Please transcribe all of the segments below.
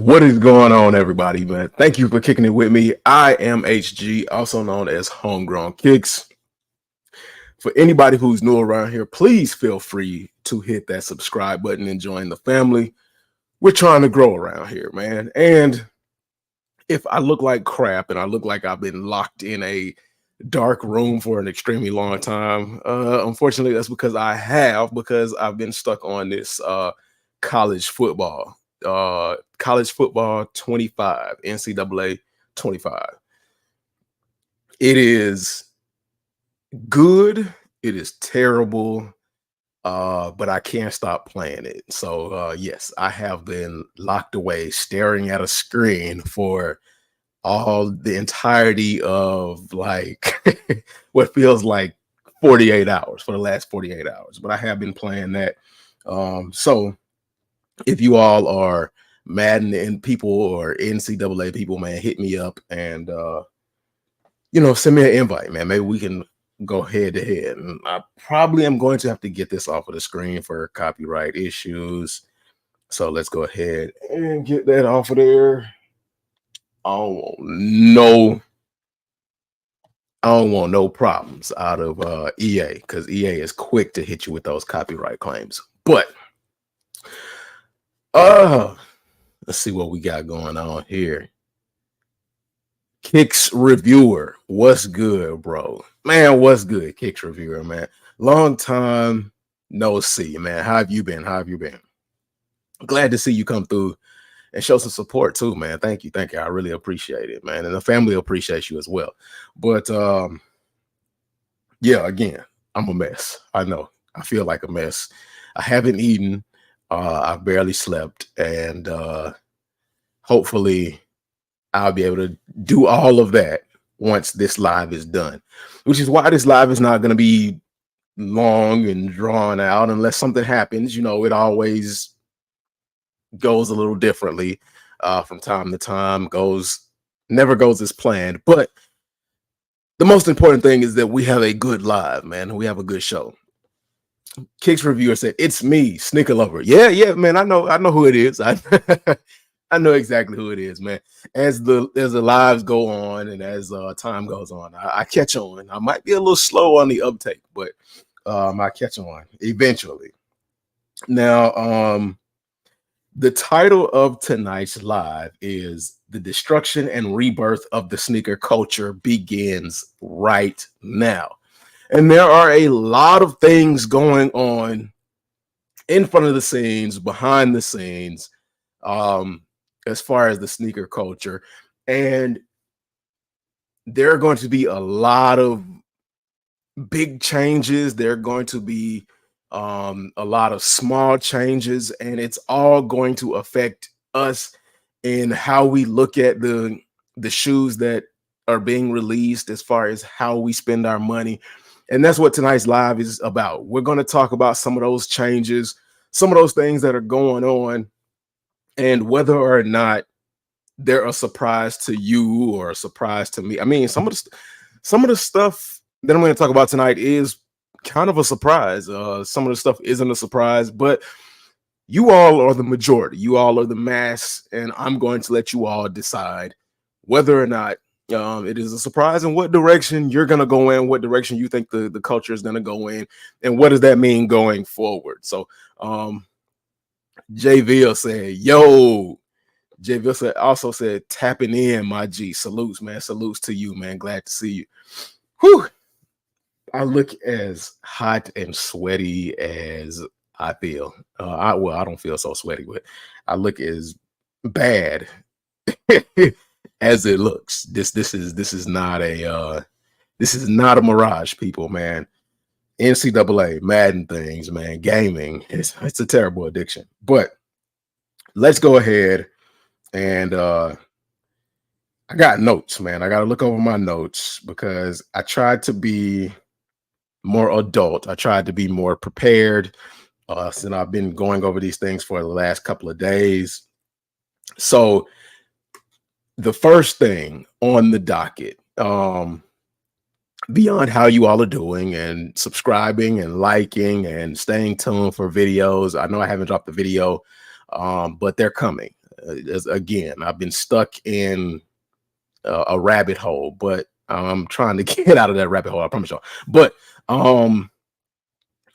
What is going on, everybody, man? Thank you for kicking it with me. I am HG, also known as Homegrown Kicks. For anybody who's new around here, please feel free to hit that subscribe button and join the family. We're trying to grow around here, man. And if I look like crap and I look like I've been locked in a dark room for an extremely long time, unfortunately, that's because I've been stuck on this college football 25, NCAA 25. It is good, it is terrible, but I can't stop playing it. So yes, I have been locked away staring at a screen for the entirety of like what feels like 48 hours, for the last 48 hours, but I have been playing that. So if you all are Madden and people or NCAA people, man, hit me up and send me an invite, man. Maybe we can go head to head. And I probably am going to have to get this off of the screen for copyright issues. So let's go ahead and get that off of there. I don't want no problems out of EA, because EA is quick to hit you with those copyright claims. But let's see what we got going on here. Kicks Reviewer, what's good, bro? Man, what's good, Kicks Reviewer, man? Long time no see, man. How have you been? Glad to see you come through and show some support too, man. Thank you. I really appreciate it, man. And the family appreciates you as well. But yeah, again, I'm a mess. I know. I feel like a mess. I haven't eaten. I've barely slept, and hopefully I'll be able to do all of that once this live is done, which is why this live is not going to be long and drawn out unless something happens. It always goes a little differently from time to time, never goes as planned. But the most important thing is that we have a good live, man. We have a good show. Kicks Reviewer said, "It's me, Snicker Lover." Yeah, man. I know who it is. I know exactly who it is, man. As the lives go on and as time goes on, I catch on. I might be a little slow on the uptake, but I catch on eventually. Now, the title of tonight's live is "The Destruction and Rebirth of the Sneaker Culture Begins Right Now." And there are a lot of things going on in front of the scenes, behind the scenes, as far as the sneaker culture. And there are going to be a lot of big changes. There are going to be a lot of small changes, and it's all going to affect us in how we look at the shoes that are being released, as far as how we spend our money. And that's what tonight's live is about. We're going to talk about some of those changes, some of those things that are going on, and whether or not they're a surprise to you or a surprise to me. I mean, some of the stuff that I'm going to talk about tonight is kind of a surprise. Some of the stuff isn't a surprise, but you all are the majority. You all are the mass, and I'm going to let you all decide whether or not it is a surprise and what direction you're going to go in, what direction you think the culture is going to go in, and what does that mean going forward. So JVL said, yo, JVL also said, tapping in, my G. Salutes, man. Salutes to you, man. Glad to see you. Whew. I look as hot and sweaty as I feel. I don't feel so sweaty, but I look as bad as it looks. This is not a mirage, people, man. NCAA, Madden things, man, gaming, it's a terrible addiction. But let's go ahead and I got notes, man. I got to look over my notes because I tried to be more adult. I tried to be more prepared since I've been going over these things for the last couple of days. So the first thing on the docket, beyond how you all are doing and subscribing and liking and staying tuned for videos. I know I haven't dropped the video, but they're coming. Again, I've been stuck in a rabbit hole, but I'm trying to get out of that rabbit hole. I promise y'all. But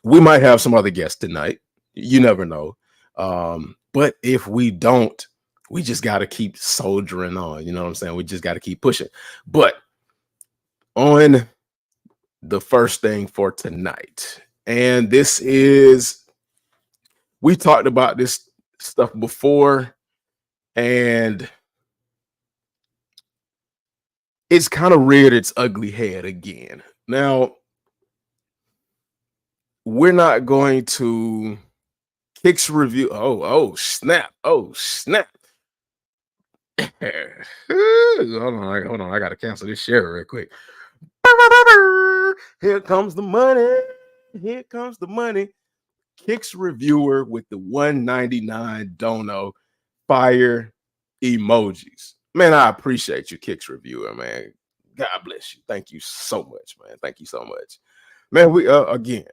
we might have some other guests tonight. You never know. But if we don't, we just got to keep soldiering on. You know what I'm saying? We just got to keep pushing. But on the first thing for tonight, and this is, we talked about this stuff before, and it's kind of reared its ugly head again. Now, we're not going to Kicks review. Oh, snap. Oh, snap. Hold on. I got to cancel this share real quick. Here comes the money. Here comes the money. Kicks reviewer with the 199 dono fire emojis. Man, I appreciate you, Kicks reviewer, man. God bless you. Thank you so much, man. Thank you so much. Man, we again,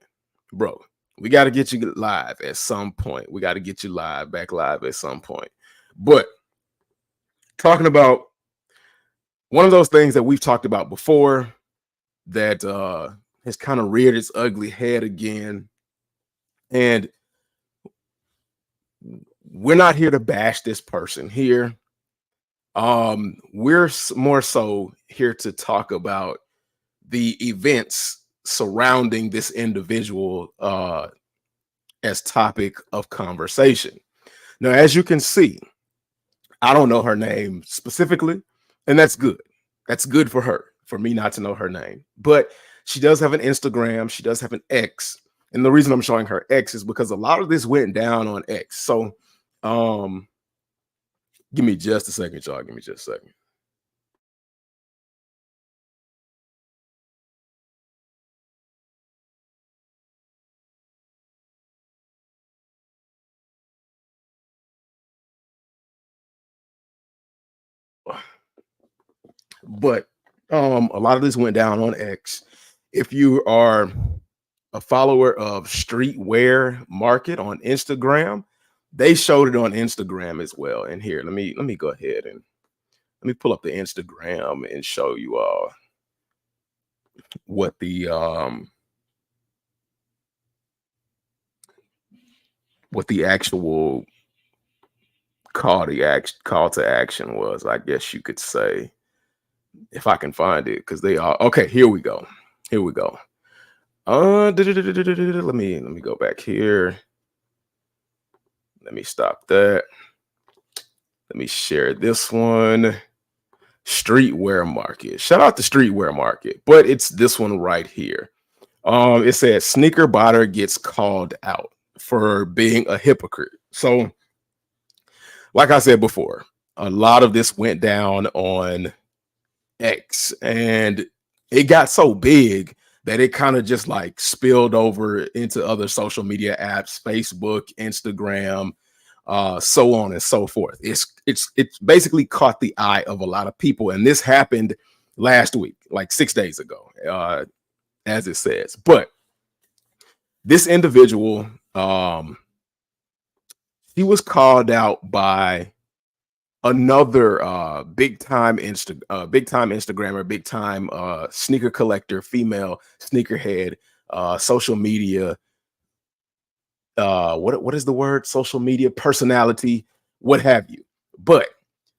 bro, we got to get you live at some point. We got to get you back live at some point. But talking about one of those things that we've talked about before that has kind of reared its ugly head again. And we're not here to bash this person here. We're more so here to talk about the events surrounding this individual as topic of conversation. Now, as you can see, I don't know her name specifically, and that's good. That's good for her, for me not to know her name. But she does have an Instagram. She does have an X. And the reason I'm showing her X is because a lot of this went down on X. So give me just a second, y'all. Give me just a second. But a lot of this went down on X. If you are a follower of Streetwear Market on Instagram, they showed it on Instagram as well. And here, let me go ahead and let me pull up the Instagram and show you all what the actual call to action was, I guess you could say, if I can find it, because they are okay. Here we go. Let me go back here. Let me stop that. Let me share this one. Streetwear Market. Shout out to Streetwear Market, but it's this one right here. It says sneaker botter gets called out for being a hypocrite. So, like I said before, a lot of this went down on X, and it got so big that it kind of just like spilled over into other social media apps, Facebook, Instagram, so on and so forth. It's basically caught the eye of a lot of people, and this happened last week, like 6 days ago, as it says. But this individual, he was called out by another big time Instagrammer, big time sneaker collector, female sneakerhead, social media. What is the word? Social media personality, what have you. But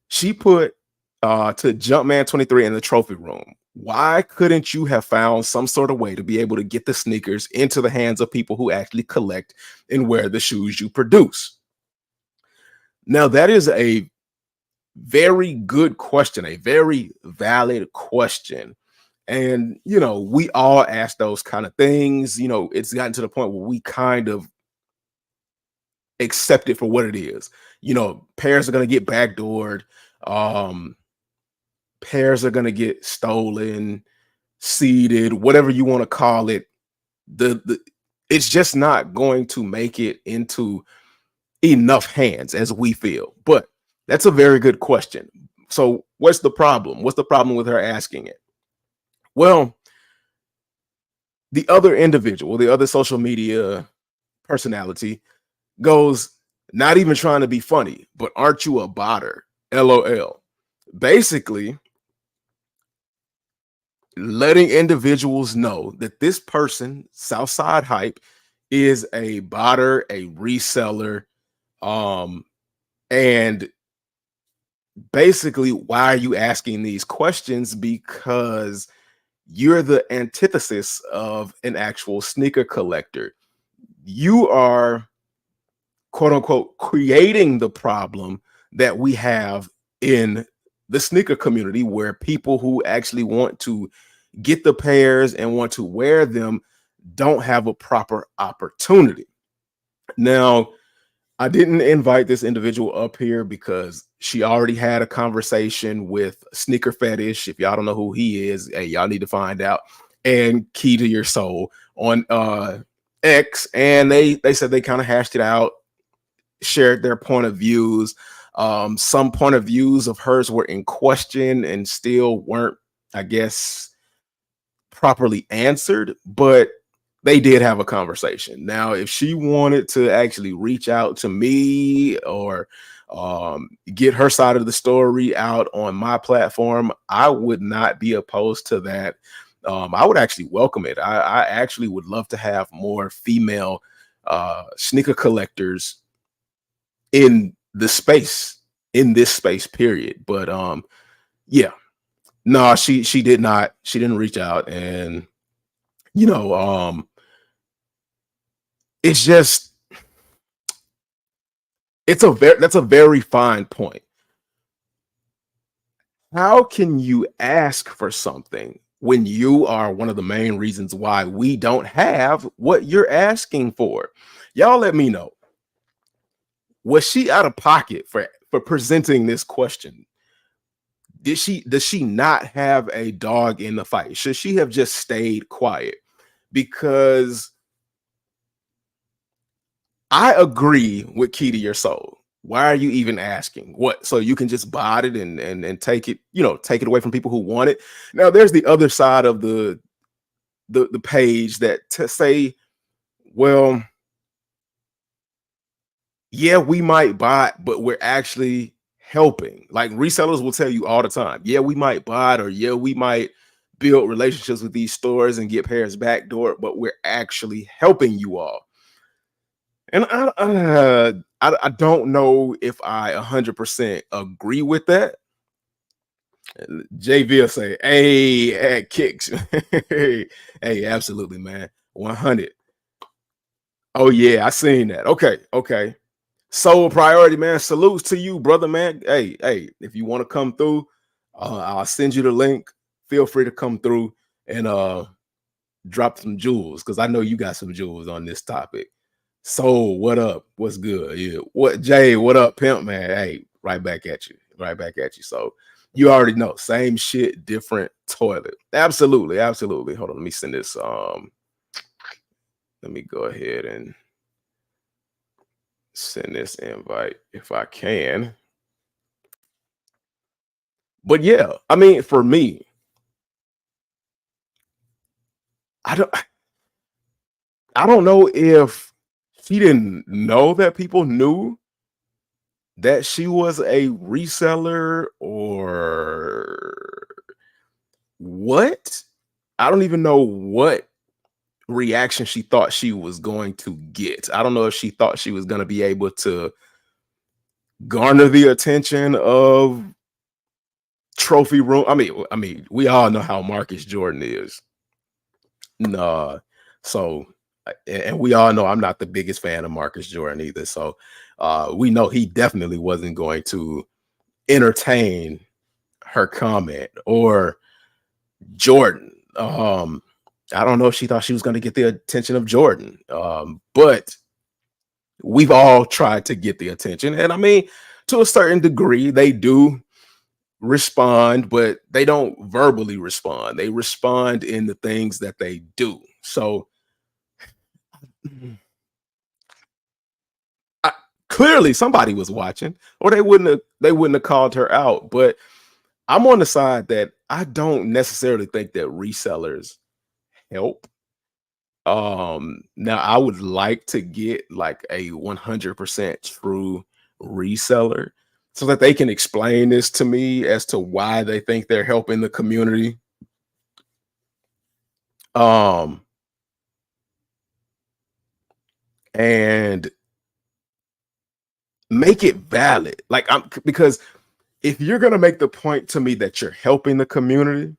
she put to Jumpman 23 in the trophy room, why couldn't you have found some sort of way to be able to get the sneakers into the hands of people who actually collect and wear the shoes you produce? Now, that is a very good question, a very valid question. And, you know, we all ask those kind of things. You know, it's gotten to the point where we kind of accept it for what it is. You know, pairs are going to get backdoored. Pairs are going to get stolen, seeded, whatever you want to call it. It's just not going to make it into enough hands as we feel. But that's a very good question. So what's the problem? What's the problem with her asking it? Well, the other individual, the other social media personality goes, Not even trying to be funny, but aren't you a botter? LOL. Basically, letting individuals know that this person, Southside Hype, is a botter, a reseller, and basically, why are you asking these questions? Because you're the antithesis of an actual sneaker collector. You are, quote unquote, creating the problem that we have in the sneaker community, where people who actually want to get the pairs and want to wear them don't have a proper opportunity. Now, I didn't invite this individual up here because she already had a conversation with Sneaker Fetish. If y'all don't know who he is, hey, y'all need to find out. And Key to Your Soul on X, and they said they kind of hashed it out, shared their point of views. Some point of views of hers were in question and still weren't, I guess, properly answered, but they did have a conversation. Now, if she wanted to actually reach out to me or get her side of the story out on my platform, I would not be opposed to that. I would actually welcome it. I actually would love to have more female sneaker collectors in the space, in this space, period. But yeah, no, she did not. She didn't reach out, and you know, it's just that's a very fine point. How can you ask for something when you are one of the main reasons why we don't have what you're asking for? Y'all let me know. Was she out of pocket for presenting this question? Does she not have a dog in the fight? Should she have just stayed quiet? Because I agree with Key to Your Soul. Why are you even asking? What? So you can just bot it and take it, take it away from people who want it. Now there's the other side of the page that to say, well, yeah, we might bot, but we're actually helping. Like resellers will tell you all the time, yeah, we might bot, or yeah, we might build relationships with these stores and get pairs backdoor, but we're actually helping you all. And I don't know if I 100% agree with that. JV will say, hey, at kicks. Hey, absolutely, man. 100. Oh, yeah, I seen that. Okay. So priority, man. Salutes to you, brother, man. Hey, if you want to come through, I'll send you the link. Feel free to come through and drop some jewels, because I know you got some jewels on this topic. So what up? What's good? Yeah. What Jay? What up, pimp, man? Hey, right back at you. Right back at you. So you already know, same shit, different toilet. Absolutely. Hold on, let me send this. Let me go ahead and send this invite if I can. But yeah, I mean, for me, I don't know if she didn't know that people knew that she was a reseller or what. I don't even know what reaction she thought she was going to get. I don't know if she thought she was going to be able to garner the attention of trophy room. I mean, we all know how Marcus Jordan is. Nah, so and we all know I'm not the biggest fan of Marcus Jordan either. So we know he definitely wasn't going to entertain her comment. Or Jordan. I don't know if she thought she was going to get the attention of Jordan. But we've all tried to get the attention. And I mean, to a certain degree, they do respond, but they don't verbally respond. They respond in the things that they do. So clearly somebody was watching, or they wouldn't have called her out. But I'm on the side that I don't necessarily think that resellers help. Now I would like to get like a 100% true reseller so that they can explain this to me as to why they think they're helping the community. Um, and make it valid. Like because if you're gonna make the point to me that you're helping the community,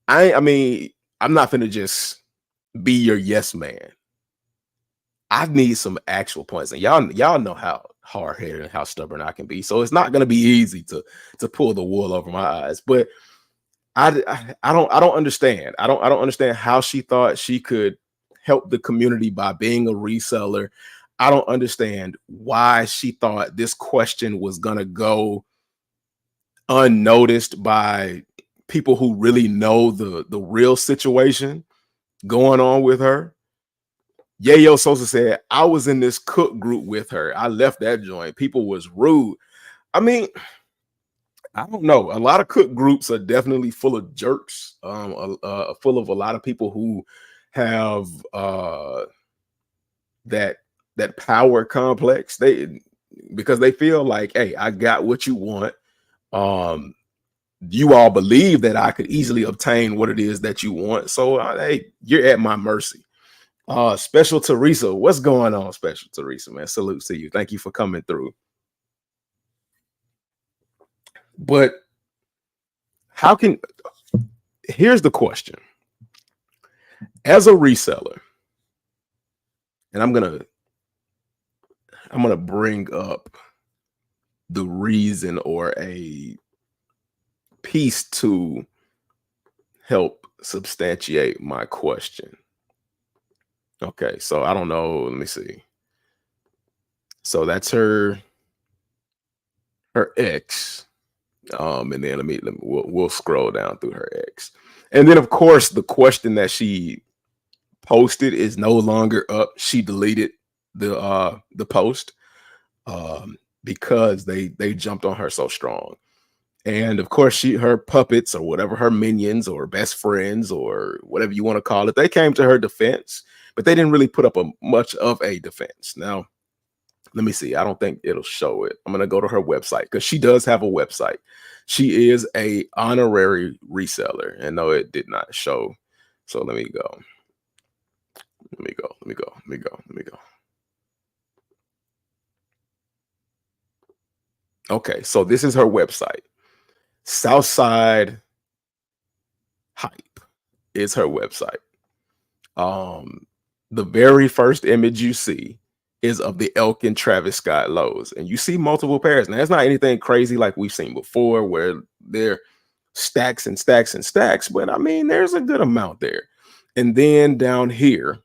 I mean, I'm not gonna just be your yes man. I need some actual points, and y'all know how hard headed and how stubborn I can be. So it's not gonna be easy to pull the wool over my eyes. But I don't understand. I don't understand how she thought she could help the community by being a reseller. I don't understand why she thought this question was gonna go unnoticed by people who really know the real situation going on with her. Yayo Sosa said, I was in this cook group with her. I left that joint. People was rude. I mean, I don't know. A lot of cook groups are definitely full of jerks, full of a lot of people who have that power complex. Because they feel like, hey, I got what you want. You all believe that I could easily obtain what it is that you want. So hey, you're at my mercy. Special Teresa, what's going on, Special Teresa, man? Salute to you. Thank you for coming through. But here's the question. As a reseller, and I'm gonna bring up the reason or a piece to help substantiate my question. Okay, so I don't know. Let me see. So that's her ex. And then we'll scroll down through her ex. And then of course the question that she posted is no longer up. She deleted the post because they jumped on her so strong. And of course, her puppets or whatever, her minions or best friends or whatever you want to call it, they came to her defense, but they didn't really put up much of a defense. Now, let me see. I don't think it'll show it. I'm going to go to her website because she does have a website. She is a honorary reseller, and no, it did not show. So let me go. Let me go. Okay, so this is her website. Southside Hype is her website. The very first image you see is of the Elkin Travis Scott lows, and you see multiple pairs. Now, it's not anything crazy like we've seen before where they're stacks and stacks and stacks, but I mean, there's a good amount there. And then down here,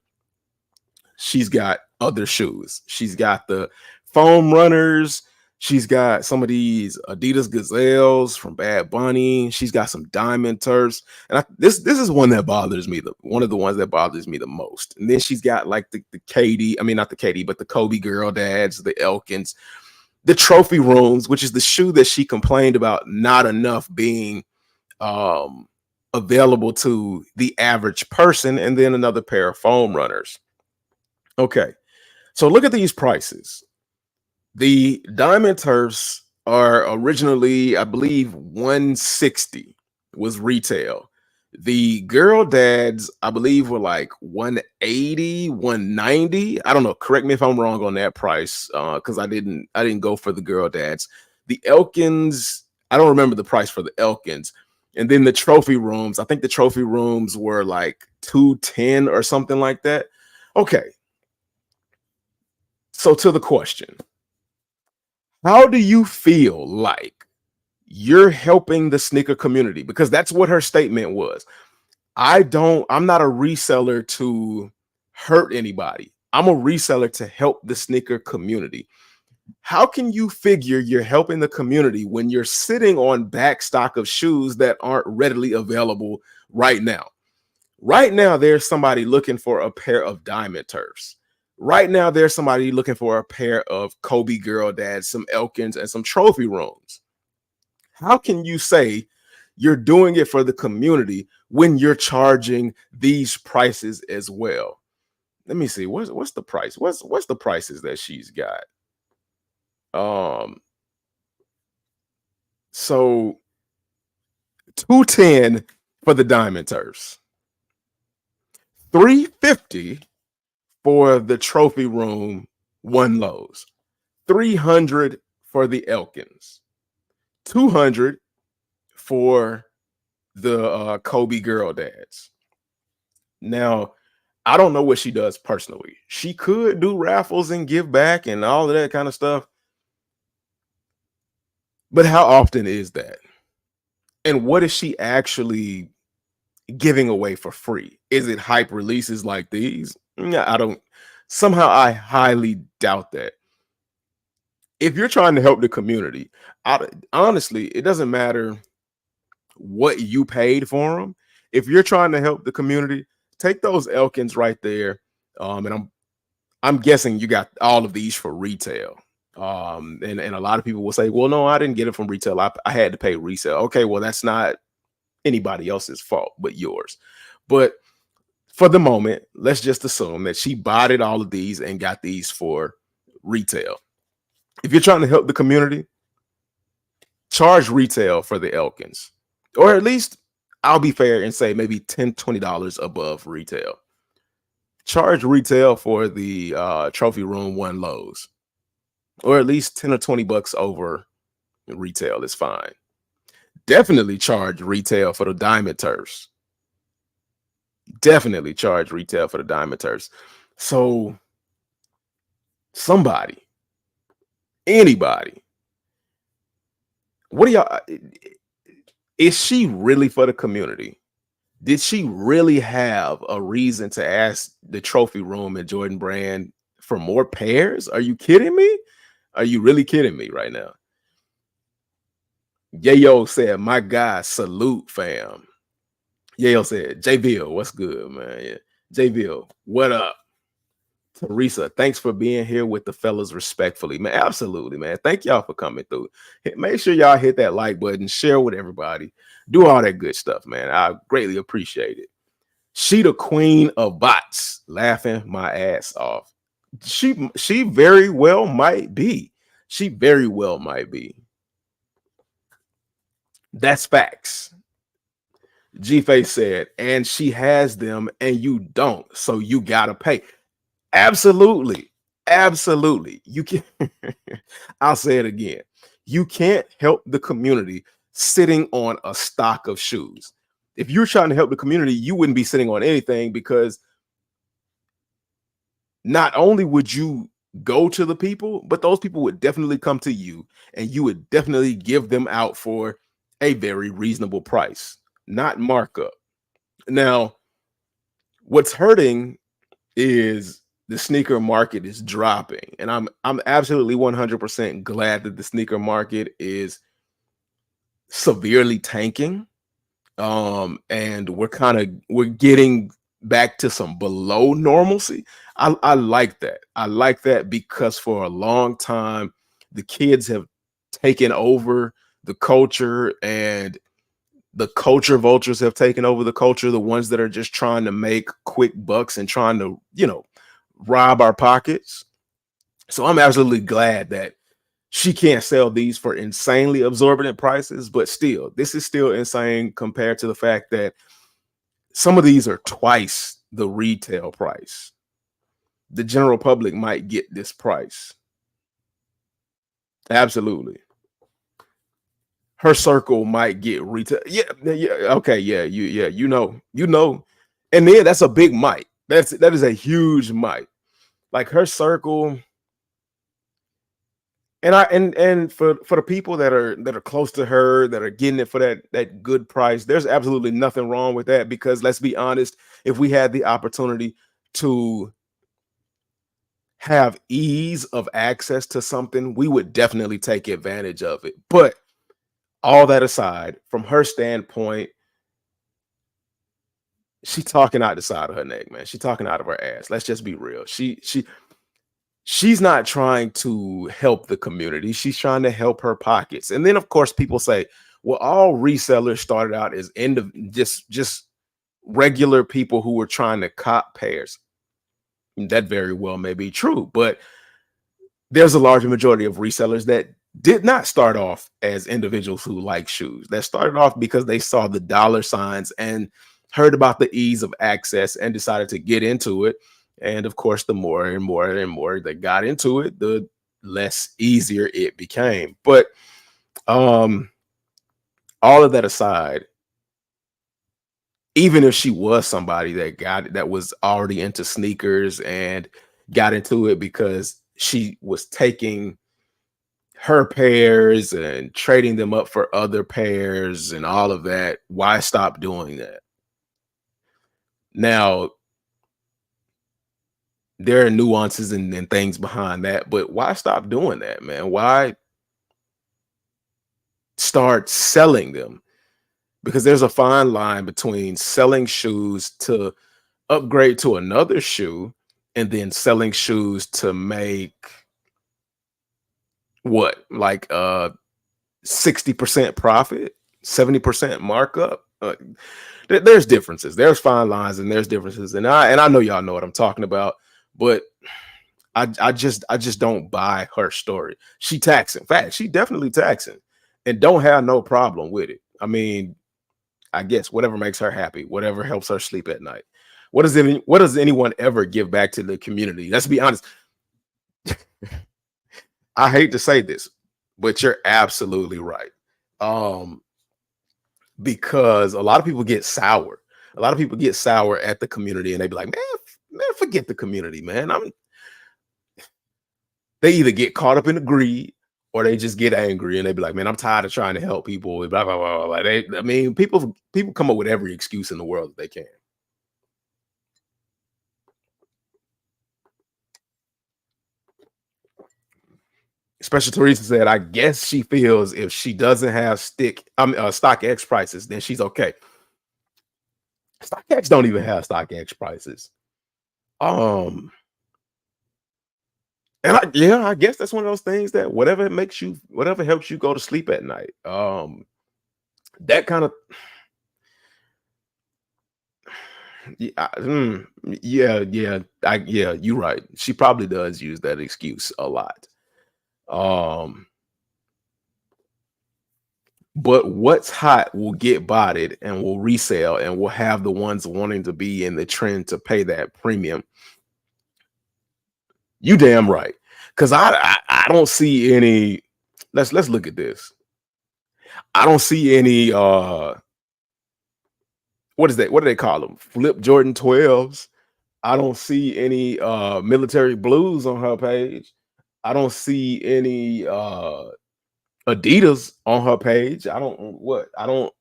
she's got other shoes. She's got the foam runners. She's got some of these Adidas Gazelles from Bad Bunny. She's got some Diamond Turfs. And this is one that bothers me. One of the ones that bothers me the most. And then she's got like the KD, I mean, not the KD, but the Kobe Girl Dads, the Elkins, the Trophy Rooms, which is the shoe that she complained about not enough being available to the average person. And then another pair of foam runners. Okay, so look at these prices. The Diamond Turfs are originally, I believe, $160 was retail. The Girl Dads, I believe, were like $180, $190. I don't know. Correct me if I'm wrong on that price, because I didn't go for the Girl Dads. The Elkins, I don't remember the price for the Elkins. And then the Trophy Rooms, I think the Trophy Rooms were like $210 or something like that. Okay. So to the question. How do you feel like you're helping the sneaker community? Because that's what her statement was. I'm not a reseller to hurt anybody. I'm a reseller to help the sneaker community. How can you figure you're helping the community when you're sitting on back stock of shoes that aren't readily available right now? Right now, there's somebody looking for a pair of Diamond Turfs. Right now, there's somebody looking for a pair of Kobe Girl Dads, some Elkins, and some Trophy Rooms. How can you say You're doing it for the community when you're charging these prices as well. Let me see. What's the price? What's the prices that she's got? So 210 for the diamond turfs, 350 for the trophy room one lows, 300 for the Elkins, 200 for the Kobe girl dads. Now, I don't know what she does personally. She could do raffles and give back and all of that kind of stuff. But how often is that? And what is she actually giving away for free? Is it hype releases like these? I don't. Somehow I highly doubt that. If you're trying to help the community, honestly, it doesn't matter what you paid for them. If you're trying to help the community, take those Elkins right there. And I'm guessing you got all of these for retail. And a lot of people will say, well, no, I didn't get it from retail. I had to pay resale. Okay, well, that's not anybody else's fault but yours. But for the moment, let's just assume that she bought it all of these and got these for retail. If you're trying to help the community, charge retail for the Elkins, or at least I'll be fair and say maybe $10, $20 above retail. Charge retail for the trophy room one lows, or at least 10 or 20 bucks over retail is fine. Definitely charge retail for the diamond turfs. Definitely charge retail for the diamond turfs. So somebody, anybody, what do y'all, is she really for the community? Did she really have a reason to ask the trophy room and Jordan Brand for more pairs? Are you kidding me? Are you really kidding me right now? Yayo said, my guy, salute fam. Yayo said, JVille, what's good, man? Yeah. JVille, what up? Teresa, thanks for being here with the fellas respectfully, man. Absolutely, man. Thank y'all for coming through. Make sure y'all hit that like button, share with everybody, do all that good stuff, man. I greatly appreciate it. She the queen of bots, laughing my ass off. She very well might be. She very well might be. That's facts. G-Face said, and she has them and you don't, so you gotta pay. Absolutely. Absolutely. You can I'll say it again. You can't help the community sitting on a stock of shoes. If you're trying to help the community, you wouldn't be sitting on anything, because not only would you go to the people, but those people would definitely come to you and you would definitely give them out for a very reasonable price, not markup. Now, what's hurting is the sneaker market is dropping, and I'm absolutely 100% glad that the sneaker market is severely tanking. And we're getting back to some below normalcy. I like that. I like that because for a long time the kids have taken over the culture, and the culture vultures have taken over the culture, the ones that are just trying to make quick bucks and trying to, rob our pockets. So I'm absolutely glad that she can't sell these for insanely absorbent prices, but still, this is still insane compared to the fact that some of these are twice the retail price. The general public might get this price. Absolutely. Her circle might get retail. Yeah. Okay. Yeah. You know. And then that's a big might. That is a huge might. Like her circle. And for the people that are close to her, that are getting it for that good price, there's absolutely nothing wrong with that, because let's be honest, if we had the opportunity to have ease of access to something, we would definitely take advantage of it. But all that aside, from her standpoint, she's talking out the side of her neck, man. She's talking out of her ass. Let's just be real. She's not trying to help the community. She's trying to help her pockets. And then, of course, people say, Well, all resellers started out as just regular people who were trying to cop pairs. That very well may be true, but there's a larger majority of resellers that did not start off as individuals who like shoes. That started off because they saw the dollar signs and heard about the ease of access and decided to get into it. And of course, the more and more and more they got into it, the less easier it became. But um all of that aside, even if she was somebody that was already into sneakers and got into it because she was taking her pairs and trading them up for other pairs and all of that, why stop doing that? Now, there are nuances and things behind that, but why stop doing that, man? Why start selling them? Because there's a fine line between selling shoes to upgrade to another shoe and then selling shoes to make what, like 60% profit, 70% markup. There's differences. There's fine lines and there's differences. And I know y'all know what I'm talking about, but I just don't buy her story. She taxing. In fact, she definitely taxing and don't have no problem with it. I mean, I guess whatever makes her happy, whatever helps her sleep at night. What does anyone ever give back to the community? Let's be honest. I hate to say this, but you're absolutely right. Um, because a lot of people get sour. A lot of people get sour at the community and they be like, man, forget the community, man. They either get caught up in the greed or they just get angry and they be like, man, I'm tired of trying to help people. Blah, blah, blah, blah. I mean, people come up with every excuse in the world that they can. Special Teresa said, I guess she feels if she doesn't have stock X prices, then she's okay. Stock X don't even have stock X prices. Um, and I guess that's one of those things that whatever helps you go to sleep at night. That kind of yeah, you're right. She probably does use that excuse a lot. Um, but what's hot will get botted and will resell and will have the ones wanting to be in the trend to pay that premium. You damn right. Because I don't see any. Let's look at this. I don't see any what is that? What do they call them? Flip Jordan 12s. I don't see any military blues on her page. I don't see any Adidas on her page. I don't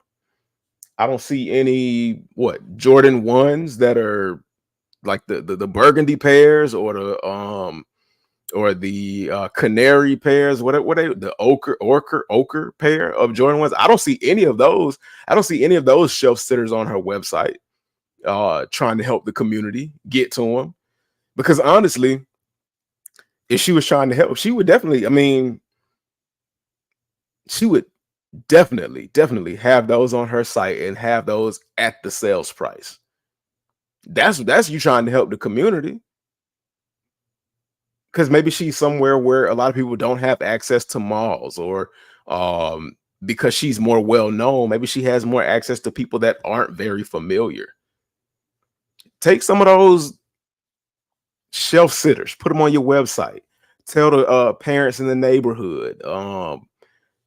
see any Jordan ones that are like the burgundy pairs or the canary pairs, what they the ochre pair of Jordan ones. I don't see any of those. I don't see any of those shelf sitters on her website trying to help the community get to them. Because honestly, if she was trying to help, she would definitely, I mean, she would definitely have those on her site and have those at the sales price. That's you trying to help the community. Because maybe she's somewhere where a lot of people don't have access to malls, or because she's more well known, maybe she has more access to people that aren't very familiar. Take some of those shelf sitters, put them on your website. Tell the parents in the neighborhood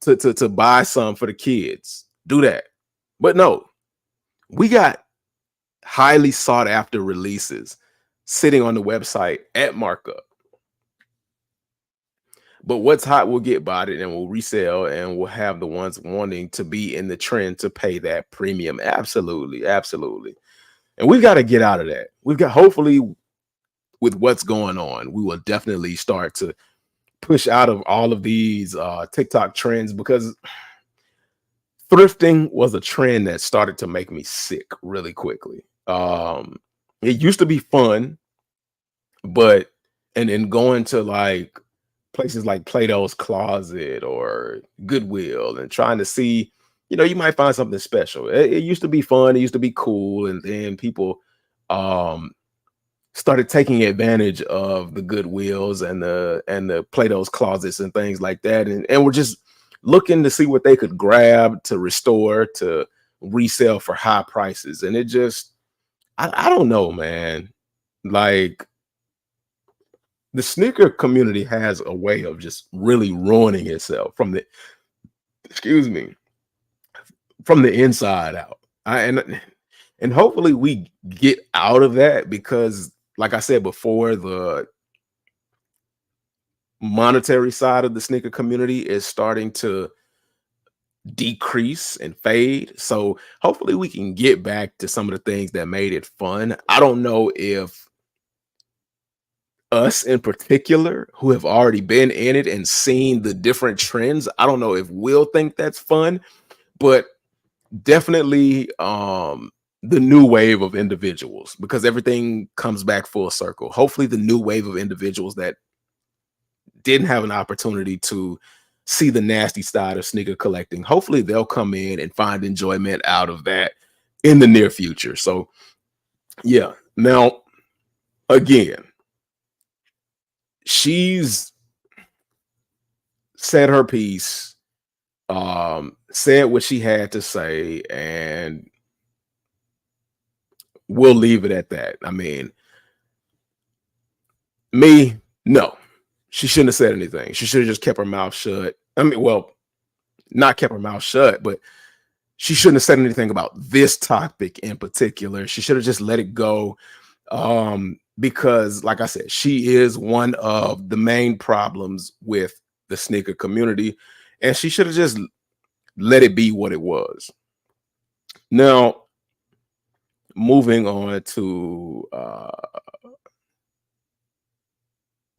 to buy some for the kids. Do that. But no, we got highly sought after releases sitting on the website at markup. But what's hot will get botted and will resell and will have the ones wanting to be in the trend to pay that premium. Absolutely, absolutely. And we've got to get out of that. We've got, hopefully, with what's going on, we will definitely start to push out of all of these TikTok trends, because thrifting was a trend that started to make me sick really quickly. It used to be fun, but and then going to like places like Plato's Closet or Goodwill and trying to see you might find something special. It used to be fun, it used to be cool, and then people um started taking advantage of the Goodwills and the Plato's closets and things like that, and we're just looking to see what they could grab to restore to resell for high prices. And it just, I don't know, man. Like, the sneaker community has a way of just really ruining itself from the, excuse me, from the inside out. And hopefully we get out of that, because like I said before, the monetary side of the sneaker community is starting to decrease and fade. So hopefully we can get back to some of the things that made it fun. I don't know if us in particular, who have already been in it and seen the different trends, I don't know if we'll think that's fun, but definitely the new wave of individuals, because everything comes back full circle. Hopefully the new wave of individuals that didn't have an opportunity to see the nasty side of sneaker collecting, hopefully they'll come in and find enjoyment out of that in the near future. So yeah. Now, again, she's said her piece, said what she had to say, and we'll leave it at that. I mean, me, no, she shouldn't have said anything. She should have just kept her mouth shut. I mean, well, not kept her mouth shut, but she shouldn't have said anything about this topic in particular. She should have just let it go. Because like I said, she is one of the main problems with the sneaker community, and she should have just let it be what it was. Now, moving on to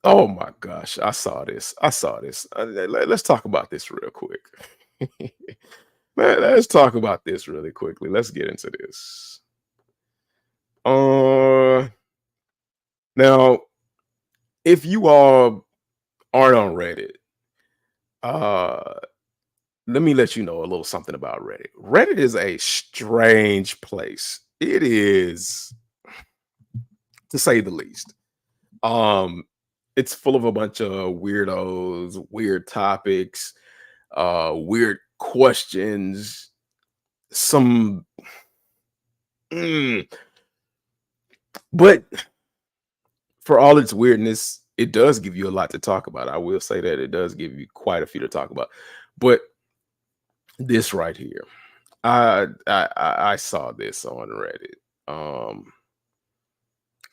oh my gosh, I saw this. Let's talk about this real quick. Man, let's talk about this really quickly. Let's get into this. Now, if you all aren't on Reddit, uh, let me let you know a little something about Reddit. Reddit is a strange place. It is, to say the least. Um, it's full of a bunch of weirdos, weird topics, weird questions, some mm, but for all its weirdness, it does give you a lot to talk about. I will say that it does give you quite a few to talk about. But this right here, I saw this on Reddit.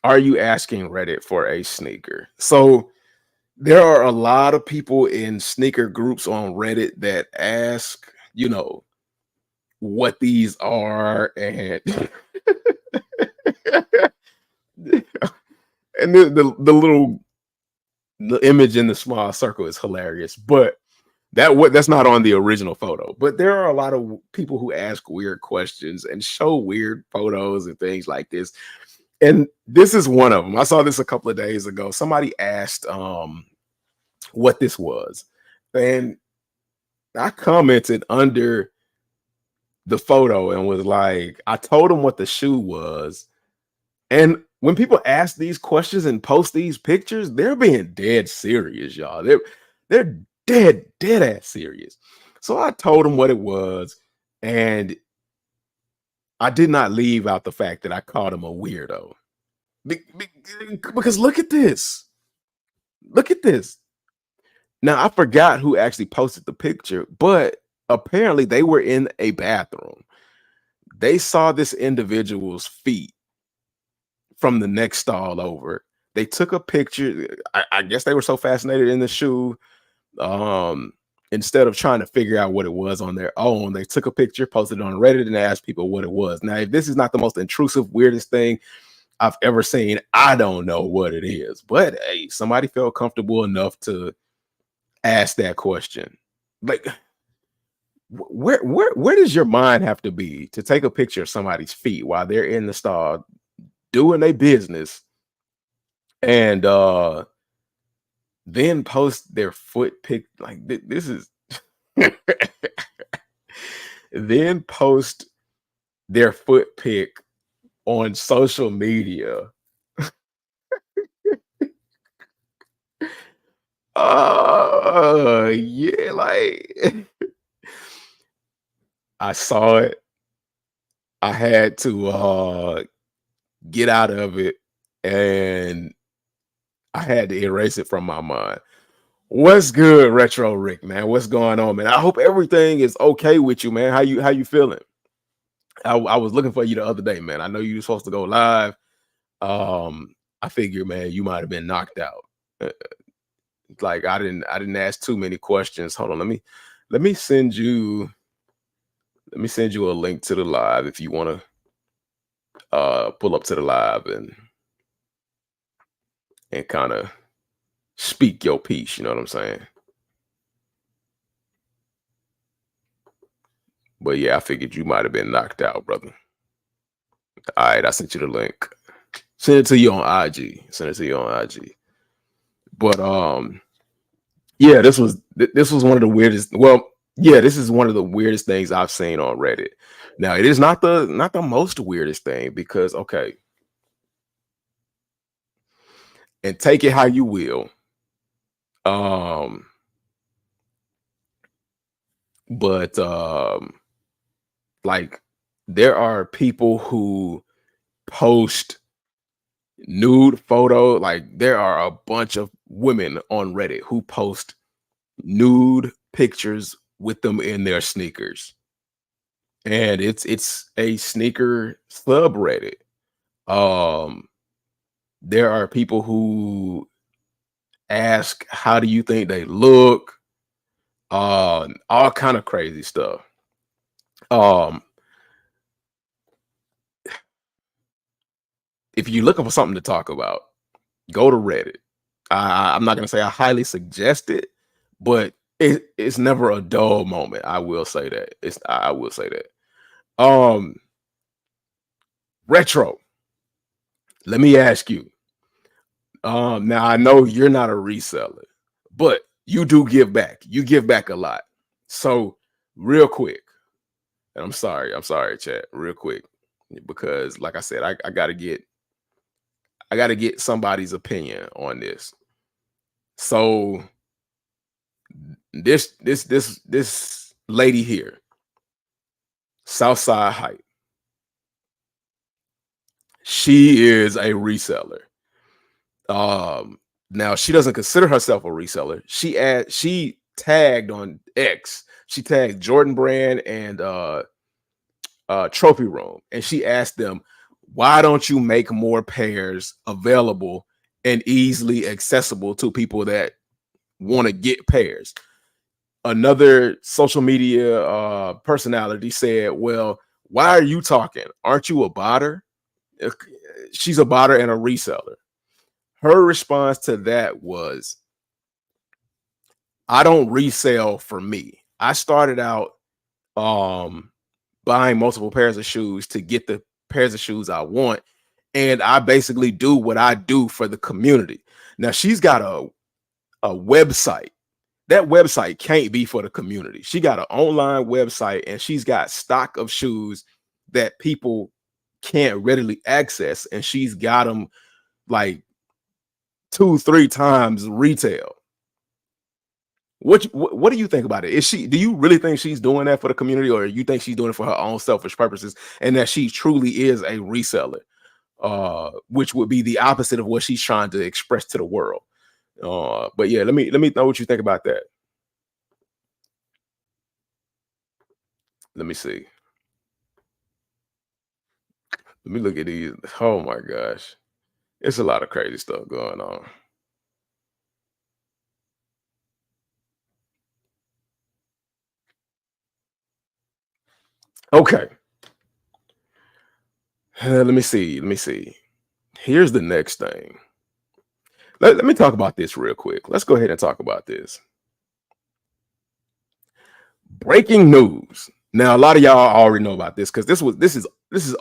Are you asking Reddit for a sneaker? So there are a lot of people in sneaker groups on Reddit that ask, what these are, and and the little the image in the small circle is hilarious, but that's not on the original photo. But there are a lot of people who ask weird questions and show weird photos and things like this. And this is one of them. I saw this a couple of days ago. Somebody asked what this was, and I commented under the photo and was like, I told them what the shoe was. And when people ask these questions and post these pictures, they're being dead serious, y'all. They're dead ass serious. So I told them what it was, and I did not leave out the fact that I called him a weirdo. Because look at this. Look at this. Now, I forgot who actually posted the picture, but apparently they were in a bathroom. They saw this individual's feet from the next stall over. They took a picture. I guess they were so fascinated in the shoe. Instead of trying to figure out what it was on their own, they took a picture, posted it on Reddit, and asked people what it was. Now, if this is not the most intrusive, weirdest thing I've ever seen, I don't know what it is. But hey, somebody felt comfortable enough to ask that question. Like, where does your mind have to be to take a picture of somebody's feet while they're in the stall doing their business, and then post their foot pic? Like, this is then post their foot pic on social media. Yeah, like I saw it. I had to get out of it, and I had to erase it from my mind. What's good, Retro Rick, man? What's going on, man? I hope everything is okay with you, man. How you feeling? I was looking for you the other day, man. I know you were supposed to go live. I figured, man, you might have been knocked out. Uh, like I didn't ask too many questions. Hold on, let me send you a link to the live if you want to pull up to the live and kind of speak your piece. You know what I'm saying? But yeah, I figured you might have been knocked out, brother. All right, I sent you the link. Send it to you on IG. Send it to you on IG. But yeah, this was one of the weirdest. Well, yeah, this is one of the weirdest things I've seen on Reddit. Now, it is not the most weirdest thing because okay, and take it how you will. But like there are people who post nude photo. Like there are a bunch of women on Reddit who post nude pictures with them in their sneakers, and it's a sneaker subreddit. Um, there are people who ask, "How do you think they look?" All kind of crazy stuff. Um, if you're looking for something to talk about, go to Reddit. I'm not gonna say I highly suggest it, but it's never a dull moment. I will say that. I will say that. Um, Retro. Let me ask you. Now I know you're not a reseller, but you do give back. You give back a lot. So real quick, and I'm sorry, chat, real quick, because like I said, I gotta get somebody's opinion on this. So this lady here, Southside Hype, she is a reseller. Now she doesn't consider herself a reseller. She tagged on X. She tagged Jordan Brand and Trophy Room, and she asked them, "Why don't you make more pairs available and easily accessible to people that want to get pairs?" Another social media personality said, "Well, why are you talking? Aren't you a botter?" She's a botter and a reseller. Her response to that was, "I don't resell for me. I started out buying multiple pairs of shoes to get the pairs of shoes I want, and I basically do what I do for the community." Now she's got a website. That website can't be for the community. She got an online website and she's got stock of shoes that people can't readily access, and she's got them like 2-3 times retail. What do you think about it? Do you really think she's doing that for the community, or you think she's doing it for her own selfish purposes, and that she truly is a reseller, which would be the opposite of what she's trying to express to the world? But yeah, let me know what you think about that. Let me see. Let me look at these. Oh my gosh, it's a lot of crazy stuff going on. Okay, let me see. Let me see. Here's the next thing. Let me talk about this real quick. Let's go ahead and talk about this. Breaking news. Now, a lot of y'all already know about this because this is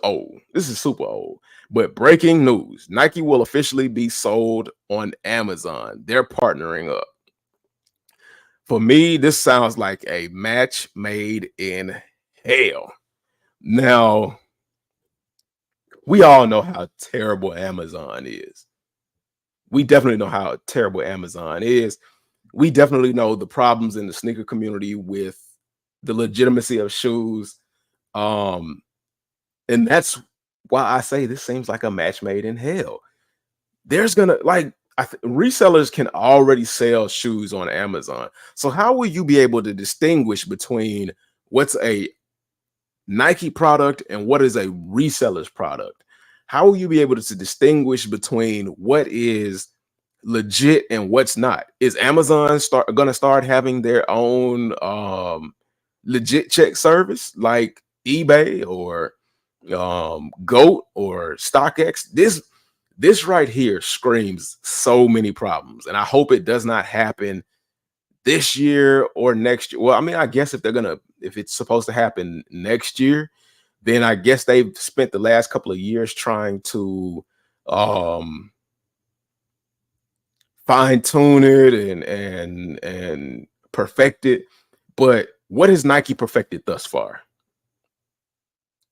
old. This is super old. But breaking news: Nike will officially be sold on Amazon. They're partnering up. For me, this sounds like a match made in hell. Now, we all know how terrible Amazon is. We definitely know how terrible Amazon is. We definitely know the problems in the sneaker community with the legitimacy of shoes. Um, and that's why I say this seems like a match made in hell. There's gonna like resellers can already sell shoes on Amazon. So how will you be able to distinguish between what's a Nike product and what is a reseller's product? How will you be able to distinguish between what is legit and what's not? Is Amazon going to start having their own legit check service like eBay or Goat or StockX? This right here screams so many problems, and I hope it does not happen this year or next year. Well, I mean, I guess if it's supposed to happen next year, then I guess they've spent the last couple of years trying to fine tune it and perfect it. But what has Nike perfected thus far?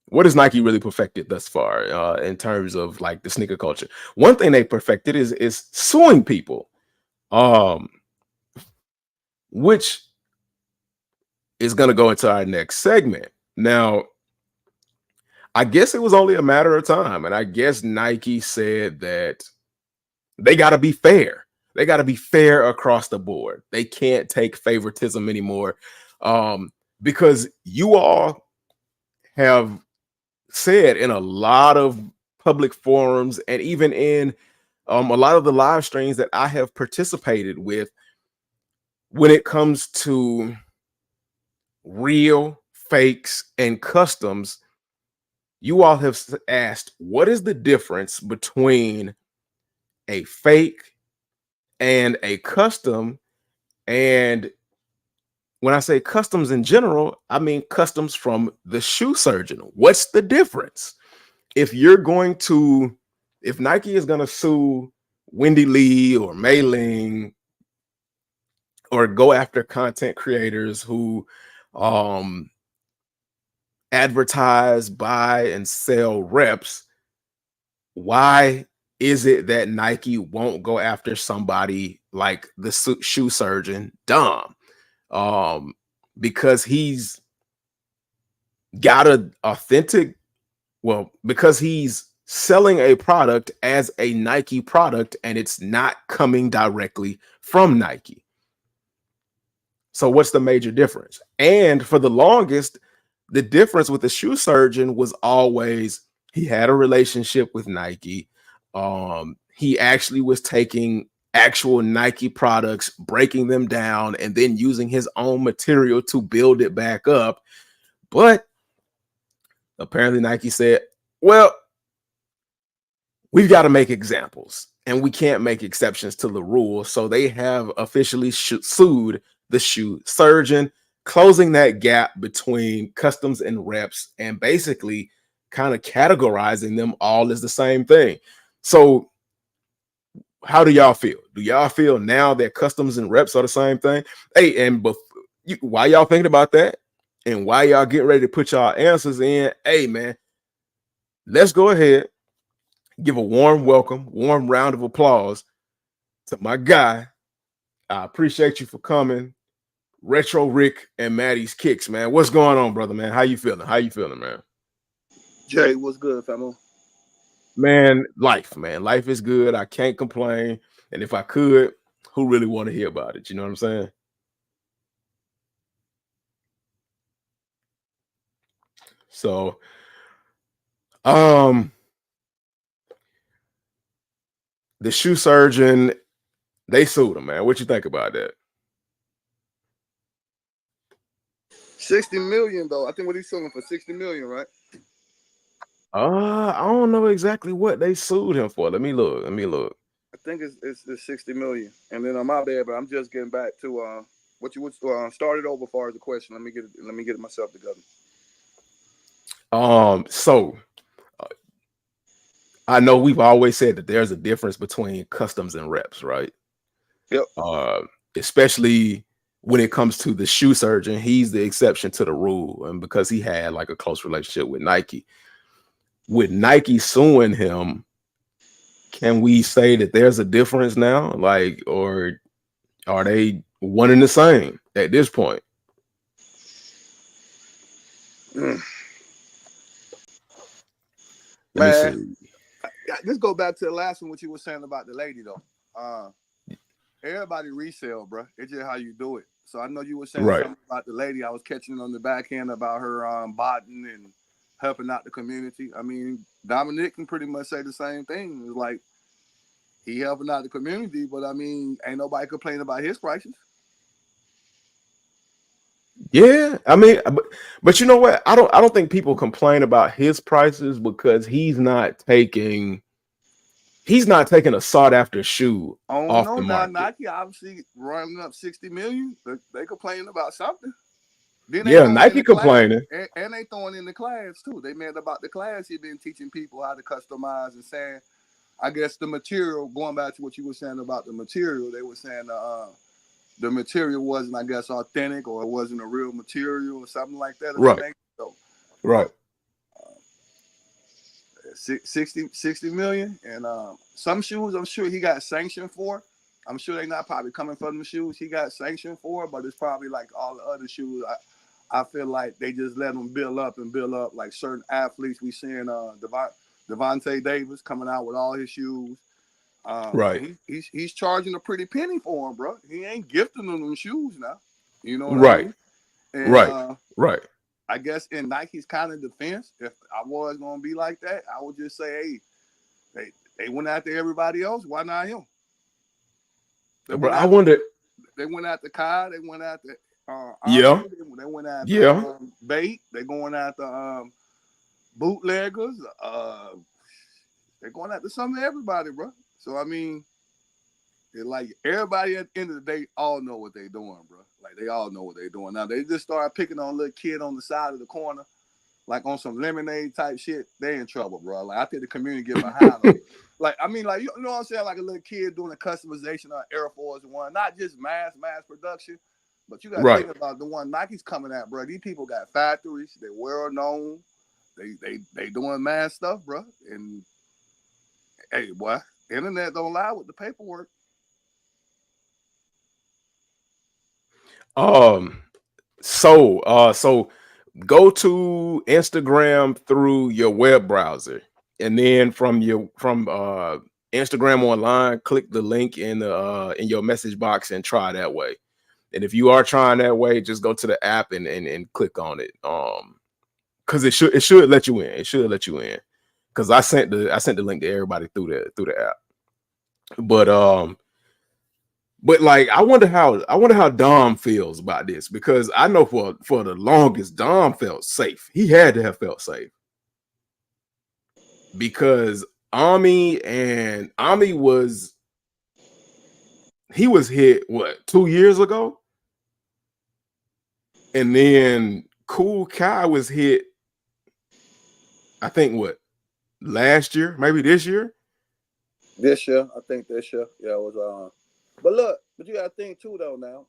What has Nike really perfected thus far in terms of like the sneaker culture? One thing they perfected is suing people, which is going to go into our next segment. Now, I guess it was only a matter of time, and I guess Nike said that they got to be fair. They got to be fair across the board. They can't take favoritism anymore, because you all have said in a lot of public forums and even in a lot of the live streams that I have participated with, when it comes to real, fakes, and customs, you all have asked, what is the difference between a fake and a custom? And when I say customs in general, I mean customs from the shoe surgeon. What's the difference? If Nike is going to sue Wendy Lee or Mei Ling or go after content creators who advertise, buy, and sell reps, why is it that Nike won't go after somebody like the shoe surgeon Dom? Because he's got an authentic, because he's selling a product as a Nike product and it's not coming directly from Nike. So what's the major difference? And for the longest, the difference with the shoe surgeon was always he had a relationship with Nike. He actually was taking actual Nike products, breaking them down, and then using his own material to build it back up. But apparently Nike said, well, we've got to make examples and we can't make exceptions to the rule. So they have officially sued the shoe surgeon, closing that gap between customs and reps and basically kind of categorizing them all as the same thing. So how do y'all feel? Do y'all feel now that customs and reps are the same thing? Hey, and why y'all thinking about that? And why y'all getting ready to put y'all answers in? Hey, man, let's go ahead, give a warm welcome, warm round of applause to my guy. I appreciate you for coming. Retro Rick and Maddie's Kicks, man. What's going on, brother, man? How you feeling? How you feeling, man? Jay, what's good, famo? Man, life is good. I can't complain. And if I could, who really want to hear about it? You know what I'm saying? So, the shoe surgeon, they sued him, man. What you think about that? 60 million though. I think what he's selling for 60 million, right? I don't know exactly what they sued him for. Let me look. I think it's 60 million. And then on my bad, but I'm just getting back to what you started over as far as the question. Let me get it myself together. So I know we've always said that there's a difference between customs and reps, right? Yep. Especially when it comes to the shoe surgeon, he's the exception to the rule. And because he had like a close relationship with Nike suing him, can we say that there's a difference now? Like, or are they one and the same at this point? Let me see. Let's go back to the last one, what you were saying about the lady though. Everybody resell, bro. It's just how you do it. So I know you were saying something about the lady. I was catching on the back end about her botting and helping out the community. I mean, Dominic can pretty much say the same thing. It's like he helping out the community, but I mean, ain't nobody complaining about his prices. Yeah, I mean, but you know what? I don't think people complain about his prices because he's not taking a sought after shoe off the market. Nike obviously running up 60 million. They complaining about something. Then yeah, Nike complaining, and they throwing in the class too. They mad about the class. He been teaching people how to customize and saying, I guess the material. Going back to what you were saying about the material, they were saying the material wasn't, I guess, authentic, or it wasn't a real material or something like that. Right. So, right. 60 million. And some shoes, I'm sure he got sanctioned for. I'm sure they're not probably coming from the shoes he got sanctioned for, but it's probably like all the other shoes. I feel like they just let them build up like certain athletes. We seeing Devontae Davis coming out with all his shoes. Right. He's charging a pretty penny for them, bro. He ain't gifting them shoes now. You know what right. I mean? And, right. I guess in Nike's kind of defense, if I was gonna be like that, I would just say, hey, they went after everybody else. Why not him? But I wonder. They went after Kai. They went after yeah. They went after Bait. They're going after bootleggers. They're going after some of everybody, bro. So I mean, it's like everybody at the end of the day all know what they're doing, bro. Like they all know what they're doing. Now they just started picking on a little kid on the side of the corner, like on some lemonade type shit. They in trouble, bro. Like I think the community get behind them. Like I mean, like you know what I'm saying? Like a little kid doing a customization of Air Force One, not just mass production, but you got to think about the one Nike's coming at, bro. These people got factories. They well known. They doing mass stuff, bro. And hey, boy, internet don't lie with the paperwork. So go to Instagram through your web browser, and then from Instagram online, click the link in your message box and try that way. And if you are trying that way, just go to the app and click on it. Because it should let you in. It should let you in. Because I sent the link to everybody through the app. But like I wonder how Dom feels about this, because I know for the longest Dom felt safe. He had to have felt safe because Ami was hit 2 years ago, and then Cool Kai was hit, I think last year, maybe this year. I think this year, yeah, it was But look, you got to think too, though. Now,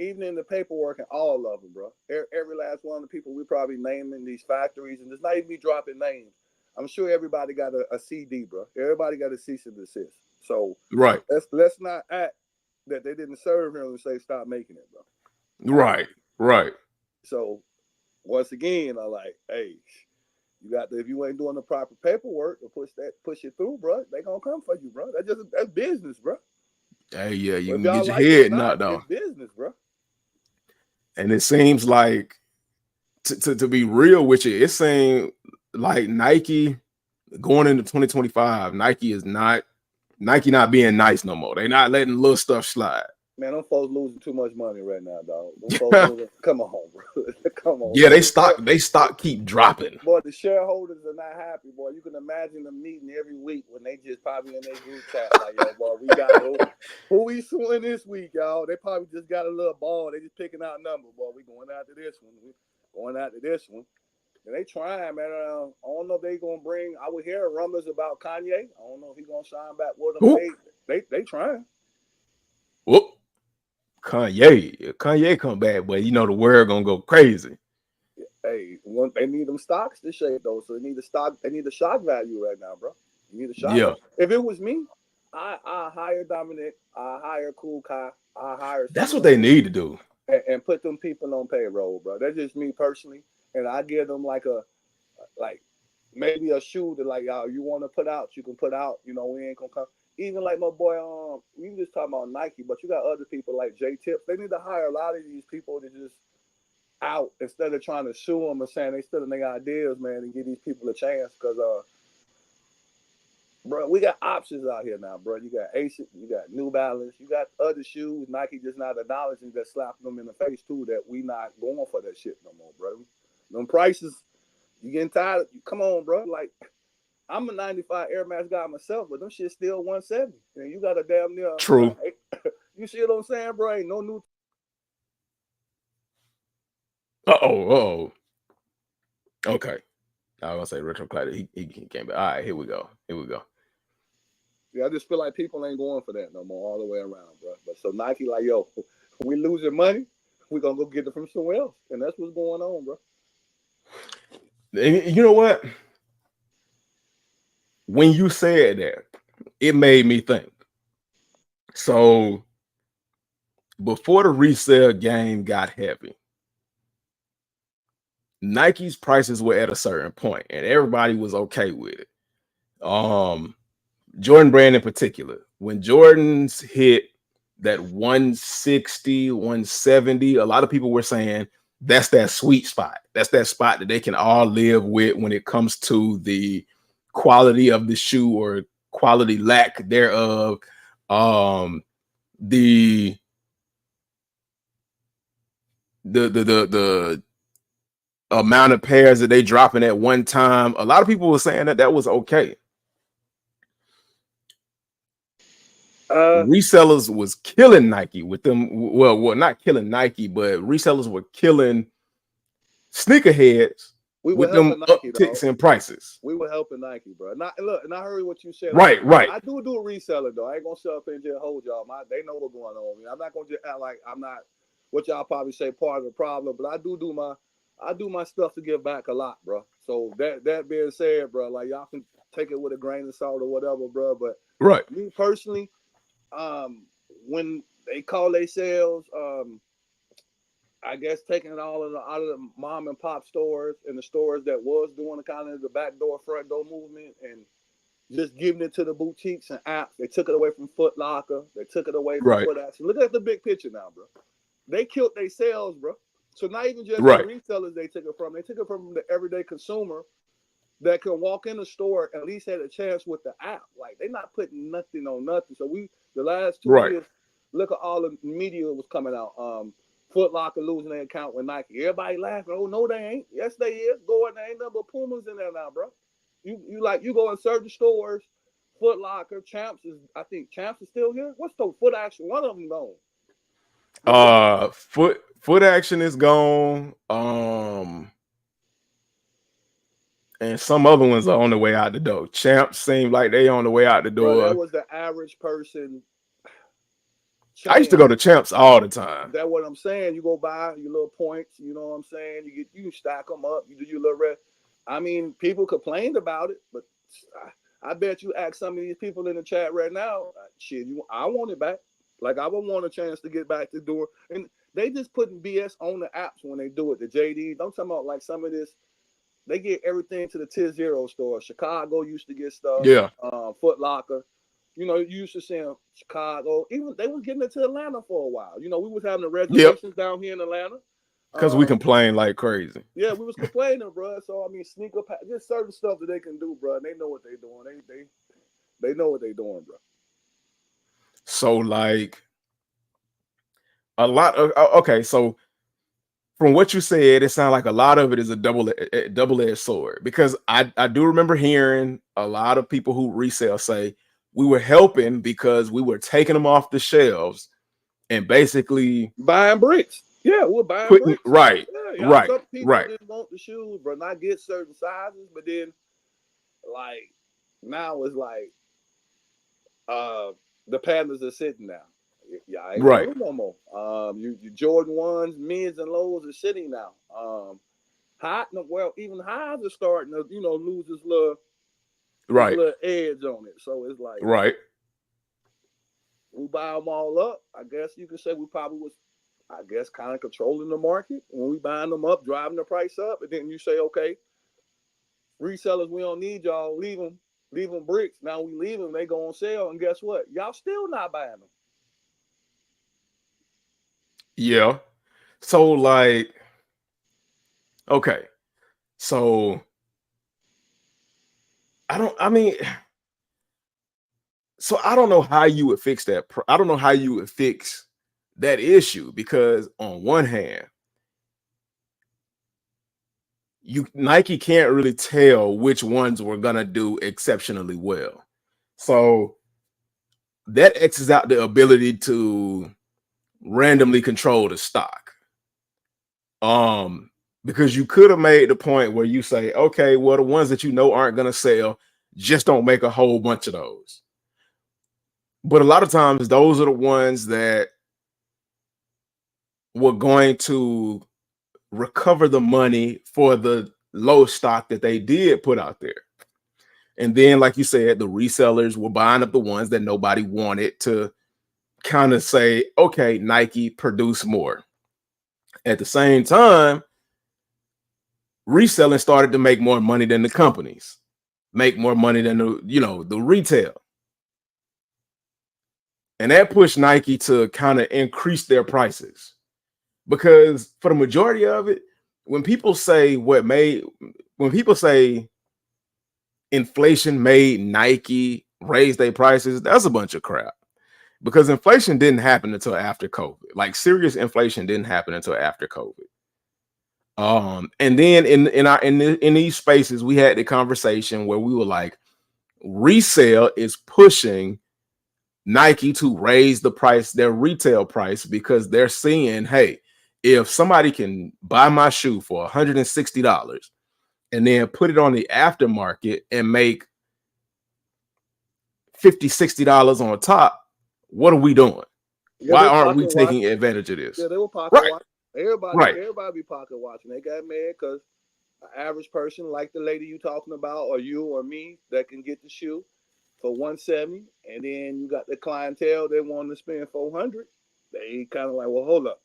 even in the paperwork and all of them, bro. Every last one of the people we probably naming these factories, and it's not even me dropping names. I'm sure everybody got a CD, bro. Everybody got a cease and desist. So let's not act that they didn't serve him and say stop making it, bro. Right. So once again, I like, hey, you got if you ain't doing the proper paperwork to push it through, bro, they gonna come for you, bro. That's business, bro. Hey, yeah, you can get your head knocked off. It's business, bro. And it seems like, to be real with you, it seems like Nike going into 2025, Nike not being nice no more. They're not letting little stuff slide. Man, them folks losing too much money right now, dog. Them folks losing, come on, bro. Come on. Yeah, they stock keep dropping. Boy, the shareholders are not happy, boy. You can imagine them meeting every week when they just probably in their group chat like, yo, boy, we got who we suing this week, y'all. They probably just got a little ball. They just picking out numbers, boy. We going after this one. We going after this one. And they trying, man. I don't know if they gonna bring. I would hear rumors about Kanye. I don't know if he gonna sign back with them. They trying. Whoop. Kanye come back, but you know the world gonna go crazy. Hey, they need them stocks to shake though, so they need the stock. They need the shock value right now, bro. You need a shock Yeah, value. If it was me, I hire Dominic, I hire Cool Kai, I hire some that's of what them they people need to do. and put them people on payroll, bro. That's just me personally, and I give them like maybe a shoe that like y'all you want to put out, you can put out. You know, we ain't gonna come. Even like my boy, we just talking about Nike, but you got other people like J Tips. They need to hire a lot of these people to just out instead of trying to sue them or saying they still in their ideas, man, and give these people a chance. Because, bro, we got options out here now, bro. You got Asics, you got New Balance, you got other shoes. Nike just not acknowledging that slapping them in the face too. That we not going for that shit no more, bro. Them prices, you getting tired? Come on, bro. Like I'm a 95 Air Max guy myself, but them shit still 170, and you got a damn near. True. You see what I'm saying, bro? Ain't no new. Oh. Okay. I was gonna say retro clad. He came back. All right, here we go. Yeah, I just feel like people ain't going for that no more all the way around, bro. But so Nike, like, yo, we losing money, we gonna go get it from somewhere else, and that's what's going on, bro. You know what? When you said that, it made me think. So before the resale game got heavy, Nike's prices were at a certain point, and everybody was okay with it. Jordan Brand in particular, when Jordans hit that 160, 170, a lot of people were saying that's that sweet spot. That's that spot that they can all live with when it comes to the quality of the shoe or quality lack thereof. The amount of pairs that they dropping at one time. A lot of people were saying that was okay. Resellers was killing Nike with them. Well, not killing Nike, but resellers were killing sneakerheads with them Nike, upticks in prices. We were helping Nike, bro. And I heard what you said. Right. I do a reseller though. I ain't gonna sit up and just hold y'all. They know what's going on. I'm not gonna just act like I'm not what y'all probably say part of the problem, but I do my stuff to give back a lot, bro. So that being said, bro, like y'all can take it with a grain of salt or whatever, bro. But right, me personally, when they call themselves, I guess taking it all out of the mom and pop stores and the stores that was doing the kind of the back door, front door movement and just giving it to the boutiques and apps. They took it away from Foot Locker. They took it away from Foot Action. Look at the big picture now, bro. They killed their sales, bro. So not even just the resellers they took it from. They took it from the everyday consumer that can walk in the store at least had a chance with the app. Like they're not putting nothing on nothing. So the last 2 years, look at all the media was coming out. Foot Locker losing their account with Nike. Everybody laughing. Oh no, they ain't. Yes, they is. Go in there, ain't nothing but Pumas in there now, bro. You go in certain stores. Foot Locker, I think Champs is still here. What's the Foot Action? One of them gone. Foot Action is gone. And some other ones are on the way out the door. Champs seem like they on the way out the door. Bro, that was the average person. I used to go to Champs all the time. That's what I'm saying. You go buy your little points. You know what I'm saying? You stack them up. You do your little red. I mean, people complained about it, but I bet you ask some of these people in the chat right now, shit, I want it back. Like I would want a chance to get back to doing. And they just putting BS on the apps when they do it. The JDs. I'm talking about like some of this. They get everything to the Tier Zero store. Chicago used to get stuff. Yeah. Foot Locker. You know, you used to see them Chicago. Even they was getting it to Atlanta for a while. You know, we was having the reservations down here in Atlanta. Because we complain like crazy. Yeah, we was complaining, bro. So I mean, sneaker pack, just certain stuff that they can do, bro. And they know what they're doing. They know what they're doing, bro. So like a lot of okay, so from what you said, it sounds like a lot of it is a double-edged sword because I do remember hearing a lot of people who resell say we were helping because we were taking them off the shelves and basically buying bricks. Yeah, we're buying bricks. Right. Yeah, right. Some people right. just want the shoes, but not get certain sizes. But then, like now it's like the pandas are sitting now. Y'all ain't Right. wearing them no more. You Jordan 1s, mids and lows are sitting now. Even highs are starting to, lose this Right. little edge on it. So it's like Right. we buy them all up. I guess you could say we probably was, kind of controlling the market when we buying them up, driving the price up, and then you say, okay, resellers, we don't need y'all. Leave them bricks. Now we leave them, they go on sale, and guess what? Y'all still not buying them. Yeah. So like, okay. So so I don't know how you would fix that. I don't know how you would fix that issue, because on one hand, Nike can't really tell which ones were gonna do exceptionally well. So that X's out the ability to randomly control the stock. Because you could have made the point where you say, okay, well, the ones that you know aren't gonna sell, just don't make a whole bunch of those. But a lot of times those are the ones that were going to recover the money for the low stock that they did put out there. And then, like you said, the resellers were buying up the ones that nobody wanted, to kind of say, okay, Nike, produce more. At the same time, reselling started to make more money than the companies, make more money than the retail. And that pushed Nike to kind of increase their prices. Because for the majority of it, when people say inflation made Nike raise their prices, that's a bunch of crap. Because inflation didn't happen until after COVID. Like, serious inflation didn't happen until after COVID. And then in these spaces, we had the conversation where we were like, resale is pushing Nike to raise the price, their retail price, because they're seeing, hey, if somebody can buy my shoe for $160 and then put it on the aftermarket and make $50-$60 on top, what are we doing? Yeah, Why aren't we taking advantage of this? Yeah, they were pocket watching. Right. Everybody be pocket watching. They got mad because an average person like the lady you talking about, or you or me, that can get the shoe for $170, and then you got the clientele that want to spend $400. They kind of like, well, hold up.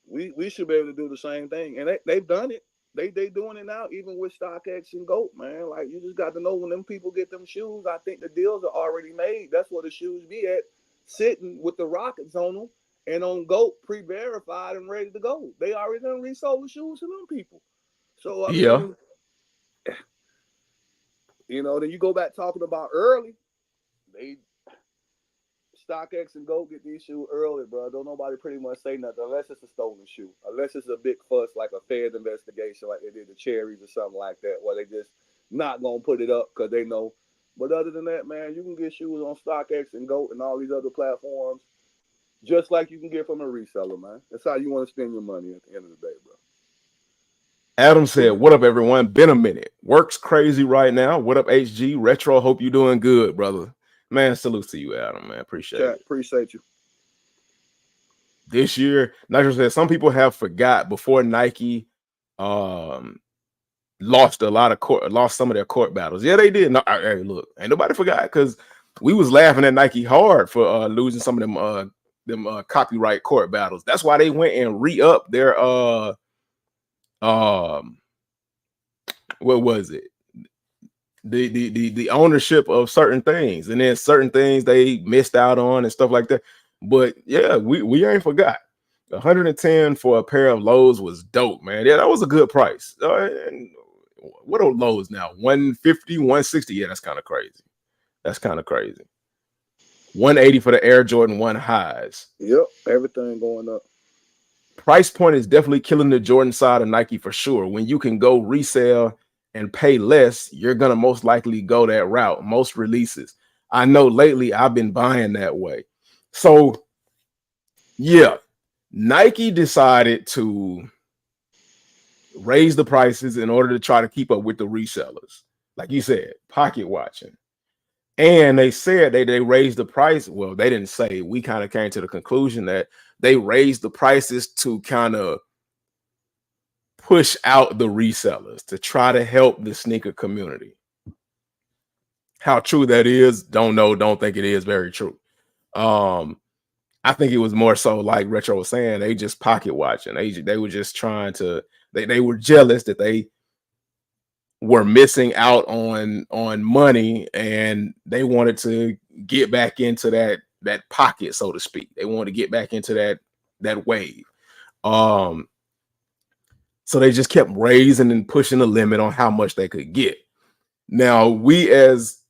We should be able to do the same thing, and they've done it. They doing it now, even with StockX and GOAT, man. Like, you just got to know when them people get them shoes. I think the deals are already made. That's where the shoes be at, sitting with the rockets on them and on GOAT, pre-verified and ready to go. They already done resold the shoes to them people. So I mean, then you go back talking about early. They StockX and GOAT get these shoes early, bro. Don't nobody pretty much say nothing unless it's a stolen shoe. Unless it's a big fuss like a Fed investigation like they did the Cherries or something like that, where they just not going to put it up because they know. But other than that, man, you can get shoes on StockX and GOAT and all these other platforms just like you can get from a reseller, man. That's how you want to spend your money at the end of the day, bro. Adam said, what up, everyone? Been a minute. Work's crazy right now. What up, HG? Retro, hope you doing good, brother. Man, salute to you, Adam, man. Appreciate it. Appreciate you. This year, Nitro said, some people have forgot before Nike lost some of their court battles. Yeah, they did. No, hey, look, ain't nobody forgot, because we was laughing at Nike hard for losing some of them copyright court battles. That's why they went and re-upped their what was it? The ownership of certain things, and then certain things they missed out on and stuff like that. But yeah, we ain't forgot. 110 for a pair of lows was dope, man. Yeah, that was a good price. What are lows now? 150, 160. Yeah, that's kind of crazy. 180 for the Air Jordan 1 highs. Yep, everything going up. Price point is definitely killing the Jordan side of Nike for sure. When you can go resell and pay less, you're gonna most likely go that route. Most releases, I know lately I've been buying that way. So yeah, Nike decided to raise the prices in order to try to keep up with the resellers. Like you said, pocket watching. And they said they raised the price. Well, they didn't say. We kind of came to the conclusion that they raised the prices to kind of push out the resellers, to try to help the sneaker community. How true that is, don't know. Don't think it is very true. I think it was more so like Retro was saying, they just pocket watching. They were just trying to, they were jealous that they were missing out on money, and they wanted to get back into that pocket, so to speak. They wanted to get back into that wave. So they just kept raising and pushing the limit on how much they could get. Now, we as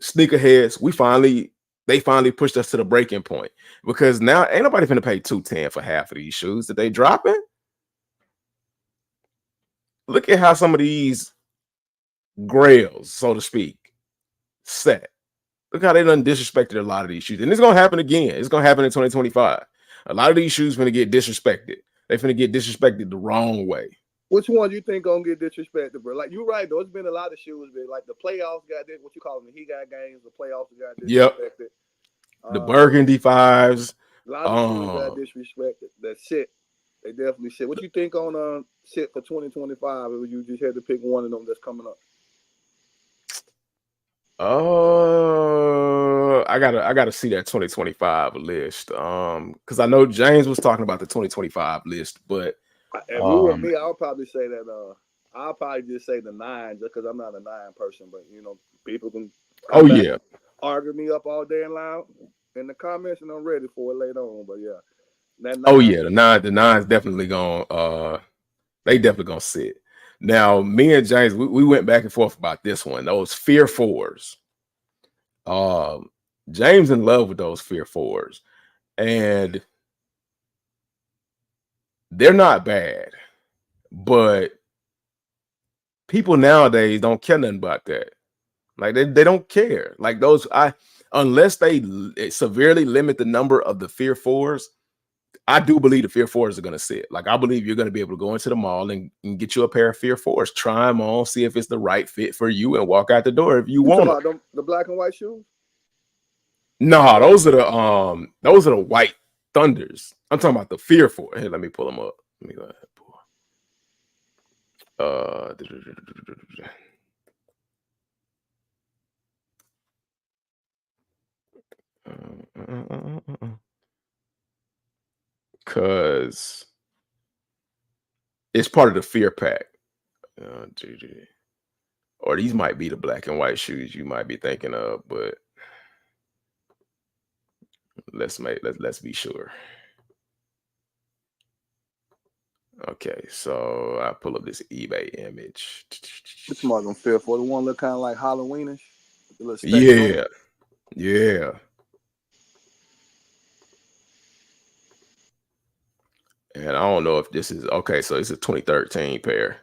sneakerheads, they finally pushed us to the breaking point, because now ain't nobody finna pay $210 for half of these shoes that they dropping. Look at how some of these grails, so to speak, set. Look how they done disrespected a lot of these shoes. And it's gonna happen again. It's gonna happen in 2025. A lot of these shoes finna get disrespected. They finna get disrespected the wrong way. Which one do you think gonna get disrespected, bro? Like, you're right, though. It's been a lot of shoes that, like, the playoffs got this, what you call them, the He Got games, the playoffs got disrespected. Yep. The Burgundy 5s. A lot of shoes got disrespected. That shit. They definitely shit. What you think on shit for 2025 if you just had to pick one of them that's coming up? I gotta see that 2025 list. Because I know James was talking about the 2025 list, but if you were me, I'll probably say that I'll probably just say the 9, just because I'm not a 9 person, but you know, people can argue me up all day and loud in the comments, and I'm ready for it later on. But yeah. The 9's definitely gonna they definitely gonna sit. Now, me and James, we went back and forth about this one. Those Fear 4s. James in love with those Fear 4s, and they're not bad, but people nowadays don't care nothing about that. Like they don't care. Like those, unless they severely limit the number of the Fear 4s, I do believe the Fear 4s are going to sit. Like, I believe you're going to be able to go into the mall and get you a pair of Fear 4s, try them on, see if it's the right fit for you, and walk out the door if you want them. The black and white shoes? No, those are the White Thunders. I'm talking about the Fear 4. Hey, let me pull them up. Let me go ahead and pull. Because it's part of the Fear Pack. Or these might be the black and white shoes you might be thinking of, but let's be sure. Okay, so I pull up this eBay image. Which one I'm Fear 4? The one look kind of like Halloweenish? Yeah. And I don't know if this is okay. So it's a 2013 pair.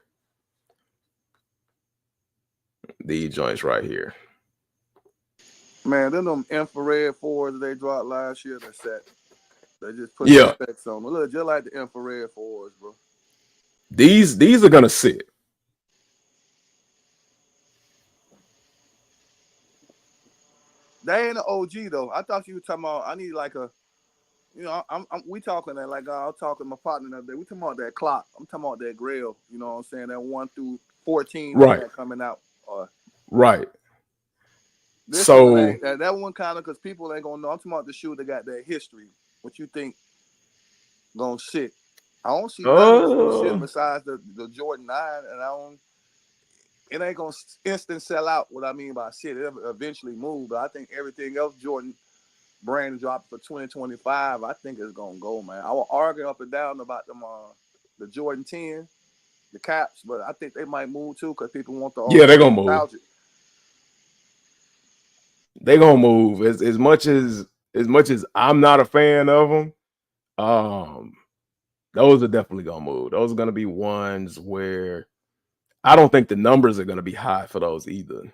These joints right here. Man, them infrared 4s they dropped last year. They set. They just put the specs on them. Look, just like the infrared 4s, bro. These are gonna sit. They ain't an OG though. I thought you were talking about. I need like a. You know, we talking that like I was talking to my partner the other day. We talking about that clock. I'm talking about that grill. You know what I'm saying? That 1 through 14 coming out. Right. This so one that one kind of, because people ain't gonna know. I'm talking about the shoe that got that history. What you think gonna sit? I don't see nothing shit besides the Jordan 9, and it ain't gonna instant sell out. What I mean by shit, it'll eventually move. But I think everything else Jordan brand dropped for 2025, I think it's gonna go, man. I will argue up and down about them the Jordan 10, the caps, but I think they might move too, because people want the they're gonna move. They're gonna move as much as I'm not a fan of them. Those are definitely gonna move. Those are gonna be ones where I don't think the numbers are gonna be high for those either.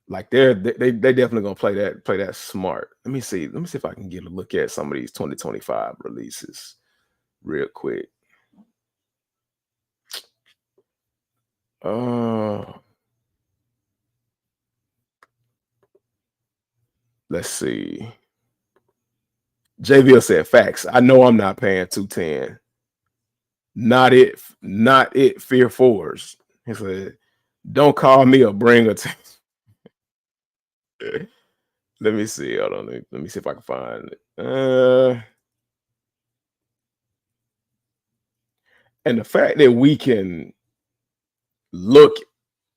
Like they definitely gonna play that smart. Let me see if I can get a look at some of these 2025 releases real quick. Let's see. JVL said facts. I know I'm not paying 210. Not it, Fear Fours. He said, don't call me or bring attention. Let me see. Hold on. Let me see if I can find it. And the fact that we can look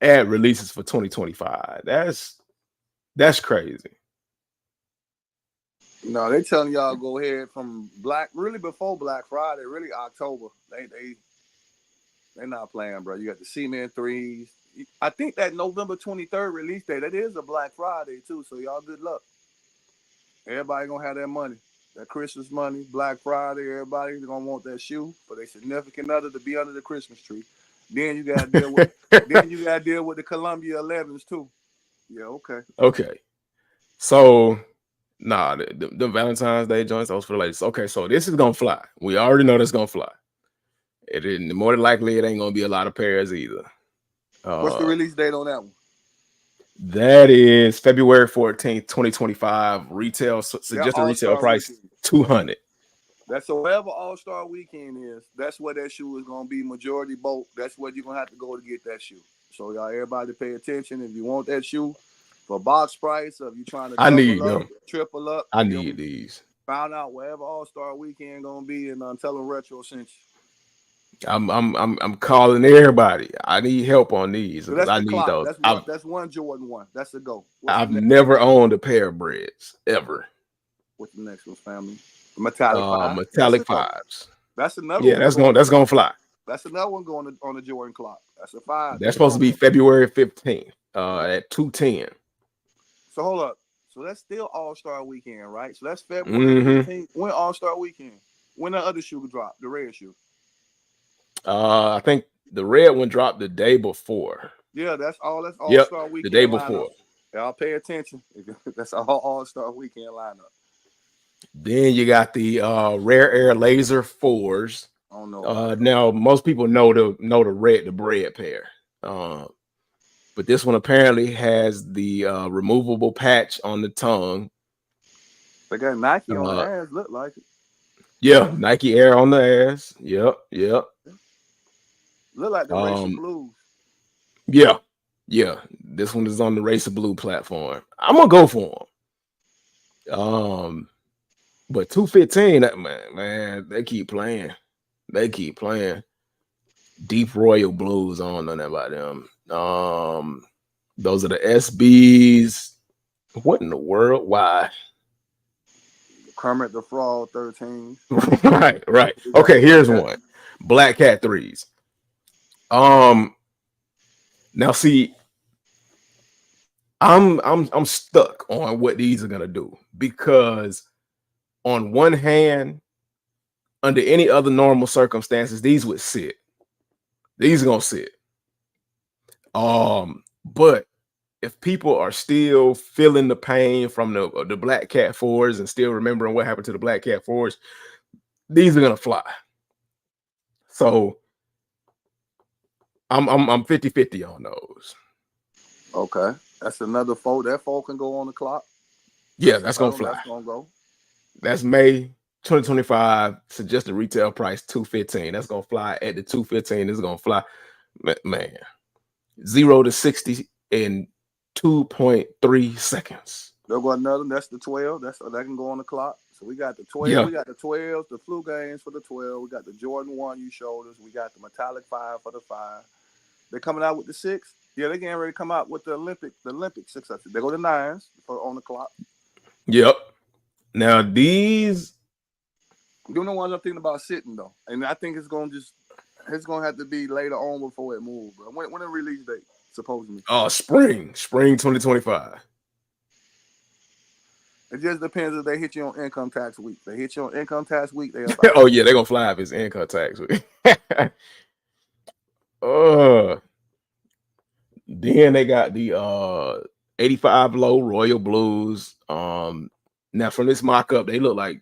at releases for 2025, that's crazy. No, they telling y'all go ahead from really before Black Friday, really October. They not playing, bro. You got the Cement 3s. I think that November 23rd release day, that is a Black Friday too. So y'all good luck. Everybody gonna have that money, that Christmas money, Black Friday. Everybody gonna want that shoe for their significant other to be under the Christmas tree. Then you gotta deal with the Columbia 11s too. Yeah, okay. Okay. So nah, the Valentine's Day joints, those for the ladies. Okay, so this is gonna fly. We already know that's gonna fly. More than likely, it ain't gonna be a lot of pairs either. What's the release date on that one? That is February 14th, 2025. Retail suggested retail price $200. That's so whatever All-Star Weekend is, that's what that shoe is gonna be. Majority bulk. That's what you're gonna have to go to get that shoe. So y'all, everybody, pay attention. If you want that shoe for box price, or if you're trying to triple up. I need these. Found out wherever All-Star Weekend gonna be, and tell them Retro sent you. I'm calling everybody. I need help on these because I need those. That's one Jordan 1. That's a go. I've never owned a pair of Breads ever. What's the next one, family? Metallic 5. Metallic 5s. That's another. Yeah, that's gonna fly. That's another one going on the Jordan clock. That's a 5. That's supposed to be February 15th at 2:10. So hold up. So that's still All-Star Weekend, right? So that's February 15th. When All-Star Weekend? When the other shoe dropped, the red shoe. I think the red one dropped the day before. Yeah, that's All-Star Weekend. The day before. Y'all pay attention. That's all All-Star Weekend lineup. Then you got the Rare Air Laser 4s. Oh no. Now most people know the bread pair. But this one apparently has the removable patch on the tongue. They got Nike on the ass, look like it. Yeah, Nike Air on the ass. Yep. Look like the Racer Blues. Yeah. This one is on the Racer Blue platform. I'm gonna go for them. But 215, man, they keep playing. Deep Royal Blues. I don't know that about them. Those are the SBs. What in the world? Why? Kermit the Frog 13. Right. Okay, here's one. Black Cat 3s. Now see, I'm stuck on what these are gonna do, because on one hand, under any other normal circumstances, these would sit. These are gonna sit. But if people are still feeling the pain from the Black Cat 4s and still remembering what happened to the Black Cat 4s, these are gonna fly. So I'm 50-50 on those. Okay. That's another 4. That 4 can go on the clock. Yeah, that's gonna fly. That's gonna go. That's May 2025. Suggested retail price $215. That's gonna fly at the $215. This is gonna fly, man. 0 to 60 in 2.3 seconds. They'll go another. That's the 12. That can go on the clock. So we got the 12. Yeah. We got the 12s, the flu games for the 12. We got the Jordan 1 you showed us. We got the Metallic 5 for the 5. They're coming out with the 6. Yeah, they're getting ready to come out with the Olympic 6. They go to 9s on the clock. Yep. Now these, you know what I'm thinking about sitting though, and I think it's gonna have to be later on before it moves, bro. When the release date supposedly? Spring 2025. It just depends if they hit you on income tax week. They hit you on income tax week. Oh yeah, they're gonna fly if it's income tax week. Then they got the 85 low Royal Blues. Now from this mock-up, they look like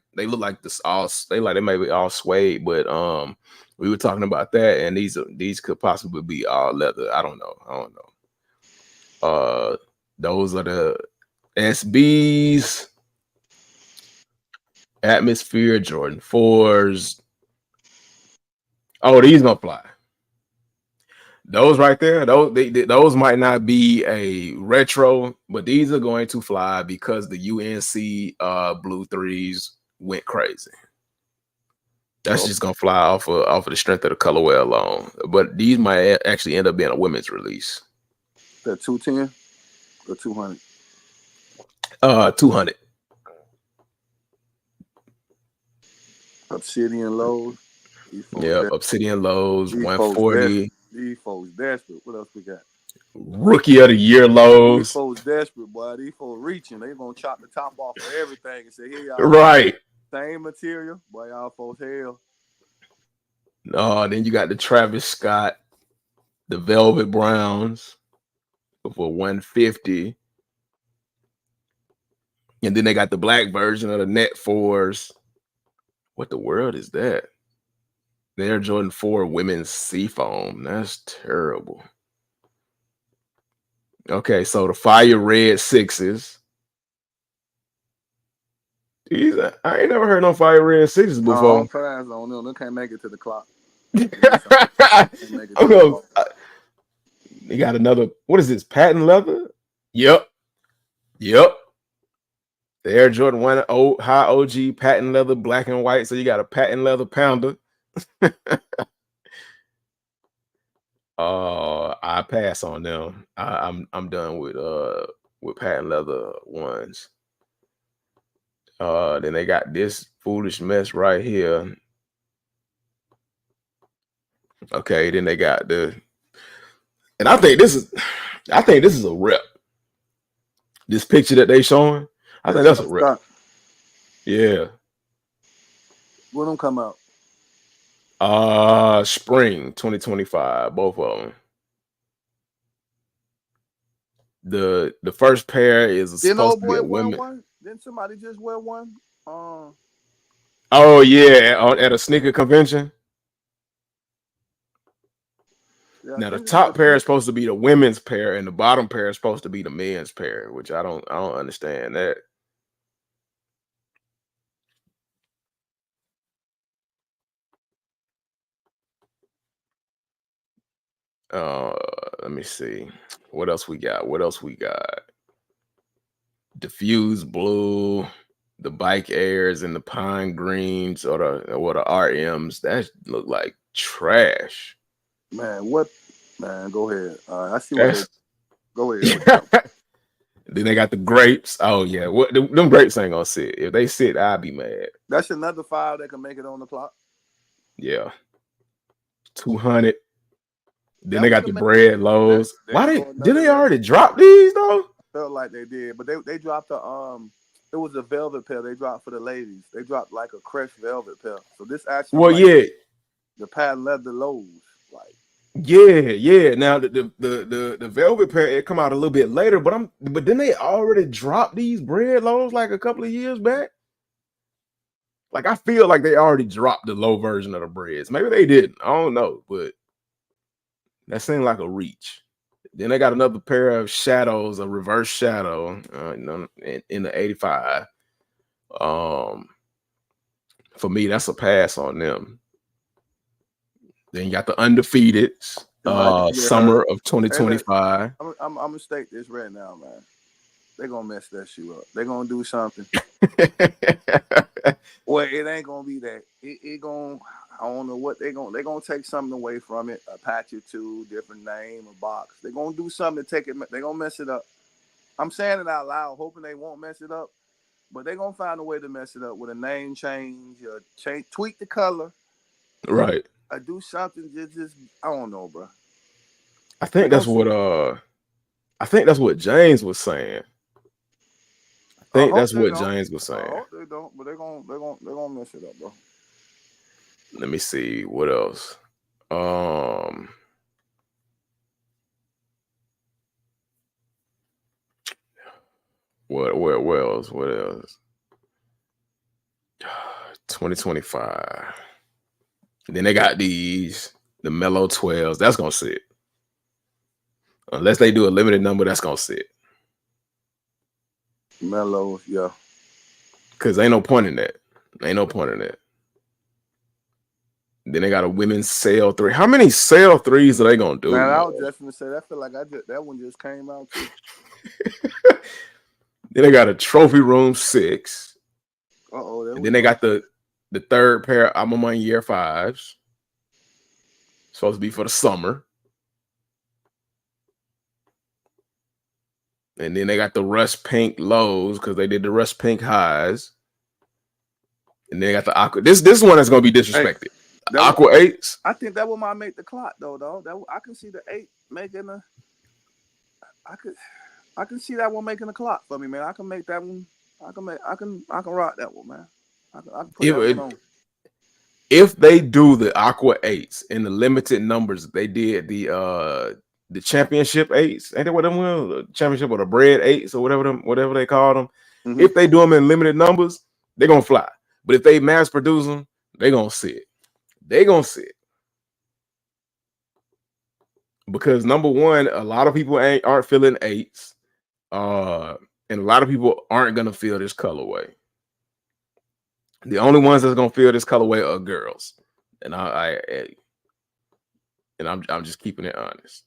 this all they may be all suede, but We were talking about that, and these could possibly be all leather. I don't know. Those are the SBs, Atmosphere, Jordan 4s. Oh, these gonna fly. Those right there, those might not be a retro, but these are going to fly because the UNC blue 3s went crazy. That's just gonna fly off of the strength of the colorway alone. But these might actually end up being a women's release. That 210 or 200? 200. Obsidian lows. Yeah, Obsidian lows, 140. These folks desperate. What else we got? Rookie of the year lows. These folks desperate, boy. These folks reaching. They gonna chop the top off of everything and say, "Here y'all." Right. Same material, boy. Y'all folks hell. Then you got the Travis Scott, the Velvet Browns for 150. And then they got the black version of the Net 4s. What the world is that? They're Jordan 4 women's Seafoam. That's terrible. Okay, so the Fire Red 6s. These, I ain't never heard no Fire Red 6s before. No, pass on them. They can't make it to the clock. You got another, what is this, patent leather? Yep. The Air Jordan 1 high OG patent leather, black and white. So you got a patent leather pounder. I pass on them. I'm done with patent leather ones. Then they got this foolish mess right here. Okay, then they got and I think this is a rep. This picture that they showing, I think that's a rep. Yeah. When them come out? Spring 2025, both of them. The first pair is supposed to be a women. One? Didn't somebody just wear one? Oh yeah, at a sneaker convention. Yeah, now the top pair is supposed to be the women's pair, and the bottom pair is supposed to be the men's pair, which I don't understand that. Let me see. What else we got? Diffuse blue, the Bike Airs, and the Pine Greens, or the RMs. That look like trash. Man, what? Man, go ahead. I see what. Go ahead. Then they got the grapes. Oh yeah, them grapes ain't gonna sit. If they sit, I'll be mad. That's another 5 that can make it on the clock. Yeah, 200. Then they got the bread lows. Did they already drop these though? Felt like they did, but they dropped it was a velvet pair they dropped for the ladies. They dropped like a crushed velvet pair. So this actually the patent leather lows. Like yeah. Now the velvet pair, it come out a little bit later, but then they already dropped these bread lows like a couple of years back. Like I feel like they already dropped the low version of the breads. Maybe they didn't. I don't know, but that seemed like a reach. Then they got another pair of shadows, a reverse shadow, in the 85. For me, that's a pass on them. Then you got the undefeated summer of 2025. I'm gonna state this right now, man. They're gonna mess that shoe up. They're gonna do something. Well, it ain't gonna be that. It gonna, I don't know what they're gonna take something away from it, a patch or two, different name, a box. They're gonna do something to take it. They're gonna mess it up. I'm saying it out loud, hoping they won't mess it up, but they're gonna find a way to mess it up with a name change, tweak the color, right? Do something. Just I don't know, bro. I think that's what James was saying. I think that's what James was saying. I hope they don't, but they're gonna mess it up, bro. Let me see what else. What else? 2025. Then they got the Mellow 12s. That's gonna sit. Unless they do a limited number, that's gonna sit. Mellow, yeah. Cause ain't no point in that. Ain't no point in that. Then they got a women's sale 3. How many sale 3s are they gonna do? Man, I was just gonna say that. I feel like that one just came out too. Then they got a trophy room 6. And then they got the third pair of I'm on year 5s. Supposed to be for the summer. And then they got the rust pink lows because they did the rust pink highs. And then they got the aqua. This one that's gonna be disrespected. Hey, aqua 8s. I think that one might make the clock though. That I can see the 8 making a. I can see that one making a clock for me, man. I can make that one. I can rock that one, man. I can put that one on. If they do the aqua 8s in the limited numbers, they did the championship 8s, ain't that what them were? The championship or the bread 8s or whatever they call them. Mm-hmm. If they do them in limited numbers, they're gonna fly. But if they mass produce them, they're gonna sit. They're gonna sit. Because number one, a lot of people aren't feeling 8s. And a lot of people aren't gonna feel this colorway. The only ones that's gonna feel this colorway are girls, and I'm just keeping it honest.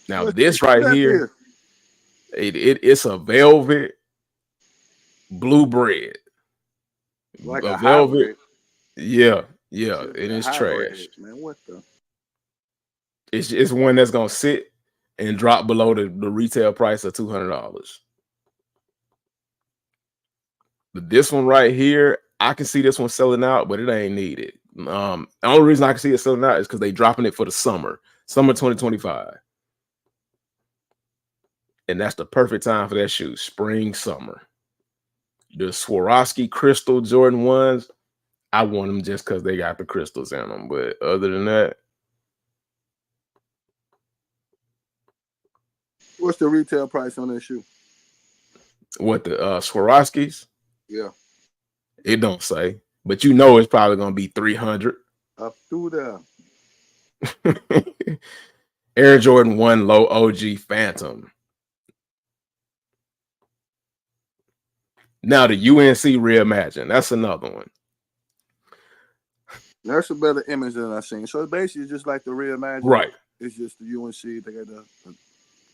Now this right here, it's a velvet blue bread, like a velvet. Yeah, it is trash, man. What the? It's one that's gonna sit and drop below the retail price of $200. But this one right here, I can see this one selling out, but it ain't needed. The only reason I can see it selling out is because they dropping it for the summer 2025. And that's the perfect time for that shoe, spring, summer. The Swarovski Crystal Jordan 1s, I want them just because they got the crystals in them. But other than that, what's the retail price on that shoe? What, the Swarovskis? Yeah. It don't say, but you know it's probably gonna be 300. Up through there. Air Jordan 1 Low OG Phantom. Now the UNC Reimagine. That's another one. That's a better image than I've seen. So basically just like the Reimagine. Right. It's just the UNC. They got the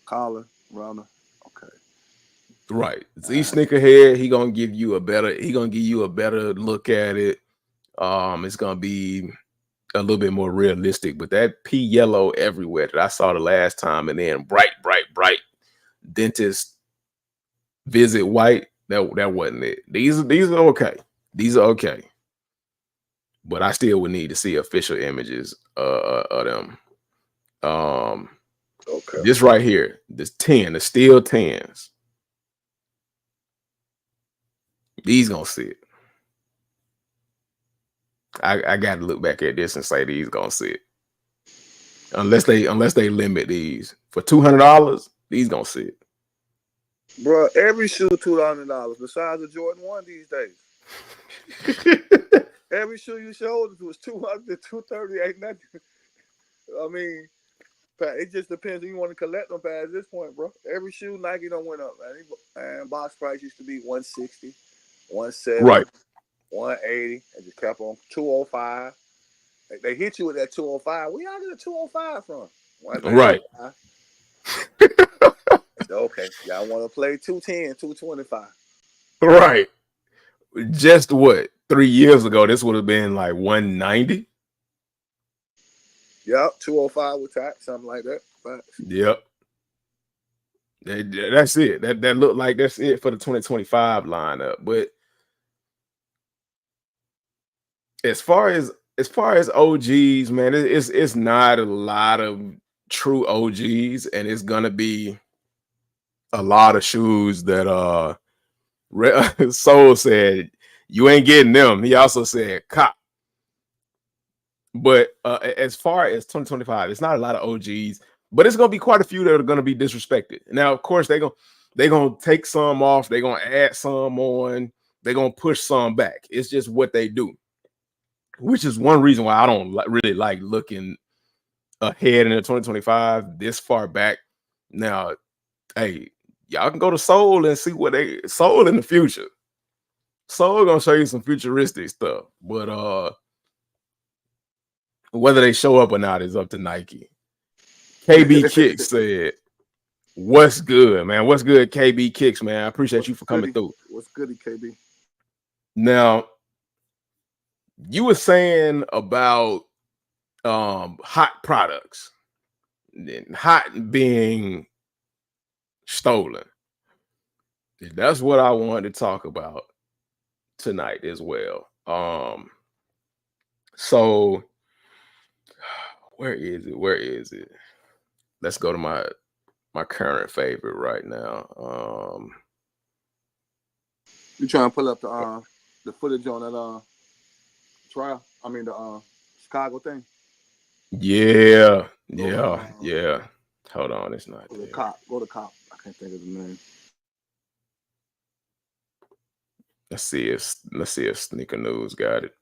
collar around the. Okay. Right. Z Sneakerhead, he gonna give you a better look at it. It's gonna be a little bit more realistic, but that P yellow everywhere that I saw the last time, and then bright dentist visit white, that wasn't it. These are okay. These are okay. But I still would need to see official images of them. Okay. This right here, this 10, the steel 10s. These gonna sit. I got to look back at this and say these gonna sit. Unless they limit these for $200, these gonna sit. Bro, every shoe $200 besides the Jordan 1 these days. Every shoe you showed was $200 to $230. Ain't nothing. I mean, it just depends if you want to collect them at this point, bro. Every shoe Nike don't went up, man. And box price used to be $160, $170, right, $180. It just kept on $205. They hit you with that $205. Where y'all get the $205 from? Right. Okay, y'all want to play $210, $225. Right. Just what? 3 years ago, this would have been like $190. Yep, $205 with tax, something like that. But yep. That's it. That looked like that's it for the 2025 lineup. But as far as OGs, man, it's not a lot of true OGs, and it's gonna be a lot of shoes that Soul said you ain't getting them. He also said cop. But as far as 2025, it's not a lot of OGs, but it's gonna be quite a few that are gonna be disrespected. Now, of course, they're gonna take some off, they're gonna add some on, they're gonna push some back. It's just what they do. which is one reason why I don't really like looking ahead into 2025 this far back. Now, hey, y'all can go to Soul and see what they Soul in the future. Soul gonna show you some futuristic stuff, but whether they show up or not is up to Nike. KB Kicks said, "What's good, man? What's good, KB Kicks, man? I appreciate you for coming through. What's goody, KB? Now, you were saying about hot products, hot being stolen. That's what I wanted to talk about tonight as well. So where is it? Where is it? Let's go to my current favorite right now. You trying to pull up the footage on that trial? I mean the Chicago thing. Yeah. Hold on, it's not Go to cop. I can't think of the name. Let's see if Sneaker News got it.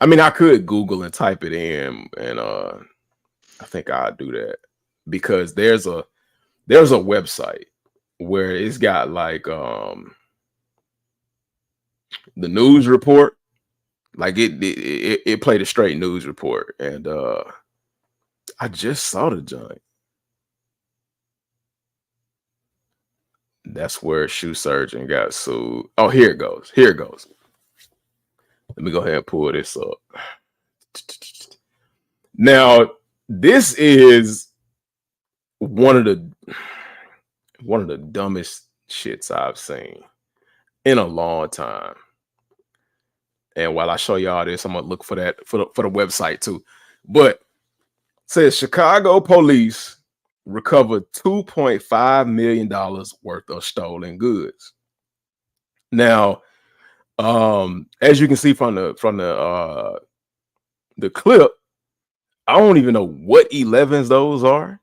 I mean, I could Google and type it in, and I think I'll do that because there's a website where it's got like the news report, like it played a straight news report, and I just saw the joint. That's where Shoe Surgeon got sued. Oh, here it goes. Let me go ahead and pull this up. Now, this is one of the dumbest shits I've seen in a long time. And while I show y'all this, I'm gonna look for that for the website too. But it says Chicago police recovered $2.5 million worth of stolen goods. Now, as you can see from the clip, I don't even know what 11s those are,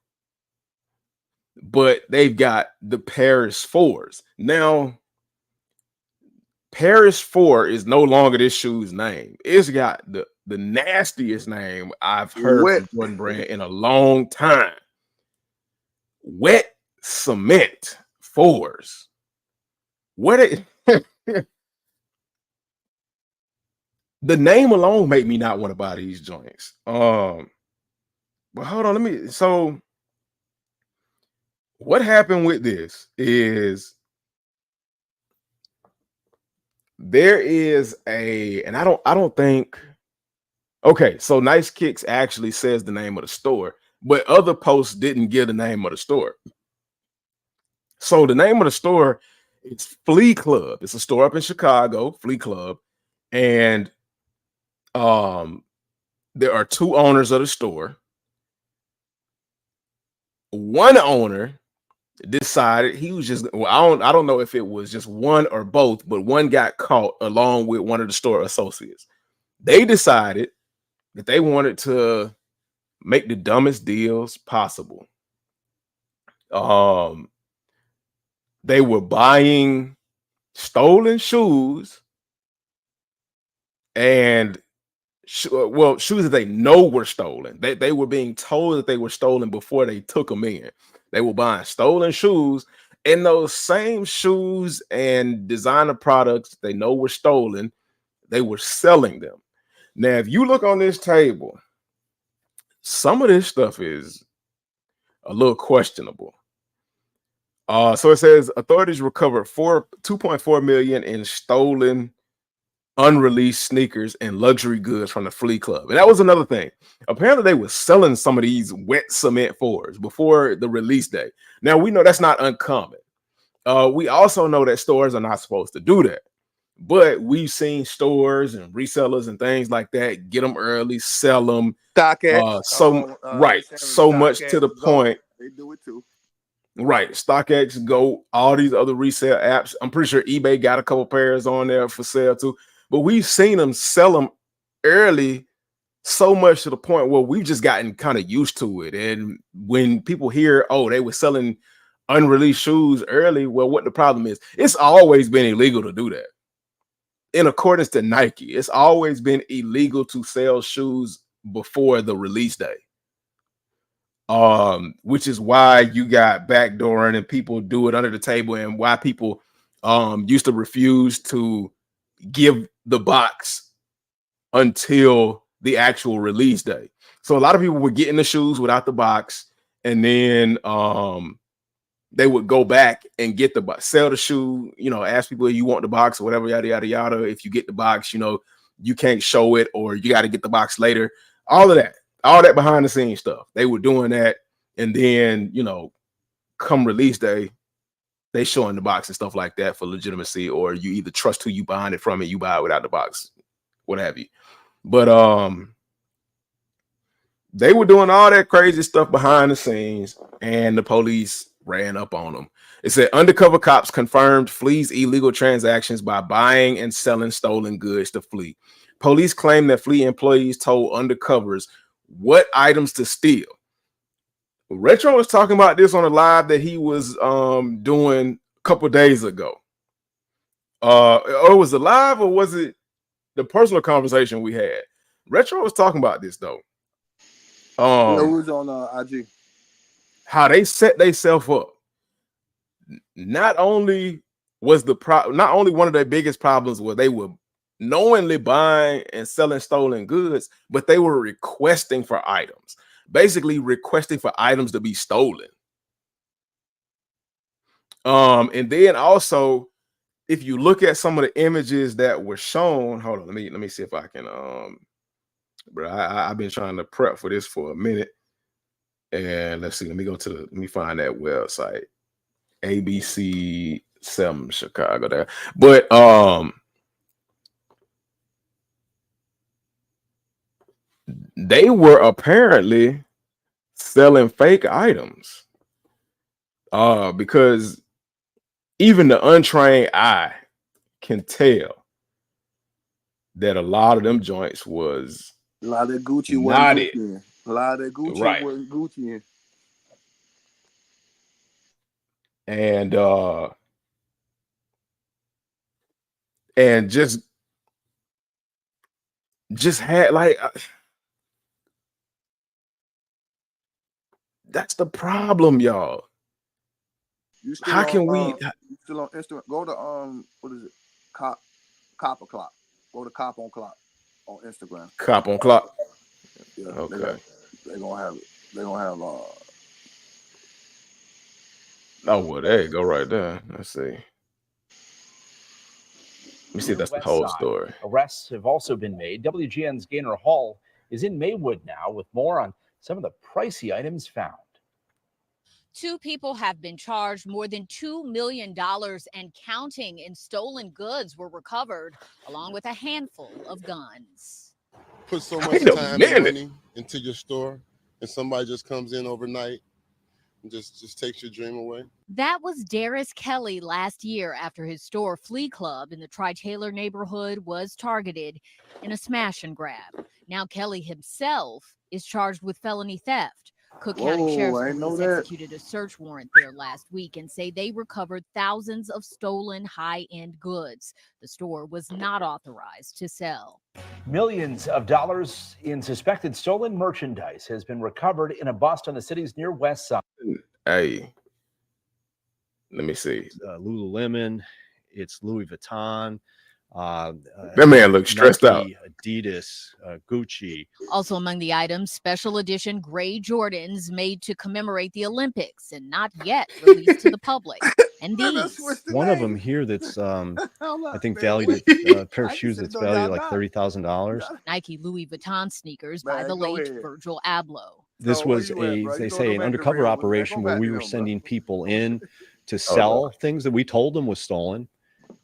but they've got the Paris 4s. Now, Paris 4 is no longer this shoe's name. It's got the nastiest name I've heard from Jordan Brand in a long time. Wet Cement 4s. The name alone made me not want to buy these joints. But hold on, so what happened with this is there is and I don't think, okay, so Nice Kicks actually says the name of the store, but other posts didn't give the name of the store. So the name of the store is Flea Club. It's a store up in Chicago, Flea Club, and there are two owners of the store. One owner decided he was just, well, I don't know if it was just one or both, but one got caught along with one of the store associates. They decided that they wanted to make the dumbest deals possible. They were buying stolen shoes and shoes that they know were stolen. They were being told that they were stolen before they took them in. They were buying stolen shoes, and those same shoes and designer products they know were stolen, they were selling them. Now, if you look on this table, some of this stuff is a little questionable. So it says authorities recovered $2.4 million in stolen, unreleased sneakers and luxury goods from the Flea Club. And that was another thing. Apparently they were selling some of these Wet Cement 4s before the release day. Now we know that's not uncommon. We also know that stores are not supposed to do that, but we've seen stores and resellers and things like that get them early, sell them. StockX, so much to the point. They do it too. Right, StockX, Go, all these other resale apps. I'm pretty sure eBay got a couple pairs on there for sale too. But we've seen them sell them early, so much to the point where we've just gotten kind of used to it. And when people hear, oh, they were selling unreleased shoes early, well, what the problem is? It's always been illegal to do that. in accordance to Nike, it's always been illegal to sell shoes before the release day. Which is why you got backdooring and people do it under the table, and why people used to refuse to give the box until the actual release day. So a lot of people were getting the shoes without the box, and then they would go back and get the box, sell the shoe, you know, ask people if you want the box or whatever, yada yada yada. If you get the box, you know, you can't show it, or you got to get the box later. All that behind the scenes stuff. They were doing that, and then, you know, come release day, they showing the box and stuff like that for legitimacy, or you either trust who you buying it from and you buy it without the box, what have you. But they were doing all that crazy stuff behind the scenes, and the police ran up on them. It said undercover cops confirmed Flea's illegal transactions by buying and selling stolen goods to Flea. Police claim that Flea employees told undercovers what items to steal. Retro was talking about this on a live that he was doing a couple days ago. Or was it live, or was it the personal conversation we had? Retro was talking about this though. It was on IG. How they set themselves up. Not only was not only one of their biggest problems was they were knowingly buying and selling stolen goods, but they were requesting for items, basically requesting for items to be stolen. And then also, if you look at some of the images that were shown, hold on, let me see if I can bro, I've been trying to prep for this for a minute. And let's see, let me find that website. ABC 7 Chicago there. But they were apparently selling fake items. Because even the untrained eye can tell that a lot of them joints was a lot of that Gucci wasn't Gucci. A lot of that Gucci wasn't Gucci. And just had like that's the problem, y'all. How can we you still on Instagram? Go to what is it? Cop O'Clock. Go to Cop on Clock on Instagram. Cop on Clock. Yeah, okay. They're gonna have it. They're gonna have oh well, there you go right there. Let's see. Let me see if that's the whole story. Arrests have also been made. WGN's Gaynor Hall is in Maywood now with more on some of the pricey items found. 2 people have been charged. More than $2 million and counting in stolen goods were recovered, along with a handful of guns. Put so much time and money into your store, and somebody just comes in overnight and just takes your dream away. That was Darius Kelly last year after his store Flea Club in the Tri-Taylor neighborhood was targeted in a smash and grab. Now Kelly himself is charged with felony theft. Cook County Sheriff's Police executed a search warrant there last week and say they recovered thousands of stolen high-end goods. The store was not authorized to sell. Millions of dollars in suspected stolen merchandise has been recovered in a bust on the city's near west side. Hey, let me see. Lululemon, it's Louis Vuitton. That man looks stressed out. Adidas, Gucci. Also among the items, special edition gray Jordans made to commemorate the Olympics and not yet released to the public. And these, one of them here that's I think valued a pair of shoes that's valued like $30,000. Nike Louis Vuitton sneakers by the late Virgil Abloh. This was they say an undercover operation where we were sending people in to sell things that we told them was stolen.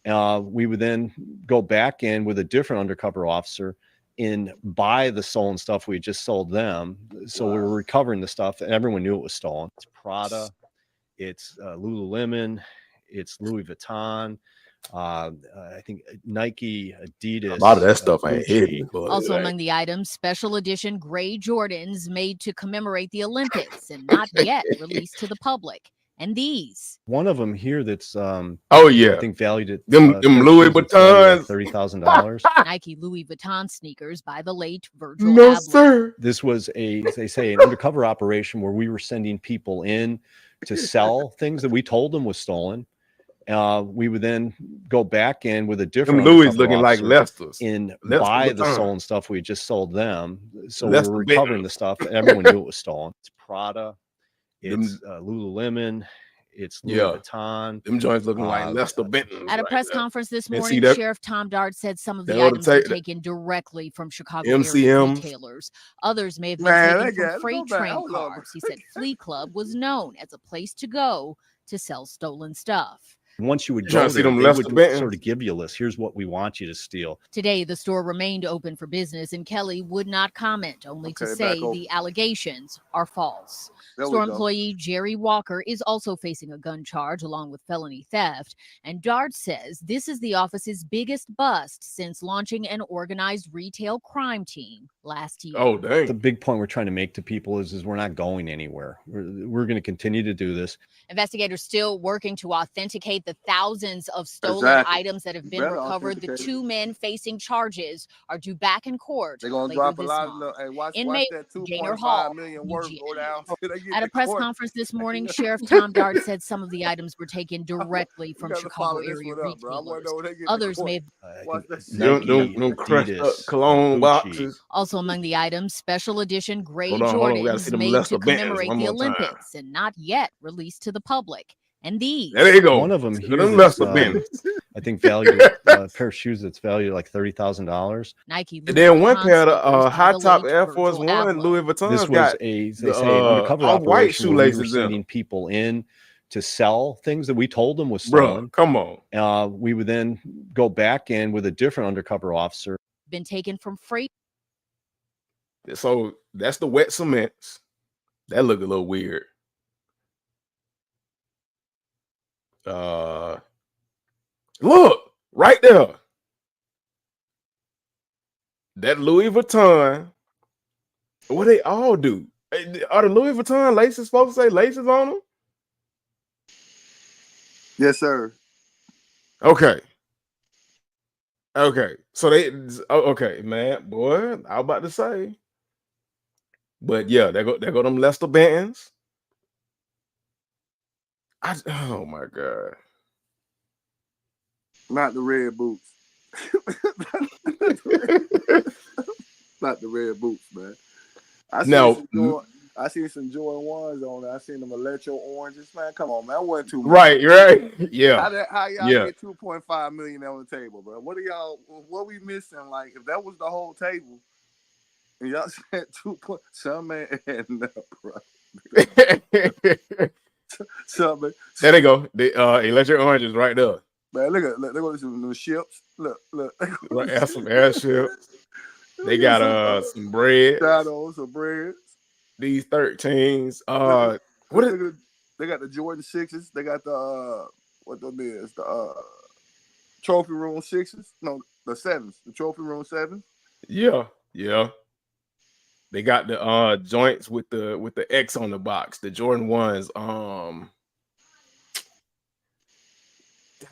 We would then go back in with a different undercover officer and buy the stolen stuff we had just sold them. So we were recovering the stuff, and everyone knew it was stolen. It's Prada, it's Lululemon, it's Louis Vuitton. I think Nike, Adidas. A lot of that stuff ain't hidden. Also among the items, special edition gray Jordans made to commemorate the Olympics and not yet released to the public. And these. One of them here that's oh yeah, I think valued at them Louis Vuittons, like $30,000. Nike Louis Vuitton sneakers by the late Virgil no Abloh. sir. This was they say an undercover operation where we were sending people in to sell things that we told them was stolen. We would then go back in with a different Louis looking like Lester's and Lester buy the Vuitton. stolen stuff we just sold them. So Lester we're recovering Benton. the stuff that everyone knew it was stolen. It's Prada, it's Lululemon, it's Louis Vuitton. Them joints looking like Lester Benton. At a press conference this And morning, see that- Sheriff Tom Dart said some of the they oughta items were take- taken directly from Chicago MCM. area retailers. Others may have been Man, taken that from guy- freight go back. train Hold on. cars. He said Flea Club was known as a place to go to sell stolen stuff. Once you would trying go to see there, them they Lester would Bentons? sort of give you a list. Here's what we want you to steal. Today, the store remained open for business, and Kelly would not comment, only to Okay, say back over. the allegations are false. There we Store go. employee Jerry Walker is also facing a gun charge along with felony theft. And Dart says this is the office's biggest bust since launching an organized retail crime team last year. Oh The dang. big point we're trying to make to people is we're not going anywhere. We're going to continue to do this. Investigators still working to authenticate the thousands of stolen Exactly. items that have been Better recovered. The authenticate it. 2 men facing charges are due back in court They're gonna later drop a this lot of month. hey, watch Inmate that Gaynor Hall, 2.5 million worth go down. till they get At a to press court. conference this morning, Sheriff Tom Dart said some of the items were taken directly You from gotta Chicago follow this area one up, bro. I wanna retailers. know when they get to Others court. may have I Watch think that shit. Them crushed up Adidas, cologne Gucci. boxes. also among the items, special edition gray Hold on, we gotta Jordans see them made Lester to Bentons commemorate one the more time. Olympics and not yet released to the public. And these. There you go. One of them Look at here them that's, Lester Bentons. I think valued a pair of shoes that's valued like $30,000. Nike And then Louis one Vuitton pair sneakers of by high the top late Air Force Virgil One Abloh. Louis Vuitton's This was got they the, say an undercover off-white operation where we were shoelaces in sending people in to sell things that we told them was Bro, stolen. come on. We would then go back in with a different undercover officer. Been taken from freight. So that's the wet cements. That look a little weird. Look right there. That Louis Vuitton. What they all do? Are the Louis Vuitton laces supposed to say laces on them? Yes, sir. Okay. Okay. So okay, man, boy. I was about to say. But yeah, there go them Lester Bentons. Oh my God. Not the red boots. Not the red boots, man. I seen some Jordan 1s on there. I seen them electro oranges, man. Come on, man. That wasn't too much. Right. Yeah. How y'all get 2.5 million on the table, bro? What we missing? Like, if that was the whole table, and y'all said 2 point, some man adding up, bro. Something. There they go. The electric oranges right there. Man, look at some ships. Look. Right, have some airships. They got some bread. Shadows, some breads. These 13s. They got the Jordan 6s. They got the what them is the trophy room 6s. No, the 7s. The trophy room 7s. Yeah. They got the joints with the X on the box. The Jordan 1s.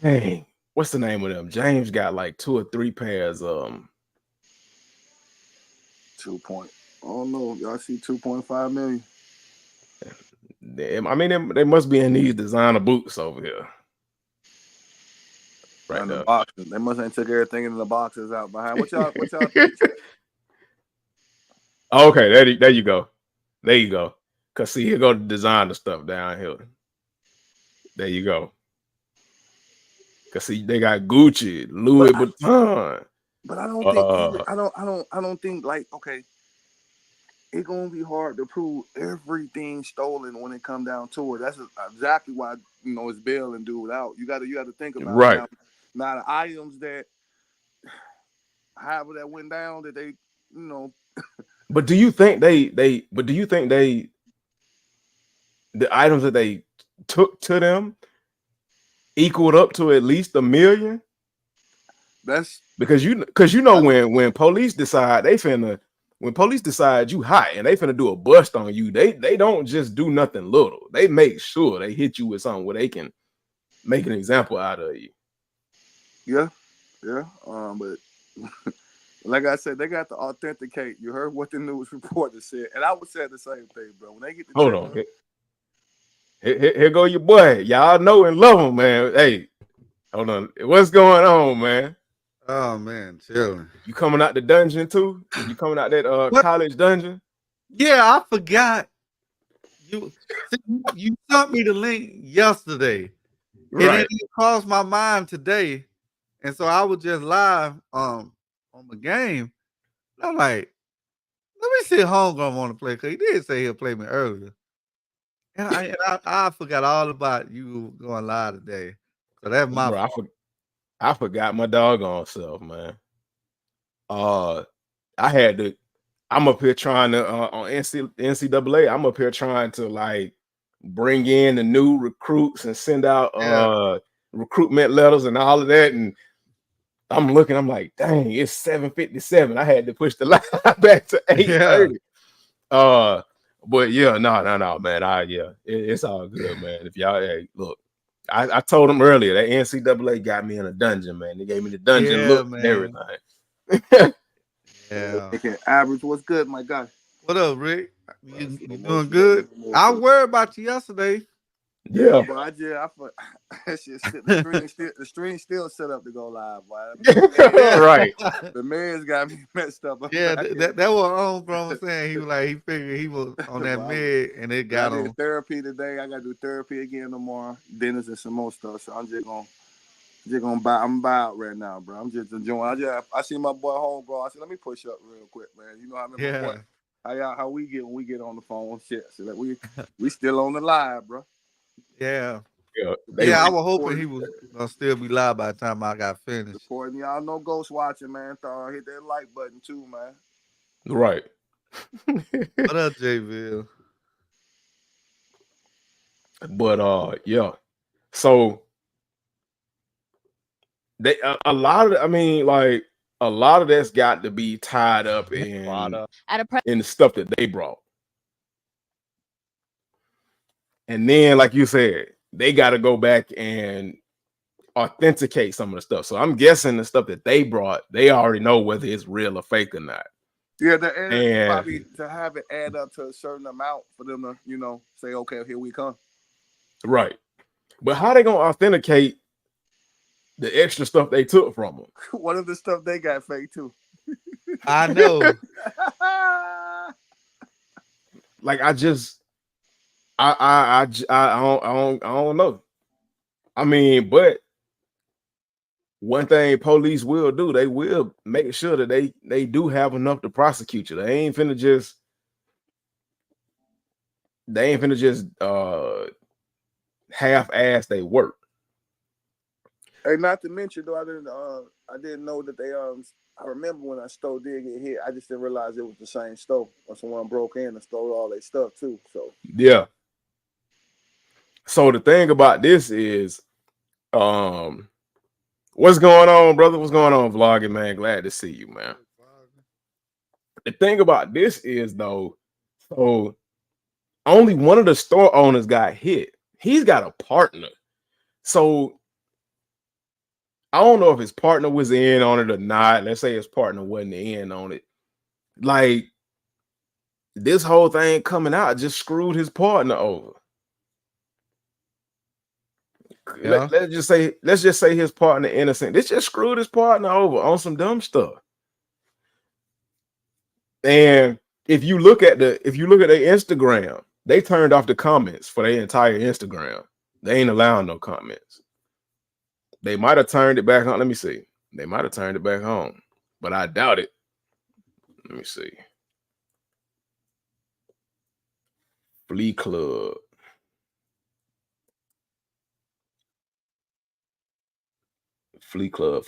Dang, what's the name of them? James got like 2 or 3 pairs. 2 point. I don't know. Y'all see 2.5 million. I mean, they must be in these designer boots over here. Right in there. the boxes. They must have took everything in the boxes out behind. What y'all think? Okay, there you go. There you go. Cause see, here go the designer stuff down here. There you go. Cause see, they got Gucci, Louis Vuitton. But I don't think I don't think like, okay, it's gonna be hard to prove everything stolen when it come down to it. That's exactly why it's bail and do it out. You gotta think about right. Now the items that however that went down that they But do you think the items that they took to them equaled up to at least $1 million? That's because when police decide they finna when police decide you hot and they finna do a bust on you, they don't just do nothing little. They make sure they hit you with something where they can make an example out of you. Yeah. But like I said, they got to authenticate. You heard what the news reporter said, and I would say the same thing, bro. When they get the hold on, here go your boy. Y'all know and love him, man. Hey, hold on, what's going on, man? Oh man, chilling. You coming out the dungeon too? You coming out that college dungeon? Yeah, I forgot. You sent me the link yesterday, Right. and it crossed my mind today, and so I was just live on the game. And I'm like, let me see if Homegrown want to play, because he did say he'll play me earlier, and I forgot all about you going live today. So that's my fault. I forgot my doggone self, man. I'm up here trying to on NCAA. I'm up here trying to like bring in the new recruits and send out recruitment letters and all of that. And I'm looking, I'm like, dang, it's 7:57. I had to push the line back to 8:30. But yeah, no, man. It's all good, man. If y'all look, I told them earlier that NCAA got me in a dungeon, man. They gave me the dungeon look and everything. Yeah. Okay, Average, what's good, my guy? What up, Rick? You doing good? I worried about you yesterday. Yeah, bro. The stream still set up to go live, boy. Right. The man's got me messed up. Yeah, that was Homegrown saying. He was like, he figured he was on that med and it got I on. did therapy today. I gotta do therapy again tomorrow. Dinners and some more stuff. So I'm just gonna buy. I'm out right now, bro. I'm just enjoying. I see my boy Homegrown. I said, let me push up real quick, man. You know how how we get when we get on the phone, shit. So that we still on the live, bro. Yeah. I was hoping he was gonna still be live by the time I got finished. Supporting y'all know ghost watching, man. Hit that like button too, man. Right. What up, J-Ville? But yeah. So they a lot of that's got to be tied up in the stuff that they brought. And then, like you said, they got to go back and authenticate some of the stuff. So I'm guessing the stuff that they brought, they already know whether it's real or fake or not. Yeah, and probably to have it add up to a certain amount for them to, say, okay, here we come. Right. But how they gonna authenticate the extra stuff they took from them? What if the stuff they got fake too? I know. Like I don't know. I mean, but one thing police will do, they will make sure that they do have enough to prosecute you. They ain't finna just half-ass they work. Hey, not to mention though, I didn't know that they I remember when a store did get hit, I just didn't realize it was the same store. Or someone broke in and stole all their stuff too. So yeah. So the thing about this is, what's going on, brother? What's going on, vlogging, man? Glad to see you, man. The thing about this is, though, so only one of the store owners got hit. He's got a partner. So I don't know if his partner was in on it or not. Let's say his partner wasn't in on it. Like, this whole thing coming out just screwed his partner over. Yeah. Let's just say his partner innocent. This just screwed his partner over on some dumb stuff. And if you look at their Instagram, they turned off the comments for their entire Instagram. They ain't allowing no comments. They might have turned it back on. Let me see. They might have turned it back on, but I doubt it. Let me see. Flea Club. Flea Club.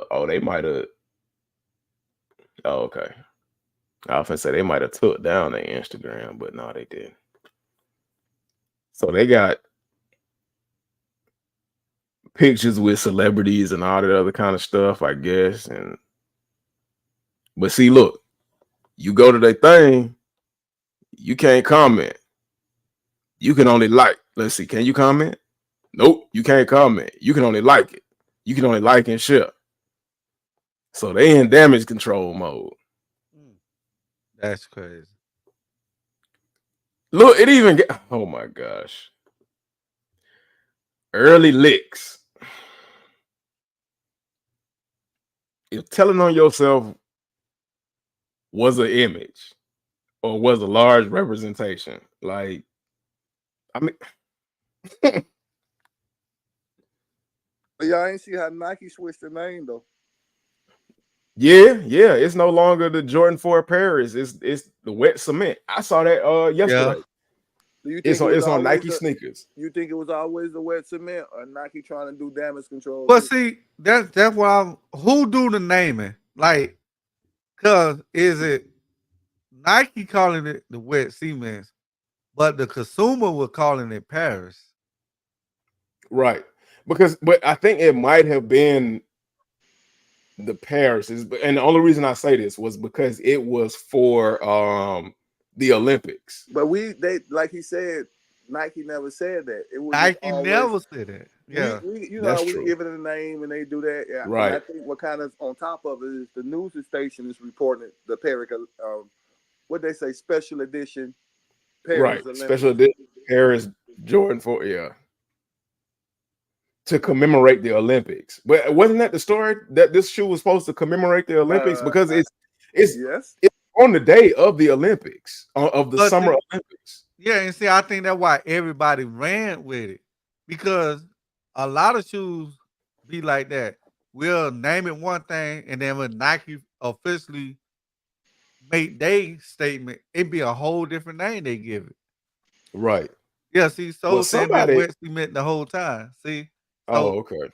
Oh, they might have. Oh, okay. I often say they might have took down their Instagram, but no, they didn't. So they got pictures with celebrities and all that other kind of stuff, I guess. But see, look, You go to their thing, you can't comment. You can only like. Let's see, can you comment? Nope, you can't comment. You can only like it. You can only like and share. So they in damage control mode. That's crazy. Look, it even get, oh my gosh. Early licks. If telling on yourself was an image or was a large representation, like, I mean, y'all ain't see how Nike switched the name though. yeah, it's no longer the Jordan 4 Paris. It's the wet cement. I saw that yesterday. Yeah. Do you It's think on, on Nike sneakers. You think it was always the wet cement or Nike trying to do damage control? But see, that's why who do the naming? Like, cause is it Nike calling it the wet cement, but the consumer was calling it Paris. Right. But I think it might have been the Paris, and the only reason I say this was because it was for the Olympics. But they like he said, Nike never said that. It was Nike always, never said that. Yeah, you know, we give it a name and they do that. Yeah, right. And I think what kind of on top of it is the news station is reporting the Paris, what they say, special edition Paris right, Olympics. Special edition Paris Jordan 4, yeah, to commemorate the Olympics. But wasn't that the story that this shoe was supposed to commemorate the Olympics? Because it's on the day of the Olympics, of the Summer Olympics. Yeah, and see, I think that's why everybody ran with it, because a lot of shoes be like that. We'll name it one thing, and then when Nike officially make their statement, it'd be a whole different name they give it. Right. Yeah, see, so well, somebody wet cement the whole time. See, so okay.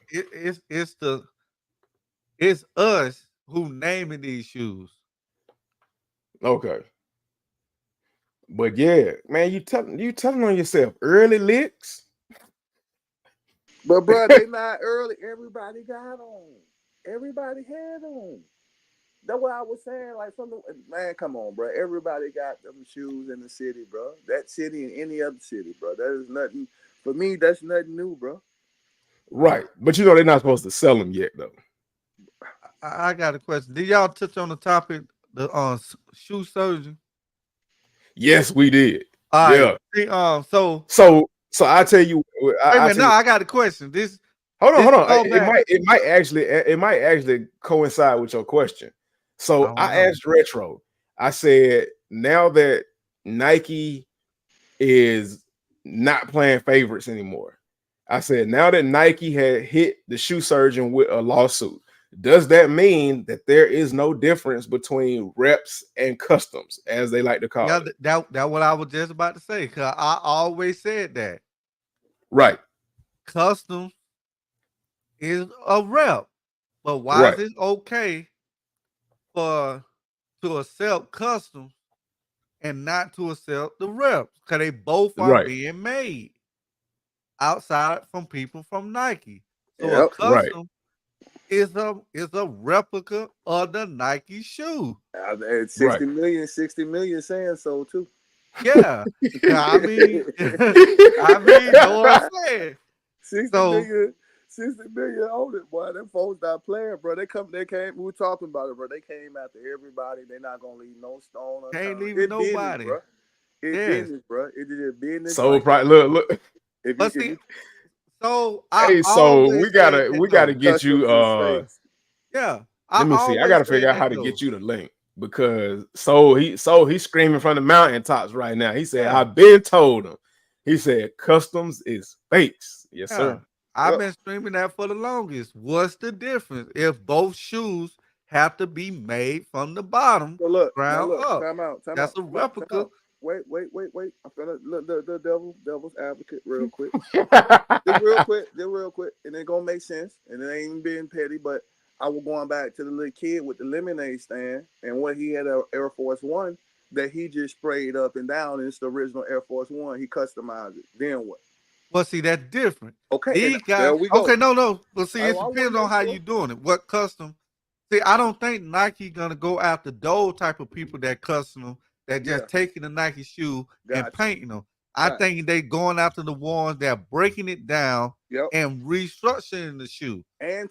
It's us who naming these shoes. Okay. But yeah, man, you telling on yourself early licks. But bro, they not early. Everybody got on. Everybody had on. That's what I was saying. Like, man, come on, bro. Everybody got them shoes in the city, bro. That city and any other city, bro. That is nothing for me. That's nothing new, bro. Right, but you know they're not supposed to sell them yet, though. I got a question. Did y'all touch on the topic, the shoe surgeon? Yes, we did. Yeah. Right. So I tell you. I got a question. Hold on. It might actually coincide with your question. So I asked Retro. I said, now that Nike is not playing favorites anymore, I said, now that Nike had hit the shoe surgeon with a lawsuit, does that mean that there is no difference between reps and customs, as they like to call it? That's what I was just about to say, because I always said that. Right. Customs is a rep, but why is it okay to accept customs and not to accept the reps? Because they both are being made outside from people from Nike. So a custom is a replica of the Nike shoe. 60 million saying so too. Yeah. I mean, know what I'm saying. 60 million on it, boy. Them folks not playing, bro. They came. We were talking about it, bro. They came after everybody. They're not gonna leave no stone unturned. Can't leave nobody, bro. It's business, bro. It is business. So look. We gotta get you. Yeah. Let me see. I gotta figure out how to get you the link, because he's screaming from the mountaintops right now. He said, I've been told him. He said customs is fakes. Yes, sir. I've been screaming that for the longest. What's the difference if both shoes have to be made from the bottom ground up? Time out. That's a replica. Wait. I'm gonna look the devil's advocate real quick. real quick, and it gonna make sense. And it ain't being petty, but I was going back to the little kid with the lemonade stand, and what he had an Air Force One that he just sprayed up and down. And it's the original Air Force One. He customized it. Then what? Well, see, that's different. Okay, there we go. Okay, no. But see, it depends on how you're doing it. What custom? See, I don't think Nike gonna go after those type of people that custom that just taking the Nike shoe and painting them. I think they going after the ones that are breaking it down and restructuring the shoe. And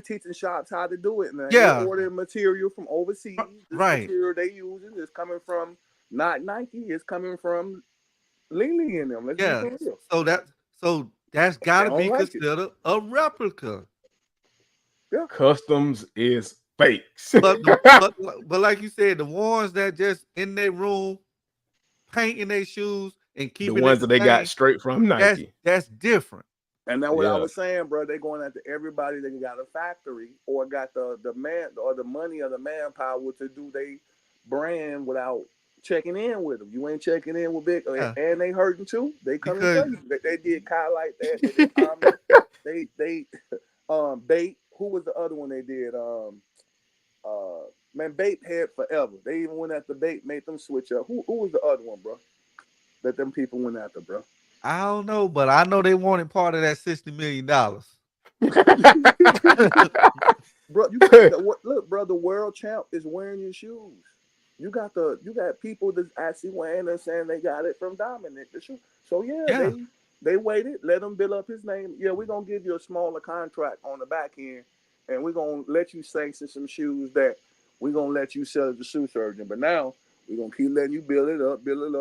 teaching shops how to do it, man. Yeah. They ordering material from overseas. This material they using is coming from not Nike, it's coming from Lily in them. Let's be for real. So that's gotta be considered a replica. Yeah. Customs is fake. but like you said, the ones that just in their room painting their shoes and keeping the ones that they got straight from Nike. That's different. And that's what I was saying, bro. They're going after everybody that got a factory or got the man or the money or the manpower to do their brand without checking in with them. You ain't checking in with big, and they hurting too. They come and tell you they did Kyle like that. They did Bait. Who was the other one they did? Man, Bait had forever. They even went after Bait, made them switch up. Who was the other one, bro? That them people went after, bro. I don't know, but I know they wanted part of that $60 million. Bro, look, bro, the world champ is wearing your shoes. You got people that actually wearing and saying they got it from Dominic the shoe. So they waited, let him build up his name. Yeah, we're gonna give you a smaller contract on the back end, and we're gonna let you sanction some shoes that we're gonna let you sell as a shoe surgeon. But now we're gonna keep letting you build it up.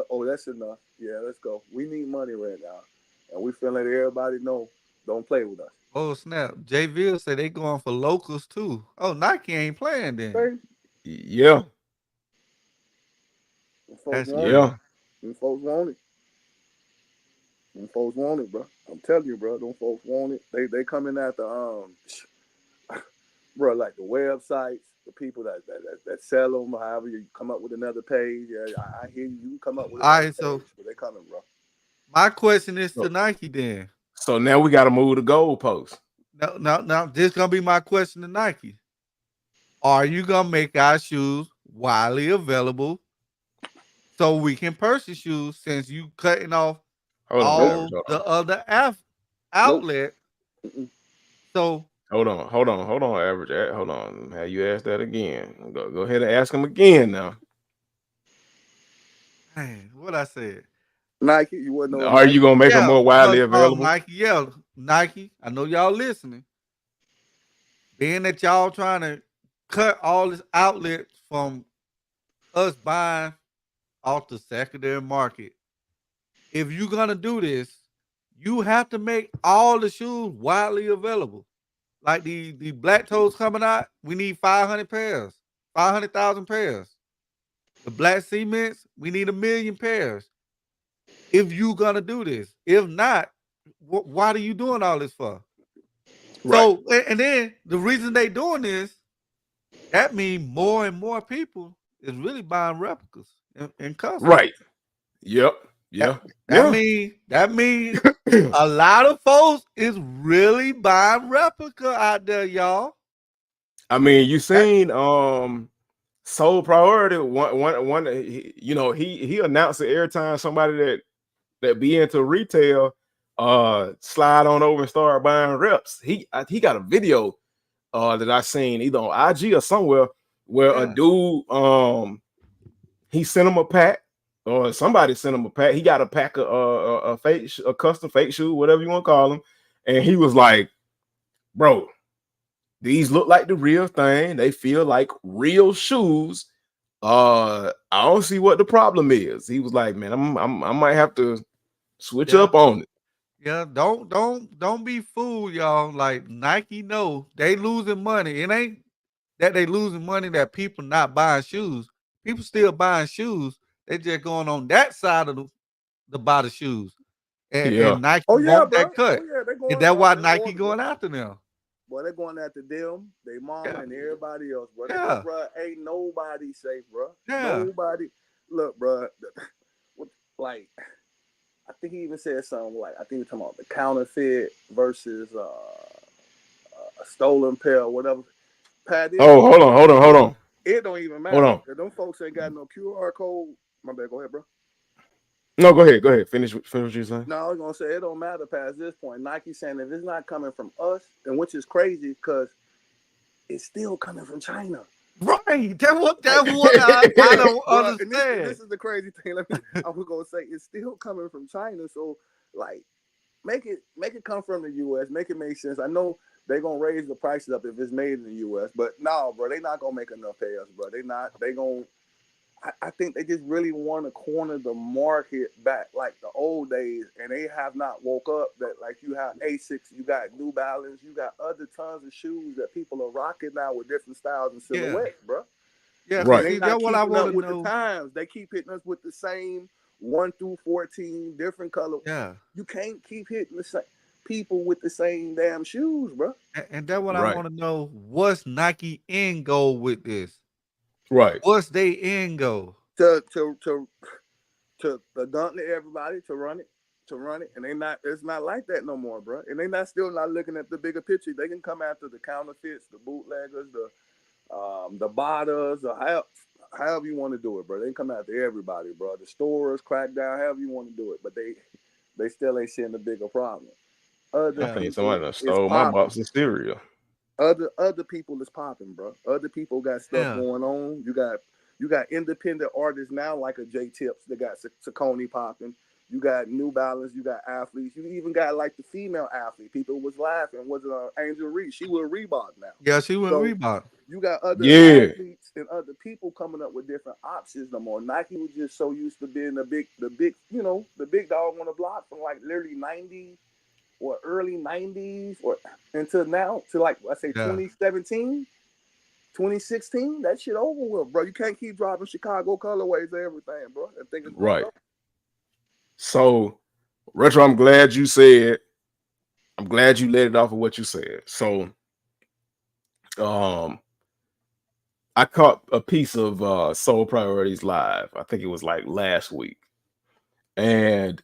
Oh, that's enough. Yeah, let's go. We need money right now. And we feel like everybody know, don't play with us. Oh, snap. JVille said they going for locals too. Oh, Nike ain't playing then. Yeah. Folks want it. Them folks want it, bro. I'm telling you, bro. Them folks want it. They coming at the bro, like the websites, the people that sell them. However, you come up with another page. Yeah, I hear you. You can come up with another page, but they coming, bro. My question is to Nike then. So now we got to move the goalpost. Now, this gonna be my question to Nike. Are you gonna make our shoes widely available so we can purchase shoes since you cutting off all the other outlet? Nope. So hold on, average. Hold on. Have you asked that again? Go ahead and ask him again now. Man, what I said. Nike, you wouldn't know. Are you gonna make them more widely available? Nike. I know y'all listening. Being that y'all trying to cut all this outlet from us buying off the secondary market. If you're gonna do this, you have to make all the shoes widely available. Like the black toes coming out, we need 500 pairs, 500,000 pairs. The black cements, we need 1 million pairs. If you gonna do this, if not, why are you doing all this for? Right. So, and then the reason they doing this, that means more and more people is really buying replicas and custom. Right. Yep. Yeah. That means a lot of folks is really buying replica out there, y'all. I mean, you seen Sole Priority one he announced it every time somebody that be into retail slide on over and start buying reps. He got a video that I seen either on IG or somewhere where a dude he sent him a pack or somebody sent him a pack. He got a pack of a custom fake shoe, whatever you want to call them, and he was like, bro, these look like the real thing. They feel like real shoes. I don't see what the problem is. He was like, man, I might have to switch up on it. Yeah, don't be fooled, y'all. Like Nike know they losing money. It ain't that they losing money that people not buying shoes. People still buying shoes. They just going on that side of the buy the shoes. And Nike want that cut. Is that why Nike going after them? Boy, they're going after them, they mama, and everybody else, bro. Bro, ain't nobody safe, bro. Nobody. Look, bro. Like, I think he even said something like, I think we're talking about the counterfeit versus a stolen pair or whatever. Pat, hold on. It don't even matter. Hold on. Them folks ain't got no QR code. My bad. Go ahead, bro. No, go ahead. Finish what you're saying. No, I was gonna say it don't matter past this point. Nike saying if it's not coming from us, and which is crazy because it's still coming from China. Right. That's what I don't understand. And this is the crazy thing. I was gonna say it's still coming from China. So like make it come from the US, make it make sense. I know they're gonna raise the prices up if it's made in the US, but no, bro, they're not gonna make enough pay us, bro. I think they just really want to corner the market back like the old days, and they have not woke up that like you have Asics, you got New Balance, you got other tons of shoes that people are rocking now with different styles and silhouettes, bro. Yeah, right. See, that's what I want to with know. The times. They keep hitting us with the same 1 through 14 different color. Yeah, you can't keep hitting the same people with the same damn shoes, bro. And that's what I want to know. What's Nike end goal with this? Right. What's their end goal? To gauntlet everybody to run it, and it's not like that no more, bro. And they still not looking at the bigger picture. They can come after the counterfeits, the bootleggers, the botters, or however you want to do it, bro. They can come after everybody, bro. The stores crack down, however you want to do it, but they still ain't seeing the bigger problem. I think somebody stole my box of cereal. Other people is popping, bro. Other people got stuff going on. You got independent artists now, like a J Tips that got Saucony popping. You got New Balance. You got athletes. You even got like the female athlete. People was laughing. Was it Angel Reese? She was Reebok now. Yeah, she was Reebok. You got other athletes and other people coming up with different options no more. Nike was just so used to being the big, the big dog on the block from like literally 90 or early 90s or until now to like I say 2017. 2016, that shit over with, bro. You can't keep dropping Chicago colorways and everything, bro. I think it's right. So, Retro, I'm glad you let it off of what you said. So, I caught a piece of Soul Priorities Live. I think it was like last week, and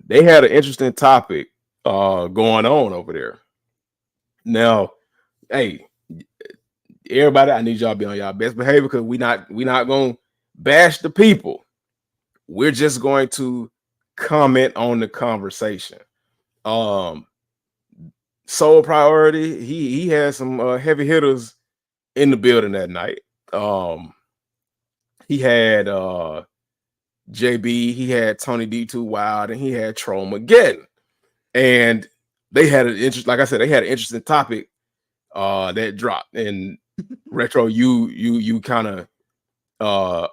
they had an interesting topic going on over there. Now, hey, everybody, I need y'all to be on y'all best behavior because we not gonna bash the people. We're just going to comment on the conversation. Soul Priority, he had some heavy hitters in the building that night. He had JB, he had Tony D2 Wild, and he had Troll Mageddon. And they had an interesting topic that dropped. And Retro, you kind of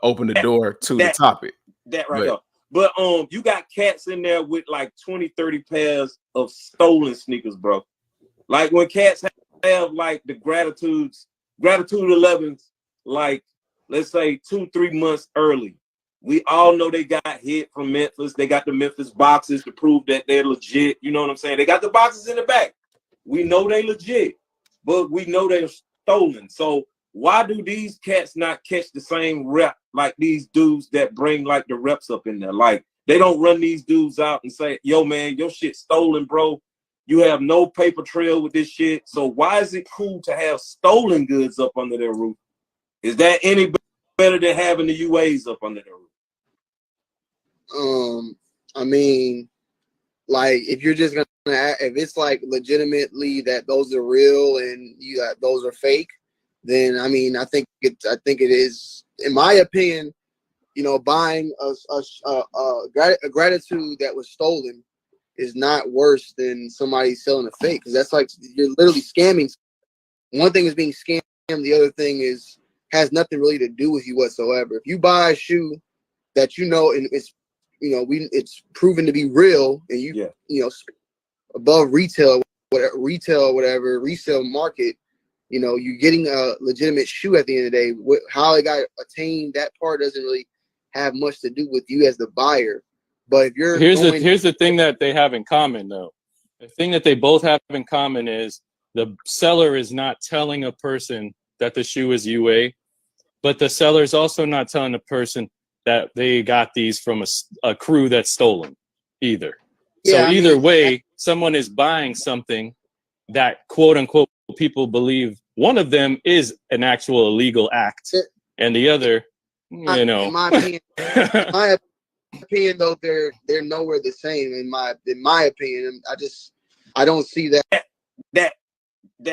opened the door to the topic. That right there. But you got cats in there with like 20, 30 pairs of stolen sneakers, bro. Like when cats have like the Gratitude 11s, like let's say 2-3 months early. We all know they got hit from Memphis. They got the Memphis boxes to prove that they're legit. You know what I'm saying? They got the boxes in the back. We know they legit, but we know they're stolen. So why do these cats not catch the same rep like these dudes that bring like the reps up in there? Like they don't run these dudes out and say, yo, man, your shit stolen, bro. You have no paper trail with this shit. So why is it cool to have stolen goods up under their roof? Is that any better than having the UAs up under their roof? I mean, like if you're just gonna, if it's like legitimately that those are real and those are fake, then I mean, I think it is, in my opinion, buying a Gratitude that was stolen is not worse than somebody selling a fake, because that's like you're literally scamming. One thing is being scammed, the other thing has nothing really to do with you whatsoever. If you buy a shoe that and it's it's proven to be real, and above retail, whatever resale market, you're getting a legitimate shoe at the end of the day. How it got attained, that part doesn't really have much to do with you as the buyer. But if you're here's the thing that they have in common, though. The thing that they both have in common is the seller is not telling a person that the shoe is UA, but the seller is also not telling the person that they got these from a crew that's stolen either. Yeah, so either way, someone is buying something that quote unquote people believe one of them is an actual illegal act, and the other, in my opinion, though, they're nowhere the same. In my opinion, I don't see that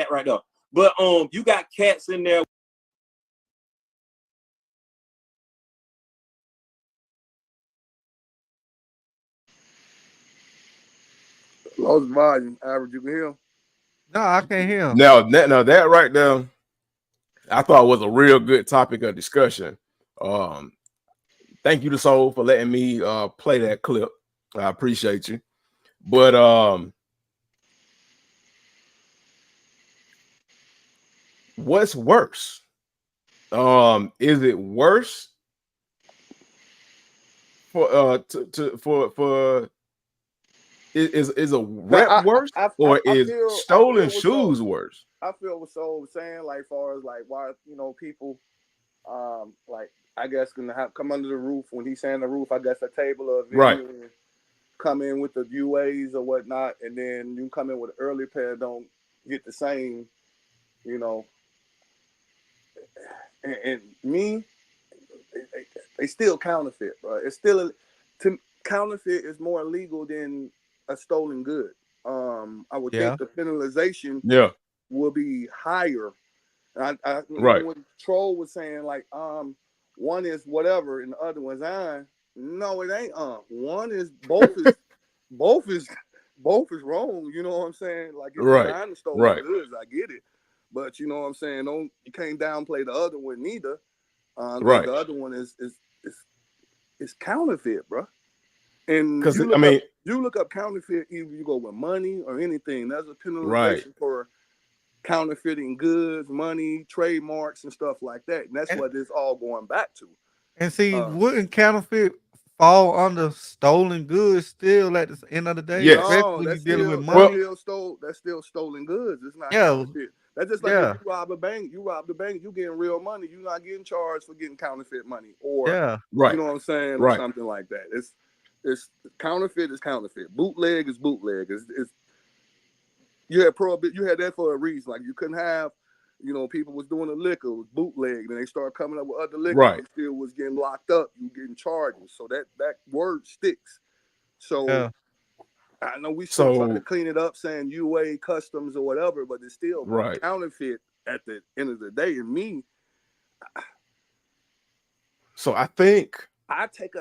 right there. But you got cats in there. Lost volume. Average, you can hear him? No, I can't hear him. Now that right there, I thought was a real good topic of discussion. Thank you to Soul for letting me play that clip. I appreciate you. But what's worse? Is it worse for is a rep worse, or is stolen shoes worse? I feel what Soul was saying, like far as like why people like I guess gonna come under the roof when he's saying the roof. I guess a table or a venue, Right. and come in with the UAs or whatnot, and then you come in with an early pair, don't get the same, And me, they still counterfeit, bro. It's still counterfeit is more illegal than a stolen good. I would think the penalization will be higher. And Right. When Troll was saying like one is whatever and the other one's no, it ain't one is both is both is wrong. You know what I'm saying? Like it's behind the stolen goods, I get it. But you know what I'm saying? You can't downplay the other one neither. The other one is counterfeit, bro. And you look up counterfeit, either you go with money or anything. There's a penalization for counterfeiting goods, money, trademarks, and stuff like that. And that's what it's all going back to. And see, wouldn't counterfeit fall under stolen goods still at the end of the day? Yes. No, when that's you're dealing still, with money. that's still stolen goods. It's not counterfeit. That's just like if you rob a bank, you getting real money. You're not getting charged for getting counterfeit money, or you know what I'm saying, or something like that. It's counterfeit is counterfeit. Bootleg is bootleg. It's you had that for a reason. Like you couldn't have, people was doing the liquor, it was bootleg, and they started coming up with other liquor. They still was getting locked up. You getting charges. So that word sticks. So. I know we still trying to clean it up, saying UA customs or whatever, but it's still counterfeit at the end of the day. And me, so I think I take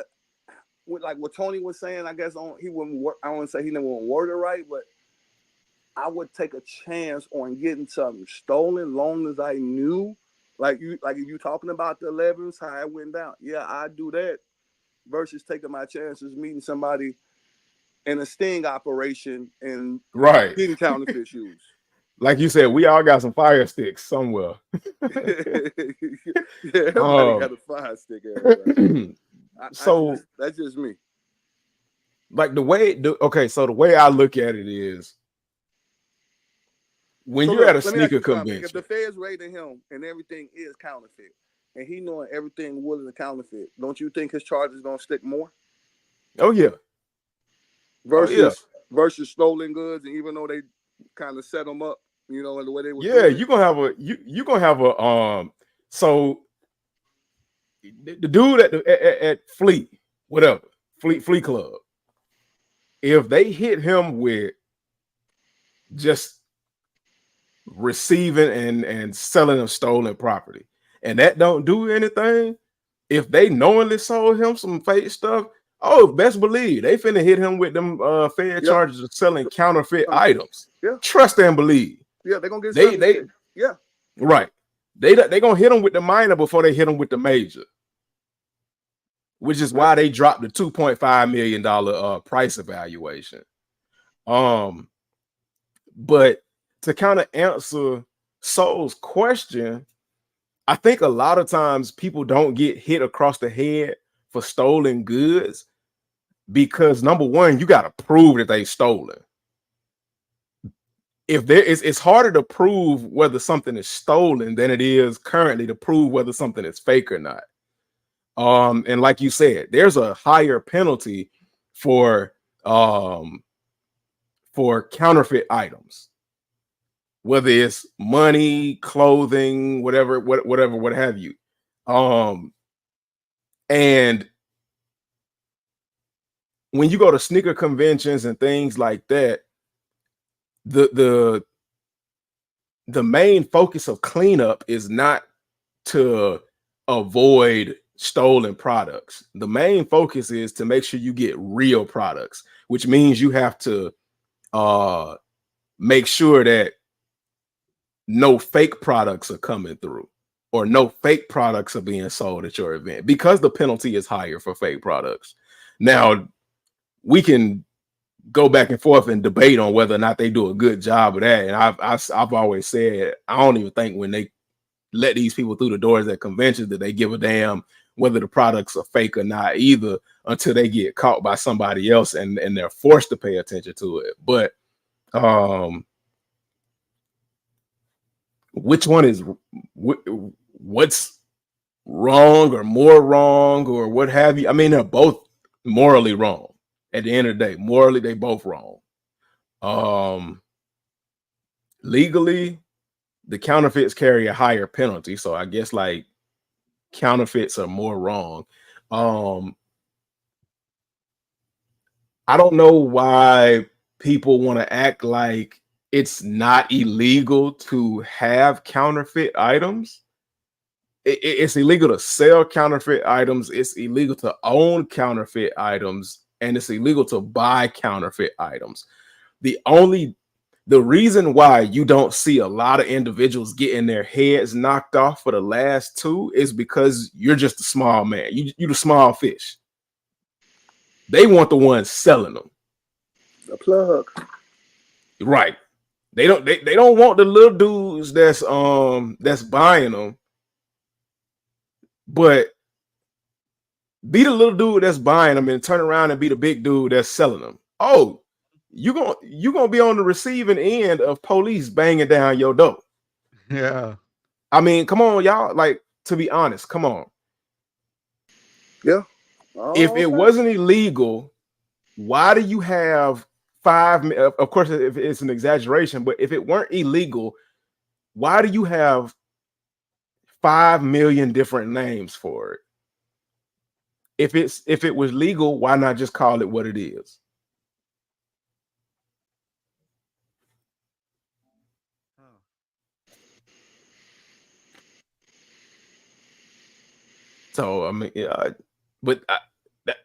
like what Tony was saying. I guess he wouldn't work. I wouldn't say he never wouldn't word it right, but I would take a chance on getting something stolen, long as I knew, like you talking about the 11s, how it went down. Yeah, I do that versus taking my chances meeting somebody in a sting operation and getting counterfeit shoes. Like you said, we all got some fire sticks somewhere. Everybody got a fire stick. So that's just me. Like the way I look at it is when you're at a sneaker convention. If the feds raiding him and everything is counterfeit, and he knowing everything was a counterfeit, don't you think his charges gonna stick more? Oh yeah. Versus stolen goods, and even though they kind of set them up, in the way they were. Yeah, you're gonna have a so the dude at Fleet Club, if they hit him with just receiving and selling of stolen property, and that don't do anything, if they knowingly sold him some fake stuff, best believe they finna hit him with them fair charges of selling counterfeit items. Yeah, trust and believe. Yeah, they're gonna get right. They gonna hit him with the minor before they hit him with the major, which is why they dropped the $2.5 million price evaluation. But to kind of answer Soul's question, I think a lot of times people don't get hit across the head for stolen goods because number one, you got to prove that they stolen. If it's harder to prove whether something is stolen than it is currently to prove whether something is fake or not. And like you said, there's a higher penalty for counterfeit items, whether it's money, clothing, whatever, what have you. And when you go to sneaker conventions and things like that, the the main focus of cleanup is not to avoid stolen products. The main focus is to make sure you get real products, which means you have to make sure that no fake products are coming through or no fake products are being sold at your event, because the penalty is higher for fake products. Now, we can go back and forth and debate on whether or not they do a good job of that. And I've always said, I don't even think when they let these people through the doors at conventions that they give a damn whether the products are fake or not either, until they get caught by somebody else and they're forced to pay attention to it. But which one is what's wrong or more wrong or what have you? I mean, they're both morally wrong. At the end of the day, morally, they both wrong. Legally, the counterfeits carry a higher penalty. So I guess like counterfeits are more wrong. I don't know why people want to act like it's not illegal to have counterfeit items. It's illegal to sell counterfeit items. It's illegal to own counterfeit items. And it's illegal to buy counterfeit items. The reason why you don't see a lot of individuals getting their heads knocked off for the last two is because you're just a small man. You the small fish. They want the ones selling them. The plug. Right. They don't want the little dudes that's buying them. But be the little dude that's buying them and turn around and be the big dude that's selling them. Oh, you gonna be on the receiving end of police banging down your door. Yeah. I mean, come on, y'all. Like, to be honest, come on. Yeah. If it wasn't illegal, why do you have 5? Of course, if it's an exaggeration, but if it weren't illegal, why do you have 5 million different names for it? If it was legal, why not just call it what it is? So I mean, yeah, but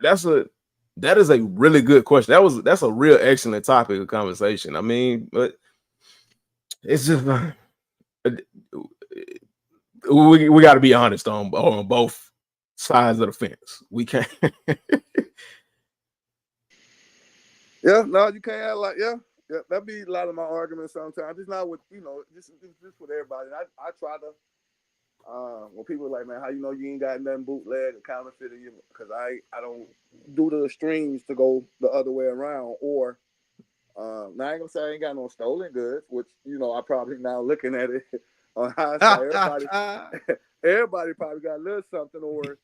that is a really good question. That's a real excellent topic of conversation. I mean, but it's just we got to be honest on both sides of the fence. We can't. Yeah, no, you can't have like that'd be a lot of my arguments sometimes. It's not with just with everybody. I try to when people are like, man, how you ain't got nothing bootleg or counterfeit in you? Because I don't do the extremes to go the other way around. Or now I ain't gonna say I ain't got no stolen goods, which I probably now looking at it on hindsight. Everybody probably got a little something, or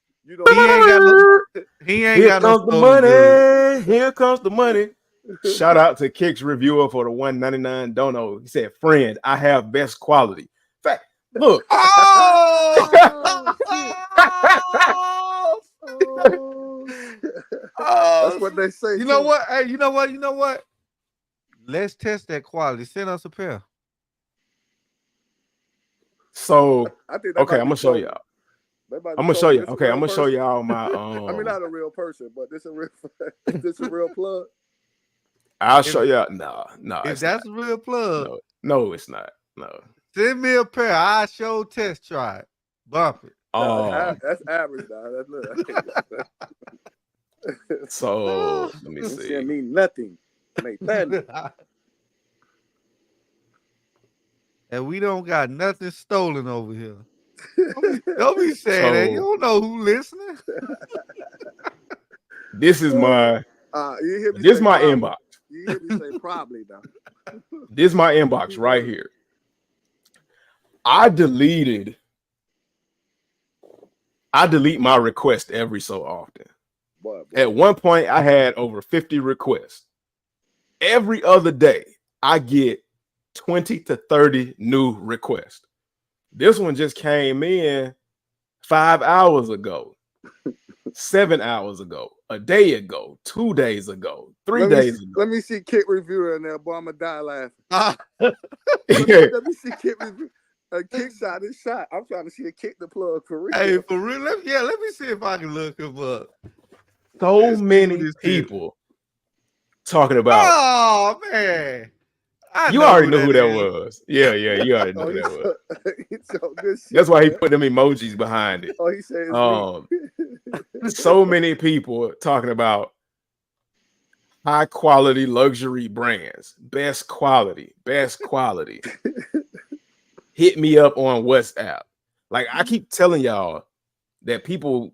he ain't got no stolen goods. Here comes the money. Shout out to Kicks Reviewer for the $1.99 dono. He said, "Friend, I have best quality." Fact, look. That's what they say. You know what? Hey, you know what? Let's test that quality. Send us a pair. So I think okay, I'm gonna show y'all. I'm gonna show you. Okay, I'm gonna show y'all my. I mean, not a real person, but this a real plug. I'll show y'all. No. If that's a real plug, no, it's not. No. Send me a pair. I show test try it. Bump it. That's average, dog. So let me see. Send me nothing. And we don't got nothing stolen over here. Don't be saying that. You don't know who listening. This is my. This is my inbox. You hear me say probably now. This is my inbox right here. I delete my request every so often. Boy. At one point, I had over 50 requests. Every other day, I get 20 to 30 new requests. This one just came in 5 hours ago, 7 hours ago, a day ago, 2 days ago, 3 days ago. Let me see Kit reviewer in there, boy. I'm gonna die laughing. Yeah. Let me see Kit review. A kick shot is shot. I'm trying to see a kick the plug for real. Hey, for real. Let me see if I can look him up. So many people talking about. Oh man, you already know who that was. Yeah, you already know who that was. It's so good shit, That's why he man. put them emojis behind it. Oh, he said so many people talking about high quality luxury brands, best quality. Hit me up on WhatsApp. Like I keep telling y'all that people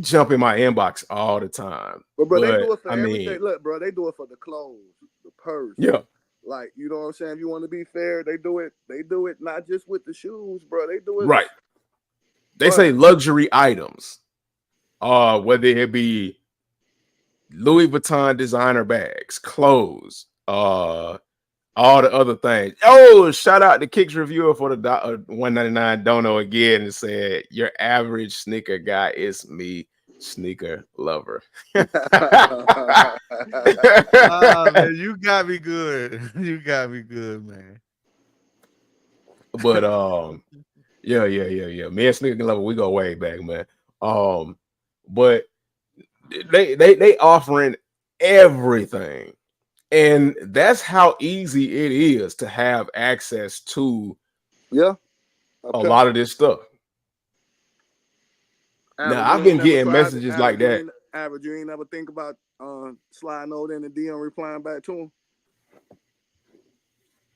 jump in my inbox all the time. But bro, they do it for everything. Look, bro, they do it for the clothes, the purse. Yeah. Like, you know what I'm saying? If you want to be fair, they do it not just with the shoes, bro. They do it right. They say luxury items. Whether it be Louis Vuitton designer bags, clothes, all the other things. Oh, shout out to Kicks Reviewer for the $1.99 dono again and said your average sneaker guy is me, sneaker lover. Man, you got me good. You got me good, man. But yeah. Me and sneaker lover, we go way back, man. But they offering everything. And that's how easy it is to have access to a lot of this stuff. Now, I've been getting messages like that. Average, you ain't never think about sliding over in the DM replying back to him?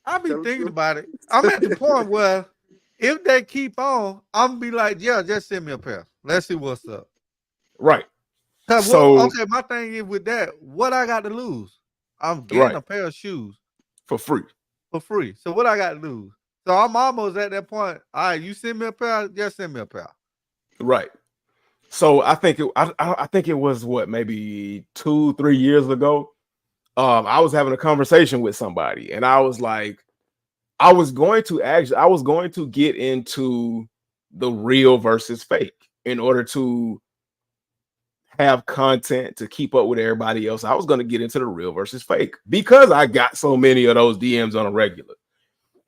I be thinking about it. I'm at the point where if they keep on, I'm gonna be like, yeah, just send me a pair. Let's see what's up. Right. So, okay, my thing is with that, what I got to lose? I'm getting a pair of shoes for free. So what I got to lose? So I'm almost at that point. All right, you send me a pair, just send me a pair. Right. So I think it was maybe 2-3 years ago. I was having a conversation with somebody, and I was like, I was going to get into the real versus fake in order to have content to keep up with everybody else. I was going to get into the real versus fake because I got so many of those DMs on a regular.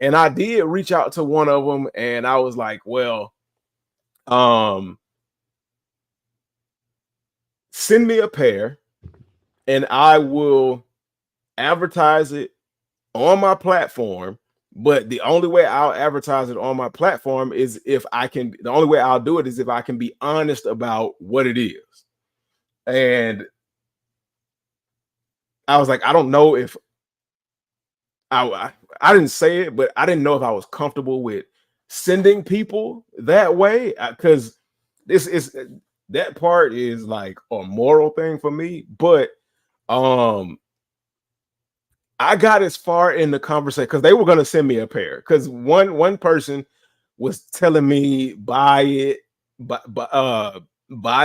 And I did reach out to one of them, and I was like, well, send me a pair and I will advertise it on my platform. But the only way I'll advertise it on my platform is if I can be honest about what it is. And I was like, I don't know if I didn't say it, but I didn't know if I was comfortable with sending people that way, because that part is like a moral thing for me. But I got as far in the conversation because they were going to send me a pair, because one person was telling me buy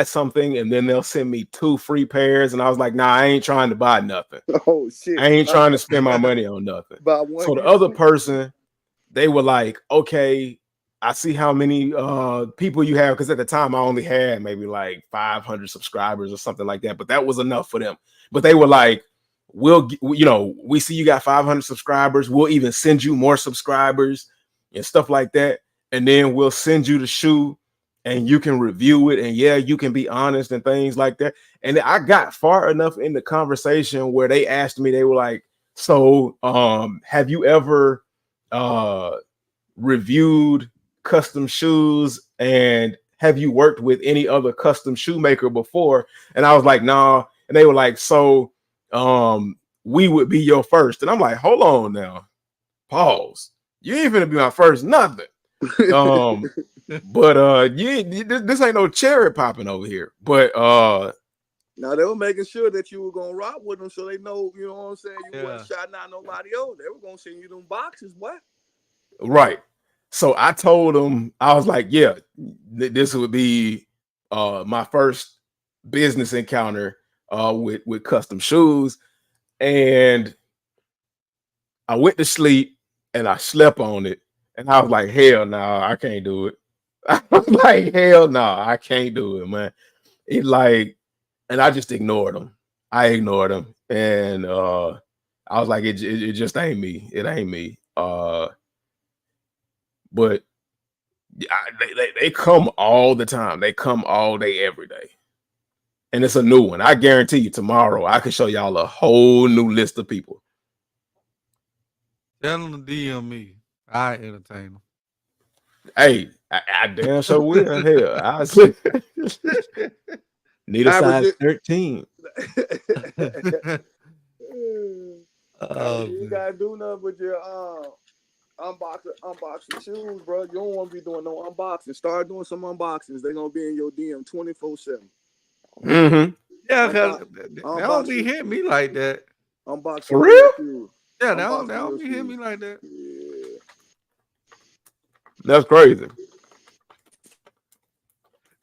something and then they'll send me 2 free pairs, and I was like, nah, I ain't trying to buy nothing. Oh shit, I ain't trying to spend my money on nothing. So the other person, they were like, okay, I see how many people you have, because at the time I only had maybe like 500 subscribers or something like that, but that was enough for them. But they were like, we see you got 500 subscribers, we'll even send you more subscribers and stuff like that, and then we'll send you the shoe and you can review it, and you can be honest and things like that. And I got far enough in the conversation where they asked me, they were like, so have you ever reviewed custom shoes, and have you worked with any other custom shoemaker before? And I was like, nah. And they were like, so we would be your first. And I'm like, hold on now, pause, you ain't gonna be my first nothing. But this ain't no cherry popping over here. But now they were making sure that you were gonna rock with them, so they know, you know what I'm saying, you weren't shouting out nobody else. They were gonna send you them boxes, what? Right. So I told them, I was like, yeah, this would be my first business encounter with custom shoes. And I went to sleep and I slept on it, and I was like, hell no, I can't do it. I was like, hell no, I can't do it, man. It like, And I just ignored them. I ignored them, and I was like, it just ain't me. It ain't me. But they come all the time. They come all day, every day. And it's a new one. I guarantee you tomorrow I can show y'all a whole new list of people. Tell them to DM me. I entertain them. Hey, I damn sure will. Hell, I need a size 13. You gotta do nothing with your unboxing shoes, bro. You don't want to be doing no unboxing. Start doing some unboxings. They're gonna be in your DM 24/7. Mm-hmm. Yeah, because they don't be hitting me like that. Unboxing for real? Yeah, they don't be hitting me like that. Yeah. That's crazy.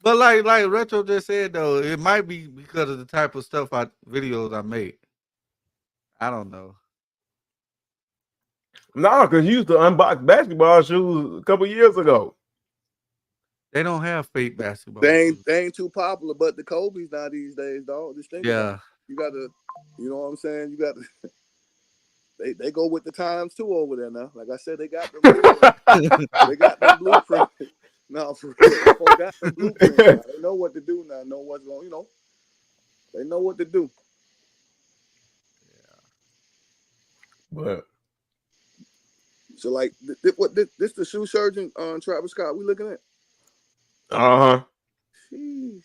But like Retro just said though, it might be because of the type of stuff videos I make. I don't know. No, because you used to unbox basketball shoes a couple years ago. They don't have fake basketball. They ain't too popular, but the Kobe's now these days, dog. Just think about it. Yeah. You gotta, you know what I'm saying? You gotta. They go with the times too over there now. Like I said, they got them. They got them blueprint. No, for real, they got them blueprint. Now. They know what to do now. Know what's going. You know, they know what to do. Yeah. But so, like, this the shoe surgeon on Travis Scott we looking at? Jeez.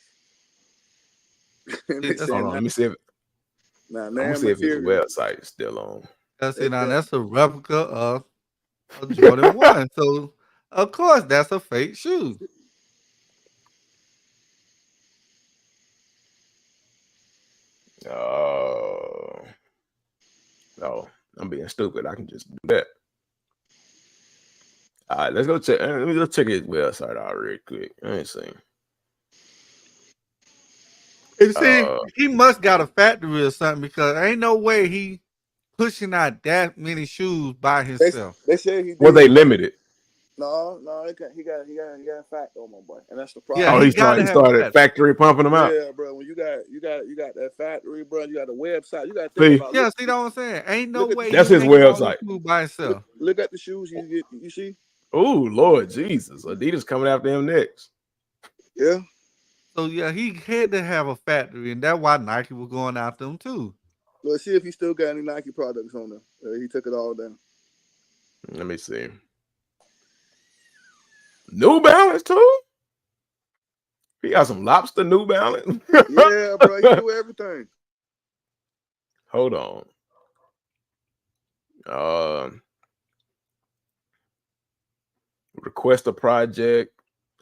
Hold on, let me see if I'm gonna see if his website is still on. That's a replica of a Jordan 1. So of course that's a fake shoe. No, I'm being stupid. I can just do that. All right, let's go check. Let me just check his website out real quick. Let me see. And see, he must got a factory or something because ain't no way he pushing out that many shoes by himself. They said he did. Were they limited? No, he got a factory on my boy, and that's the problem. Yeah, he started factory pumping them out. Yeah, bro. When you got that factory, bro, you got a website. You got to think about. Yeah, see what I'm saying? Ain't no way. That's his website. By himself. Look at the shoes you get. You see? Oh Lord Jesus, Adidas coming after him next. Yeah. So yeah, he had to have a factory, and that's why Nike was going after him too. Let's see if he still got any Nike products on there. He took it all down. Let me see. New Balance too? He got some lobster New Balance. Yeah, bro. He do everything. Hold on. Request a project,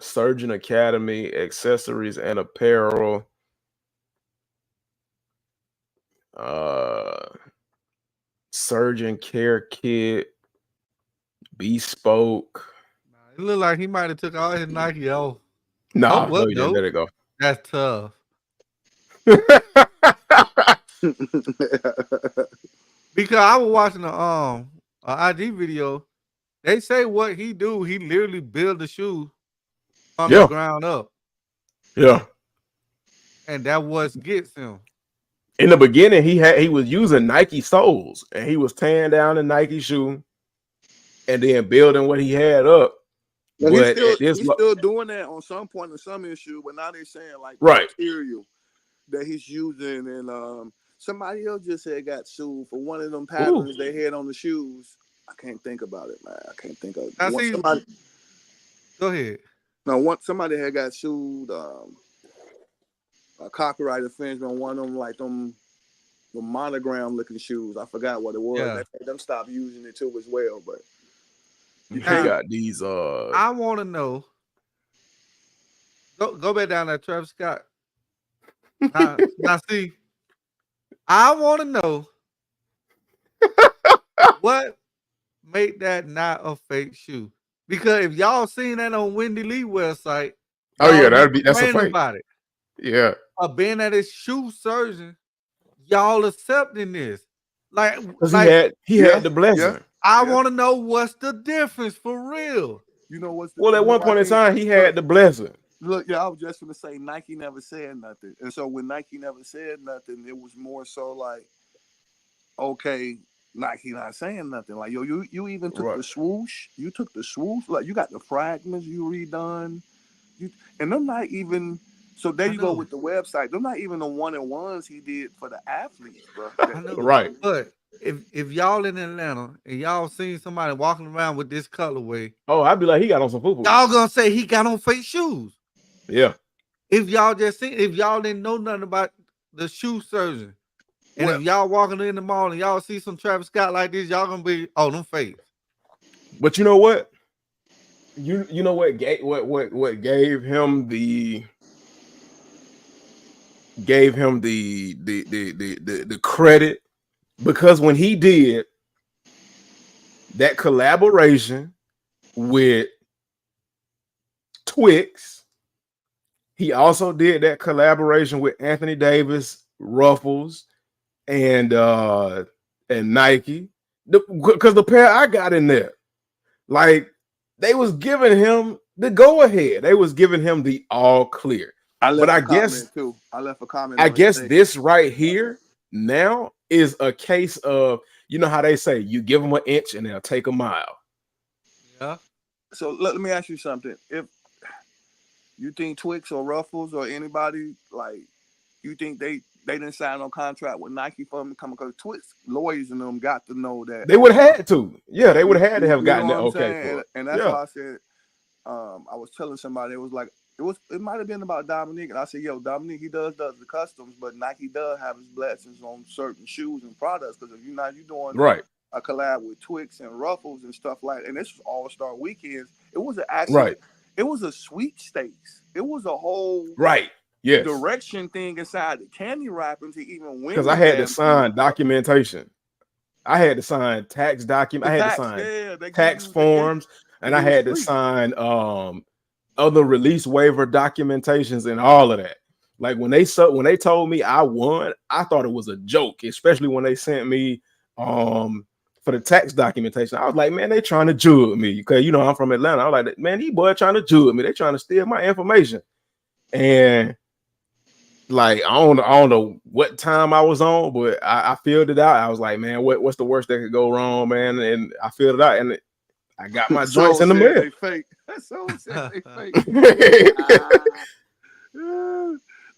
Surgeon Academy, accessories and apparel. Surgeon care kit, bespoke. It looked like he might have took all his Nike off. No, you didn't let it go. That's tough. Because I was watching a IG video. They say what he do, he literally build the shoe from the ground up. Yeah. And that what gets him. In the beginning, he was using Nike soles and he was tearing down the Nike shoe and then building what he had up. But he's still doing that on some point in some issue, but now they're saying like the material that he's using, and somebody else just said got sued for one of them patterns they had on the shoes. I can't think about it, man. I can't think of it. Go ahead. No, somebody had got sued, a copyright infringement on one of them, like them monogram looking shoes. I forgot what it was. Yeah. They made them stop using it too as well, but. They got these. I want to know. Go back down there, Travis Scott. Now see, I want to know what made that not a fake shoe. Because if y'all seen that on Wendy Lee website, that's a fake. About it. Yeah. Being at his shoe surgeon, y'all accepting this. Because he had the blessing. Yeah. I want to know what's the difference for real. You know what's at one point in time he had the blessing. Look, yeah, I was just gonna say Nike never said nothing, and so when Nike never said nothing, it was more so like, okay, Nike not saying nothing. Like, yo, you even took the swoosh. You took the swoosh. Like, you got the fragments you redone. And them not even. So there you go with the website. They're not even the 1-on-1s he did for the athletes, bro. I know. Right. But if y'all in Atlanta and y'all seen somebody walking around with this colorway, oh, I'd be like, he got on some foo-foo. Y'all gonna say he got on fake shoes. Yeah. If y'all didn't know nothing about the shoe surgeon, and if y'all walking in the mall and y'all see some Travis Scott like this, y'all gonna be, oh, them fakes. But you know what? You know what gave him the credit, because when he did that collaboration with Twix, he also did that collaboration with Anthony Davis, Ruffles, and Nike. Because the pair I got in there, like, they was giving him the go ahead. They was giving him the all clear. I left a comment too. I left a comment. I guess this right here now is a case of, you know how they say, you give them an inch and they'll take a mile. Yeah. So let me ask you something. If you think Twix or Ruffles or anybody, like, you think they didn't sign no contract with Nike for them to come, because Twix lawyers and them got to know that they would have had to. Yeah, they would have had to have gotten it okay for it. And that's why I said, I was telling somebody, it was like, it might have been about Dominique, and I said, yo, Dominique, he does the customs, but Nike does have his blessings on certain shoes and products, because if you're doing a collab with Twix and Ruffles and stuff like, and this was All-Star weekends, it was it was a sweepstakes. It was a whole direction thing inside the candy wrapping to even win. Because I had to sign documentation. I had to sign tax document. I had to sign tax forms, and I had to sign other release waiver documentations and all of that. Like, when they told me I won, I thought it was a joke, especially when they sent me for the tax documentation. I was like, man, they trying to jug me, because I'm from Atlanta. I was like, man, these boys trying to jug me. They trying to steal my information. And like, I don't know what time I was on, but I filled it out. I was like, man, what's the worst that could go wrong, man? And I filled it out, and I got my joints in the mail. They fake. So said they fake.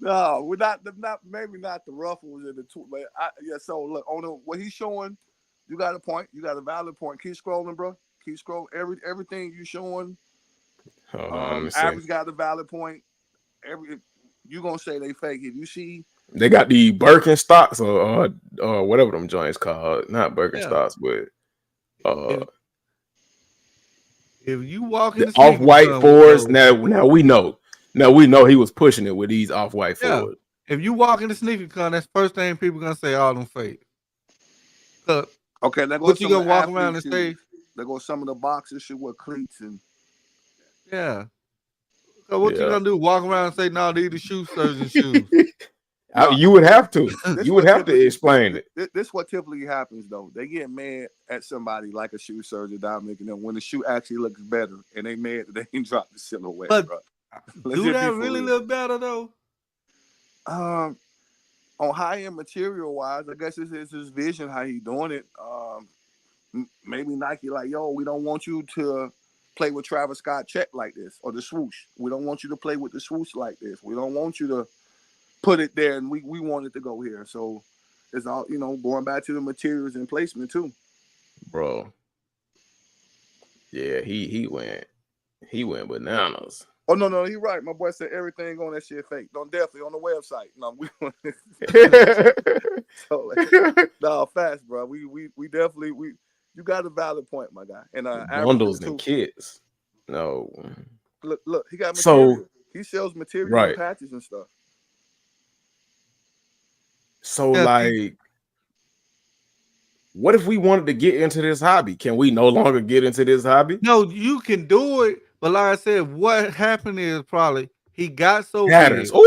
No, we're not maybe not the Ruffles and the two, but so look, on what he's showing, you got a point. You got a valid point. Keep scrolling, bro. Keep scrolling. Everything you showing. Average got a valid point. You gonna say they fake. If you see they got the Birkenstocks or whatever them joints called, not Birkenstocks, but if you walk in the off-white Fords, now we know he was pushing it with these off-white Fords. If you walk in the sneaker con, that's the first thing people gonna say, all them fake. Okay, that goes. What you gonna walk around and say? There goes some of the boxers shit with cleats and So what you gonna do? Walk around and say, no, these are shoe surgeon shoes. You would have to. You would have to explain it. This is what typically happens, though. They get mad at somebody like a shoe surgeon, Dominic, and then when the shoe actually looks better, and they mad that they ain't dropped the silhouette. But bro. Do that really look better, though? On high-end material-wise, I guess this is his vision, how he doing it. Maybe Nike like, yo, we don't want you to play with Travis Scott check like this, or the swoosh. We don't want you to play with the swoosh like this. We don't want you to put it there, and we want it to go here. So it's all, going back to the materials and placement too. Bro. Yeah, he went bananas. Oh no, you're right. My boy said everything on that shit fake. Don't definitely on the website. No, no, fast, bro. We definitely you got a valid point, my guy. And bundles and kits. No. Look, he got material. So he sells material and patches and stuff. So like, what if we wanted to get into this hobby? Can we no longer get into this hobby? No, you can do it. But like I said, what happened is probably he got so patterns. Big.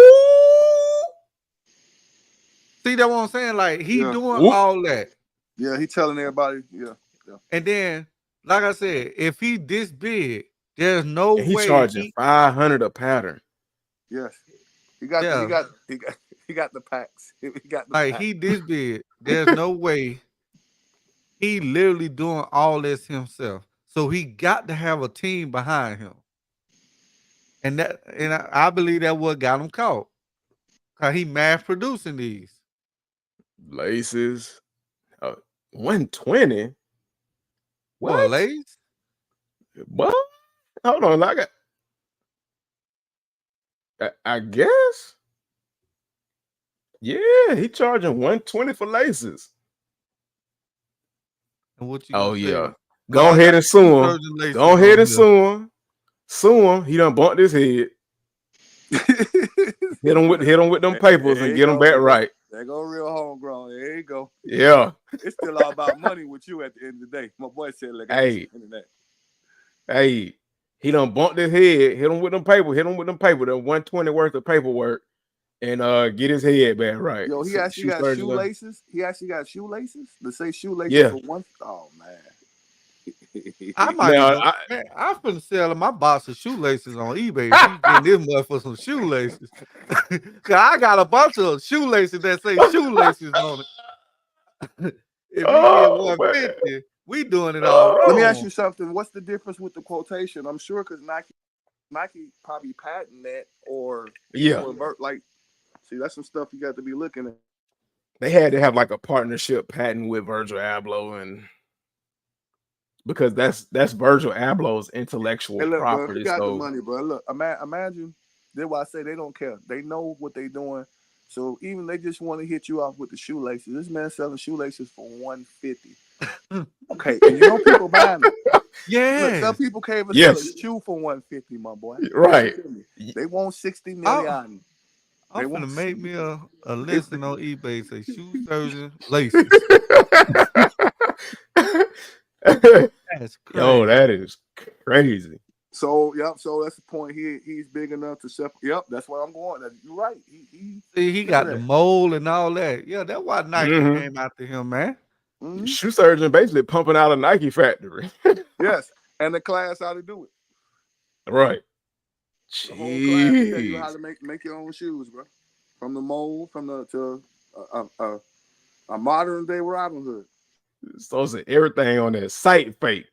See that what I'm saying? Like doing all that. Yeah, he telling everybody. Yeah. And then, like I said, if he this big, there's no way he's charging $500 a pattern. Yes. He got the packs. He got the like packs. he this big. There's no way he literally doing all this himself. So he got to have a team behind him. And I believe that what got him caught. Cause he mass producing these. Laces. 120. What lace? What? Hold on, like I guess. Yeah, he charging 120 for laces. And what you Oh say? yeah. Go ahead and sue him. Go ahead and sue him. Sue him. He done bumped his head. hit him with them papers and get him back right. There go real homegrown. There you go. Yeah. It's still all about money with you at the end of the day. My boy said, like, hey, he done bumped his head. Hit him with them paper. Hit him with them paper. The 120 worth of paperwork, and get his head back right. Yo, he actually got shoelaces. He actually got shoelaces to say shoelaces Yeah. for one. Oh man. I've been selling my box of shoelaces on eBay. If you getting this much for some shoelaces, cause I got a bunch of shoelaces that say shoelaces on it. If you get 150, we doing it all wrong. Let me ask you something. What's the difference with the quotation? I'm sure because Nike probably patent that or like. See, that's some stuff you got to be looking at. They had to have like a partnership patent with Virgil Abloh, and because that's Virgil Abloh's intellectual property. Bro, you got the money, bro. Look, imagine. That's why I say they don't care. They know what they're doing. So even they just want to hit you off with the shoelaces. This man selling shoelaces for $150. Okay, and you know people buying them. Yeah, look, some people can't even sell a shoe for $150, my boy. Right. They want 60 million. I'm gonna make me a listing on eBay. Say shoe surgeon laces. That's crazy. Yo, that is crazy. So so that's the point. He's big enough to separate. Yep, that's where I'm going. You're right. He got the mold and all that. Yeah, that's why Nike came after him, man. Mm-hmm. Shoe surgeon basically pumping out a Nike factory. Yes, and the class how to do it. Right. The whole class tell you how to make your own shoes, bro. From the mold, to a modern day Robin Hood. So it's everything on that site fake.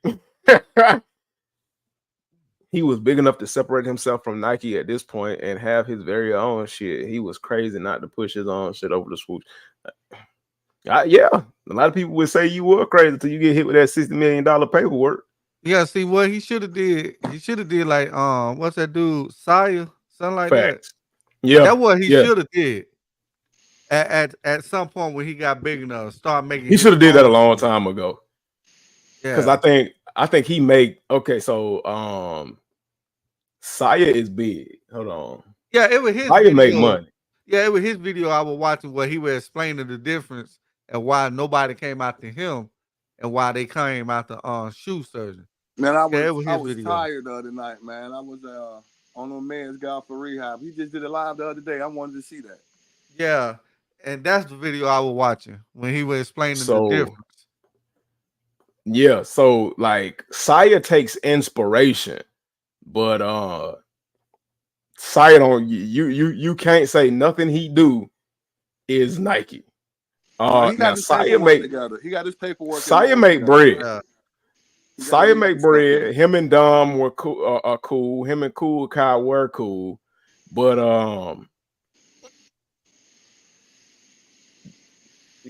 He was big enough to separate himself from Nike at this point and have his very own shit. He was crazy not to push his own shit over the swoosh. Yeah, a lot of people would say you were crazy until you get hit with that $60 million paperwork. Yeah, see what he should have did. He should have did like what's that dude, Sire, something like that. Yeah, that's what he should have did. At some point when he got big enough, start making. He should have did that a long time ago. Yeah, because I think he make so Saya is big. Hold on. Yeah, it was his. Saya make money. Yeah, it was his video I was watching where he was explaining the difference and why nobody came after him and why they came after shoe surgeon. Man, I was tired the other night, man. I was on a man's guy for rehab. He just did a live the other day. I wanted to see that. Yeah, and that's the video I was watching when he was explaining the difference. Yeah, so like Saya takes inspiration, but Saya don't. You can't say nothing he do is Nike. Now Saya make together. He got his paperwork. Saya make bread. Saya make bread. Him and Dom were cool. Are cool. Him and Cool Kai were cool, but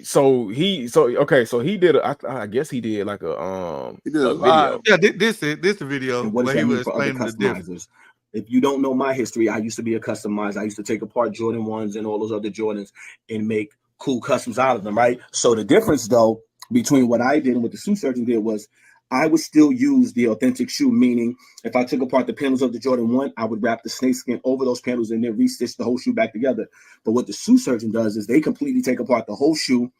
So he did. I guess he did like a video. Yeah, this the video where he was explaining the difference. If you don't know my history, I used to be a customizer. I used to take apart Jordan 1s and all those other Jordans and make cool customs out of them, right? So the difference, though, between what I did and what the shoe surgeon did was I would still use the authentic shoe, meaning if I took apart the panels of the Jordan 1, I would wrap the snakeskin over those panels and then re-stitch the whole shoe back together. But what the shoe surgeon does is they completely take apart the whole shoe,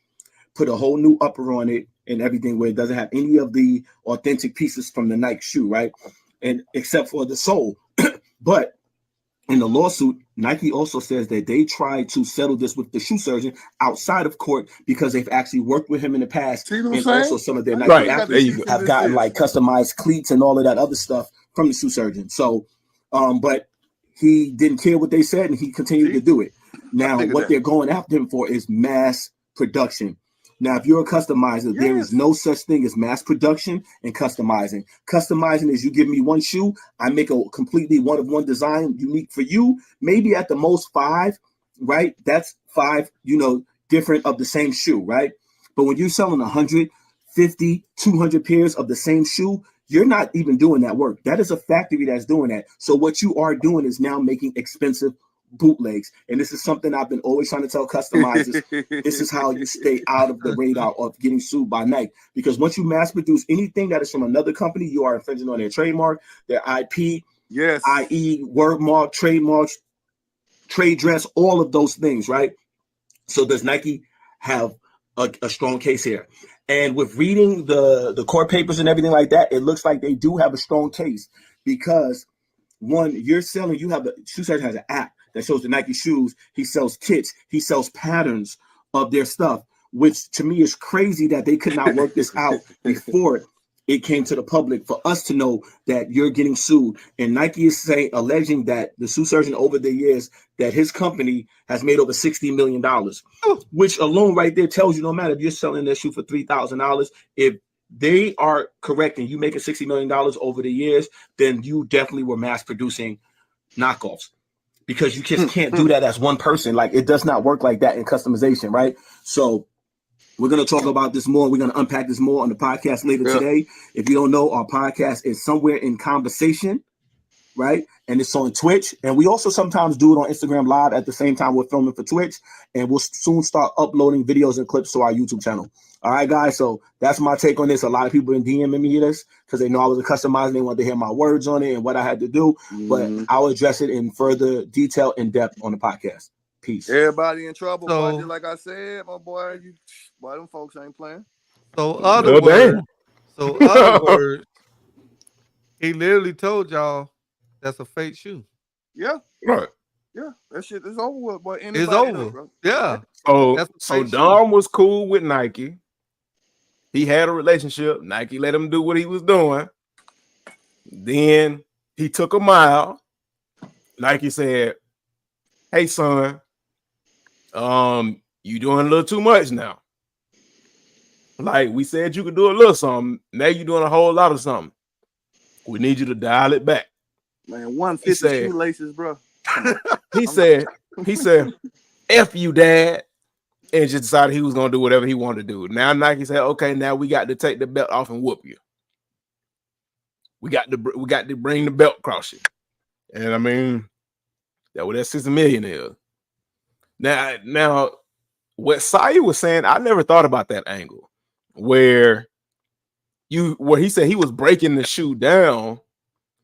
put a whole new upper on it and everything where it doesn't have any of the authentic pieces from the Nike shoe, right? And except for the sole. But in the lawsuit, Nike also says that they tried to settle this with the shoe surgeon outside of court because they've actually worked with him in the past. And also some of their Nike athletes have gotten like customized cleats and all of that other stuff from the shoe surgeon. So, but he didn't care what they said, and he continued to do it. Now, what that. they're going after him for is mass production. Now, if you're a customizer, there is no such thing as mass production and customizing. Customizing is you give me one shoe, I make a completely one-of-one design unique for you, maybe at the most 5, right? That's 5, different of the same shoe, right? But when you're selling 150, 200 pairs of the same shoe, you're not even doing that work. That is a factory that's doing that. So what you are doing is now making expensive bootlegs. And this is something I've been always trying to tell customizers. This is how you stay out of the radar of getting sued by Nike. Because once you mass produce anything that is from another company, you are infringing on their trademark, their IP, i.e. word mark, trademarks, trade dress, all of those things, right? So does Nike have a strong case here? And with reading the court papers and everything like that, it looks like they do have a strong case because one, you're selling, Shoe Surgeon has an app that shows the Nike shoes. He sells kits. He sells patterns of their stuff, which to me is crazy that they could not work this out before it came to the public for us to know that you're getting sued. And Nike is alleging that the Shoe Surgeon over the years that his company has made over $60 million, which alone right there tells you no matter if you're selling that shoe for $3,000, if they are correct and you make $60 million over the years, then you definitely were mass producing knockoffs because you just can't do that as one person. Like it does not work like that in customization, right? So we're going to talk about this more. We're going to unpack this more on the podcast later today. If you don't know, our podcast is Somewhere in Conversation, right? And it's on Twitch. And we also sometimes do it on Instagram Live at the same time we're filming for Twitch. And we'll soon start uploading videos and clips to our YouTube channel. All right, guys. So that's my take on this. A lot of people been DMing me this because they know I was a customizer and they want to hear my words on it and what I had to do. But I'll address it in further detail, in depth on the podcast. Peace. Everybody in trouble, boy. Just like I said, my boy, them folks ain't playing. So other words, he literally told y'all that's a fake shoe. Yeah. Right. Yeah. That shit is over with, boy. It's over. Bro. Yeah. So Dom was cool with Nike. He had a relationship. Nike let him do what he was doing. Then he took a mile. Nike said, "Hey, son, you doing a little too much now. Like we said you could do a little something. Now you're doing a whole lot of something. We need you to dial it back." Man, 150 shoelaces, bro. He said, "F you, Dad," and just decided he was gonna do whatever he wanted to do. Now Nike said, "Okay, now we got to take the belt off and whoop you. We got to bring the belt across you." And I mean, that's what that $6 million is. Now, what Saya was saying, I never thought about that angle where he said he was breaking the shoe down,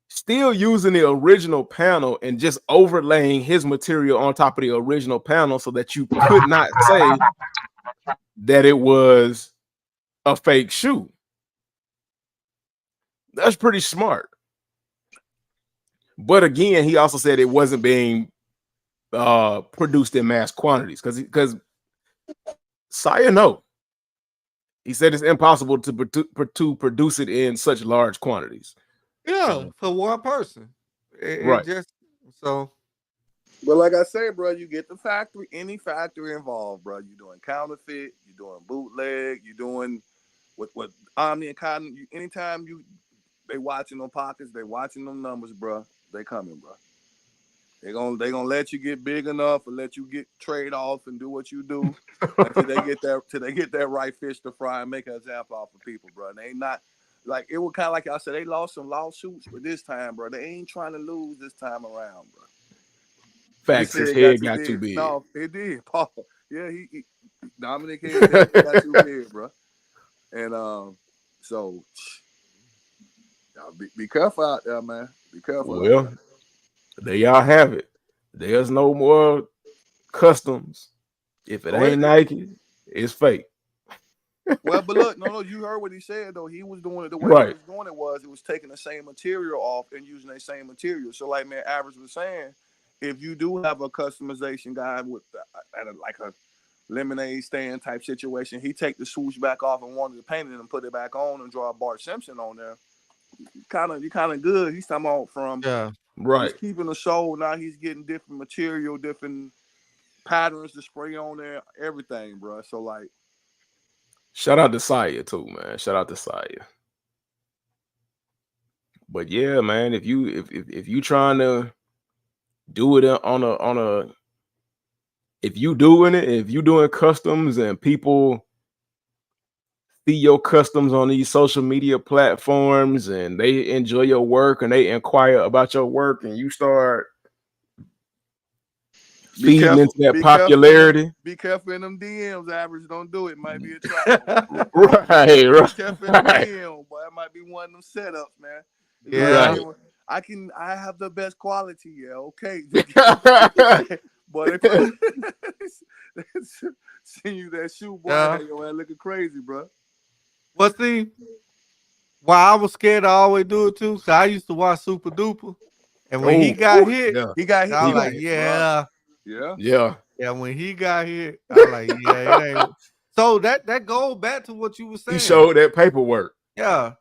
still using the original panel and just overlaying his material on top of the original panel so that you could not say that it was a fake shoe. That's pretty smart. But again, he also said it wasn't being produced in mass quantities because Saya no. He said it's impossible to produce it in such large quantities. Yeah, for one person. Right. But like I say, bro, you get the factory, any factory involved, bro. You're doing counterfeit, you're doing bootleg, you're doing what Omni and Cotton. Anytime they watching them pockets, they watching them numbers, bro. They coming, bro. They gonna let you get big enough and let you get trade off and do what you do until they get that right fish to fry and make an example off of people, bro. And they ain't not like it was kind of like I said. They lost some lawsuits, but this time, bro, they ain't trying to lose this time around, bro. Facts. His head got too big. No, it did, Paul. Yeah, he Dominic head got too big, bro. And so be careful out there, man. Be careful. Well, there y'all have it. There's no more customs. If it ain't Nike, it's fake. Well, but look, no, you heard what he said though. He was doing it the way he was doing it he was taking the same material off and using that same material. So, like man, Average was saying, if you do have a customization guy with like a lemonade stand type situation, he take the swoosh back off and wanted to paint it and put it back on and draw Bart Simpson on there. You kind of good. He's talking about from Right. He's keeping the soul. Now he's getting different material, different patterns to spray on there, everything, bro. So like, shout out to Saya too, man. Shout out to Saya. But yeah, man, if you trying to do it on a if you doing customs and people see your customs on these social media platforms and they enjoy your work and they inquire about your work and you start feeding into that popularity. Be careful in them DMs, average. Don't do it. Might be a trap. Right. Be careful in them DMs, boy. That might be one of them setups, man. Yeah. Right. I have the best quality. Yeah, okay. But see you that shoe, boy. Yeah. Your ass looking crazy, bro. Well, see, why I was scared to always do it too, because I used to watch Super Duper. And when he got hit, he got hit. I was like, yeah. When he got hit, I was like, yeah, it ain't. So that goes back to what you were saying. He showed that paperwork. Yeah.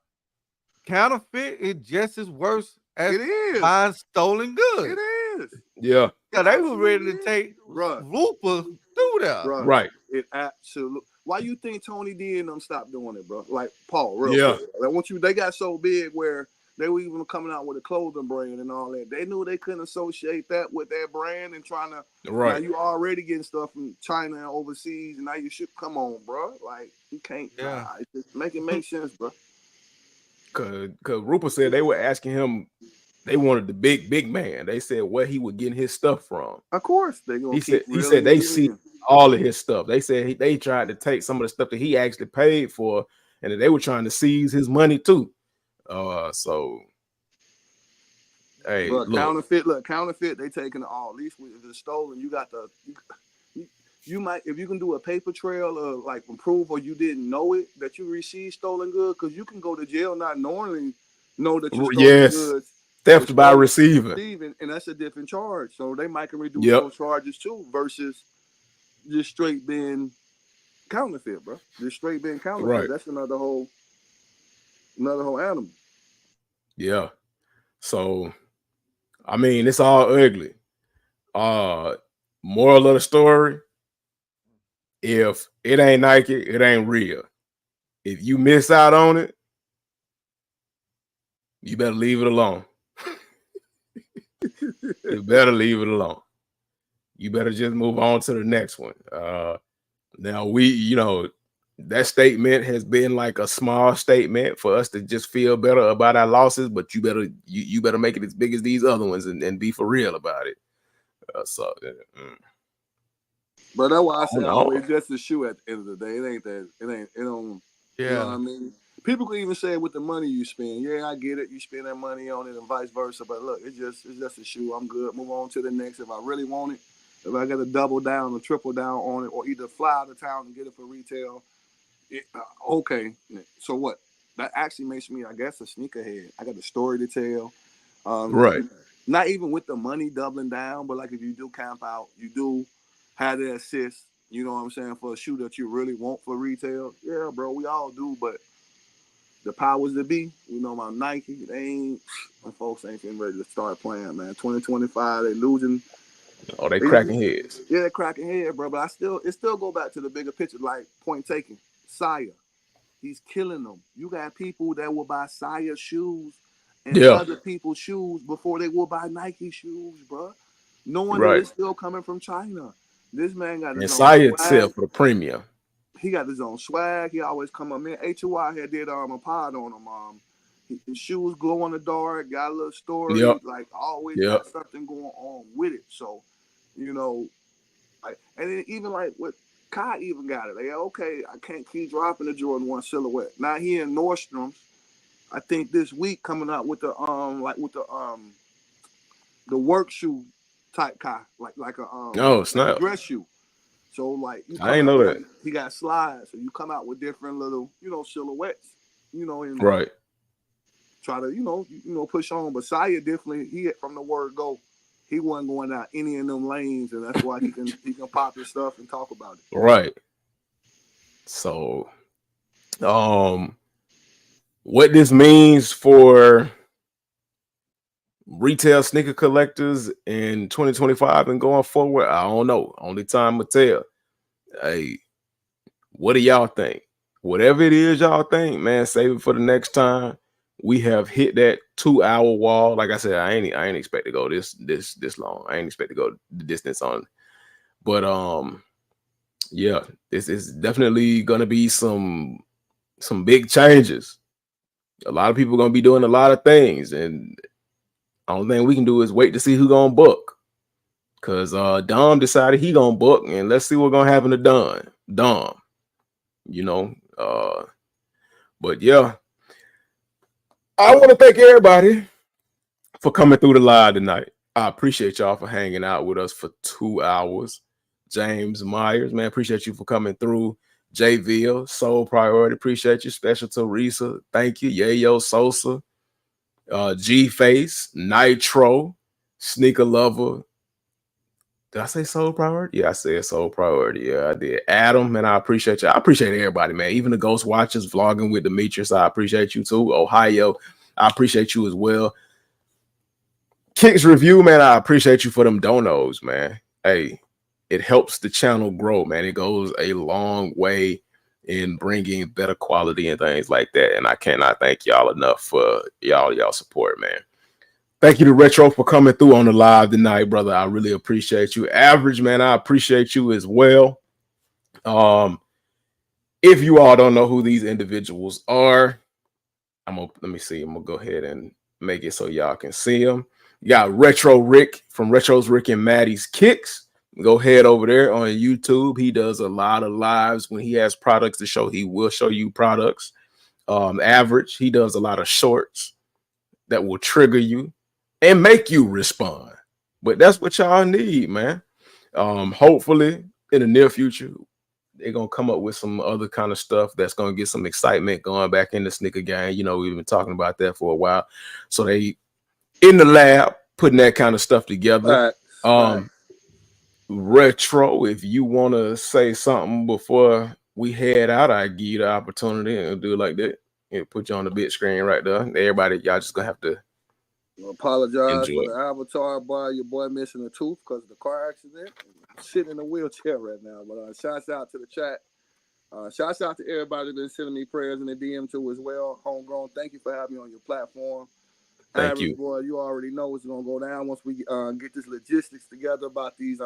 Counterfeit is just as worse as it is. buying stolen goods. It is. Yeah. Yeah, they were ready to take Rupert through that. Right. It absolutely. Why you think Tony D and them stopped doing it, bro? Like Paul, real quick. Like they got so big where they were even coming out with a clothing brand and all that. They knew they couldn't associate that with their brand and trying to. Right. Now you already getting stuff from China and overseas, and now you should come on, bro. Like you can't. Yeah. It just make sense, bro. Cause Rupert said they were asking him. They wanted the big man. They said where he would get his stuff from. Of course, they gonna. He said they see all of his stuff. They said they tried to take some of the stuff that he actually paid for, and that they were trying to seize his money too. So hey, look, counterfeit. They taking it all. At least if it's stolen, you got the. You might, if you can do a paper trail of like proof or you didn't know it that you received stolen goods, because you can go to jail not knowingly know that you stole goods. Theft by receiving, and that's a different charge. So they might can reduce those charges too, versus just straight being counterfeit, bro. Just straight being counterfeit. Right. That's another whole animal. Yeah. So, I mean, it's all ugly. Moral of the story: if it ain't Nike, it ain't real. If you miss out on it, you better leave it alone. You better leave it alone. You better just move on to the next one. Now that statement has been like a small statement for us to just feel better about our losses, but you better make it as big as these other ones and be for real about it. But that's why I say always just a shoe at the end of the day. It ain't that. It don't. Yeah. You know what I mean? People can even say with the money you spend. Yeah, I get it. You spend that money on it and vice versa. But look, it's just a shoe. I'm good. Move on to the next. If I really want it, if I got to double down or triple down on it, or either fly out of town and get it for retail, okay. So what? That actually makes me, I guess, a sneakerhead. I got a story to tell. Right. Not even with the money doubling down, but like if you do camp out, you do have the assist. You know what I'm saying, for a shoe that you really want for retail. Yeah, bro, we all do, but. The powers that be, about Nike, them folks ain't getting ready to start playing, man. 2025, they losing. Oh, they cracking heads. Yeah, they're cracking heads, bro. But it still go back to the bigger picture, like point taken. Saya, he's killing them. You got people that will buy Saya shoes and other people's shoes before they will buy Nike shoes, bro. Knowing that it's still coming from China. This man got his own Saya itself for the premium. He got his own swag. He always come up. Man, HOI had did a pod on him. His shoes glow in the dark. Got a little story. Like always got something going on with it. So, like, and then even like what Kai even got it. Like, okay, I can't keep dropping the Jordan 1 silhouette. Now he in Nordstrom's. I think this week coming out with the work shoe type Kai, like a dress shoe. So like I ain't know that. He got slides, so you come out with different little, silhouettes, and try to, push on. But Saya definitely from the word go, he wasn't going out any of them lanes, and that's why he can pop his stuff and talk about it. Right. So, what this means for retail sneaker collectors in 2025 and going forward, I don't know. Only time will tell. Hey, what do y'all think? Whatever it is y'all think, man, save it for the next time. We have hit that 2-hour wall. Like I said, I ain't expect to go this long. I ain't expect to go the distance on. But yeah, this is definitely gonna be some big changes. A lot of people gonna be doing a lot of things, and only thing we can do is wait to see who gonna book. Cause Dom decided he gonna book, and let's see what's gonna happen to Dom. You know, but yeah, I want to thank everybody for coming through the live tonight. I appreciate y'all for hanging out with us for 2 hours. James Myers, man, appreciate you for coming through. JVille, Soul Priority, appreciate you. Special Teresa, thank you. Yayo Sosa, G Face, Nitro, Sneaker Lover. Did I say Soul Priority? Yeah, I said Soul Priority. Yeah, I did. Adam, man, I appreciate you. I appreciate everybody, man. Even the Ghost Watchers vlogging with Demetrius, I appreciate you too. Ohio, I appreciate you as well. Kicks Review, man, I appreciate you for them donos, man. Hey, it helps the channel grow, man. It goes a long way in bringing better quality and things like that. And I cannot thank y'all enough for y'all support, man. Thank you to Retro for coming through on the live tonight, brother. I really appreciate you. Average, man, I appreciate you as well. If you all don't know who these individuals are, let me see. I'm gonna go ahead and make it so y'all can see them. You got Retro Rick from Retro's Rick and Maddie's Kicks. Go head over there on YouTube. He does a lot of lives. When he has products to show, he will show you products. Average, he does a lot of shorts that will trigger you and make you respond. But that's what y'all need, man. Hopefully in the near future, they're gonna come up with some other kind of stuff that's gonna get some excitement going back in the sneaker game. You know, we've been talking about that for a while. So they in the lab putting that kind of stuff together. Retro, if you want to say something before we head out, I give you the opportunity and do it like that. And put you on the big screen right there. Everybody, y'all just gonna have to apologize for the avatar, boy. Your boy missing a tooth because of the car accident. I'm sitting in a wheelchair right now. But shouts out to the chat. Shouts out to everybody that's sending me prayers in the DM too as well. Homegrown, thank you for having me on your platform. Thank you. Boy, you already know what's gonna go down once we get this logistics together about these.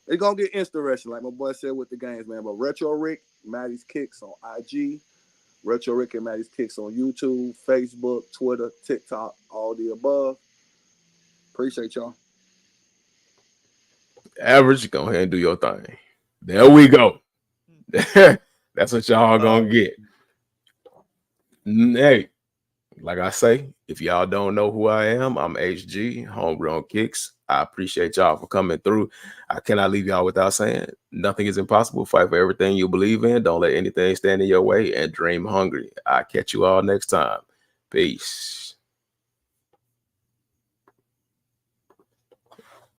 It's gonna get interesting, like my boy said with the games, man. But Retro Rick, Maddie's Kicks on IG, Retro Rick and Maddie's Kicks on YouTube, Facebook, Twitter, TikTok, all the above. Appreciate y'all. Average, go ahead and do your thing. There we go. That's what y'all gonna get. Hey, like I say, if y'all don't know who I am, I'm HG, Homegrown Kicks. I appreciate y'all for coming through. I cannot leave y'all without saying nothing is impossible. Fight for everything you believe in. Don't let anything stand in your way, and dream hungry. I'll catch you all next time. Peace.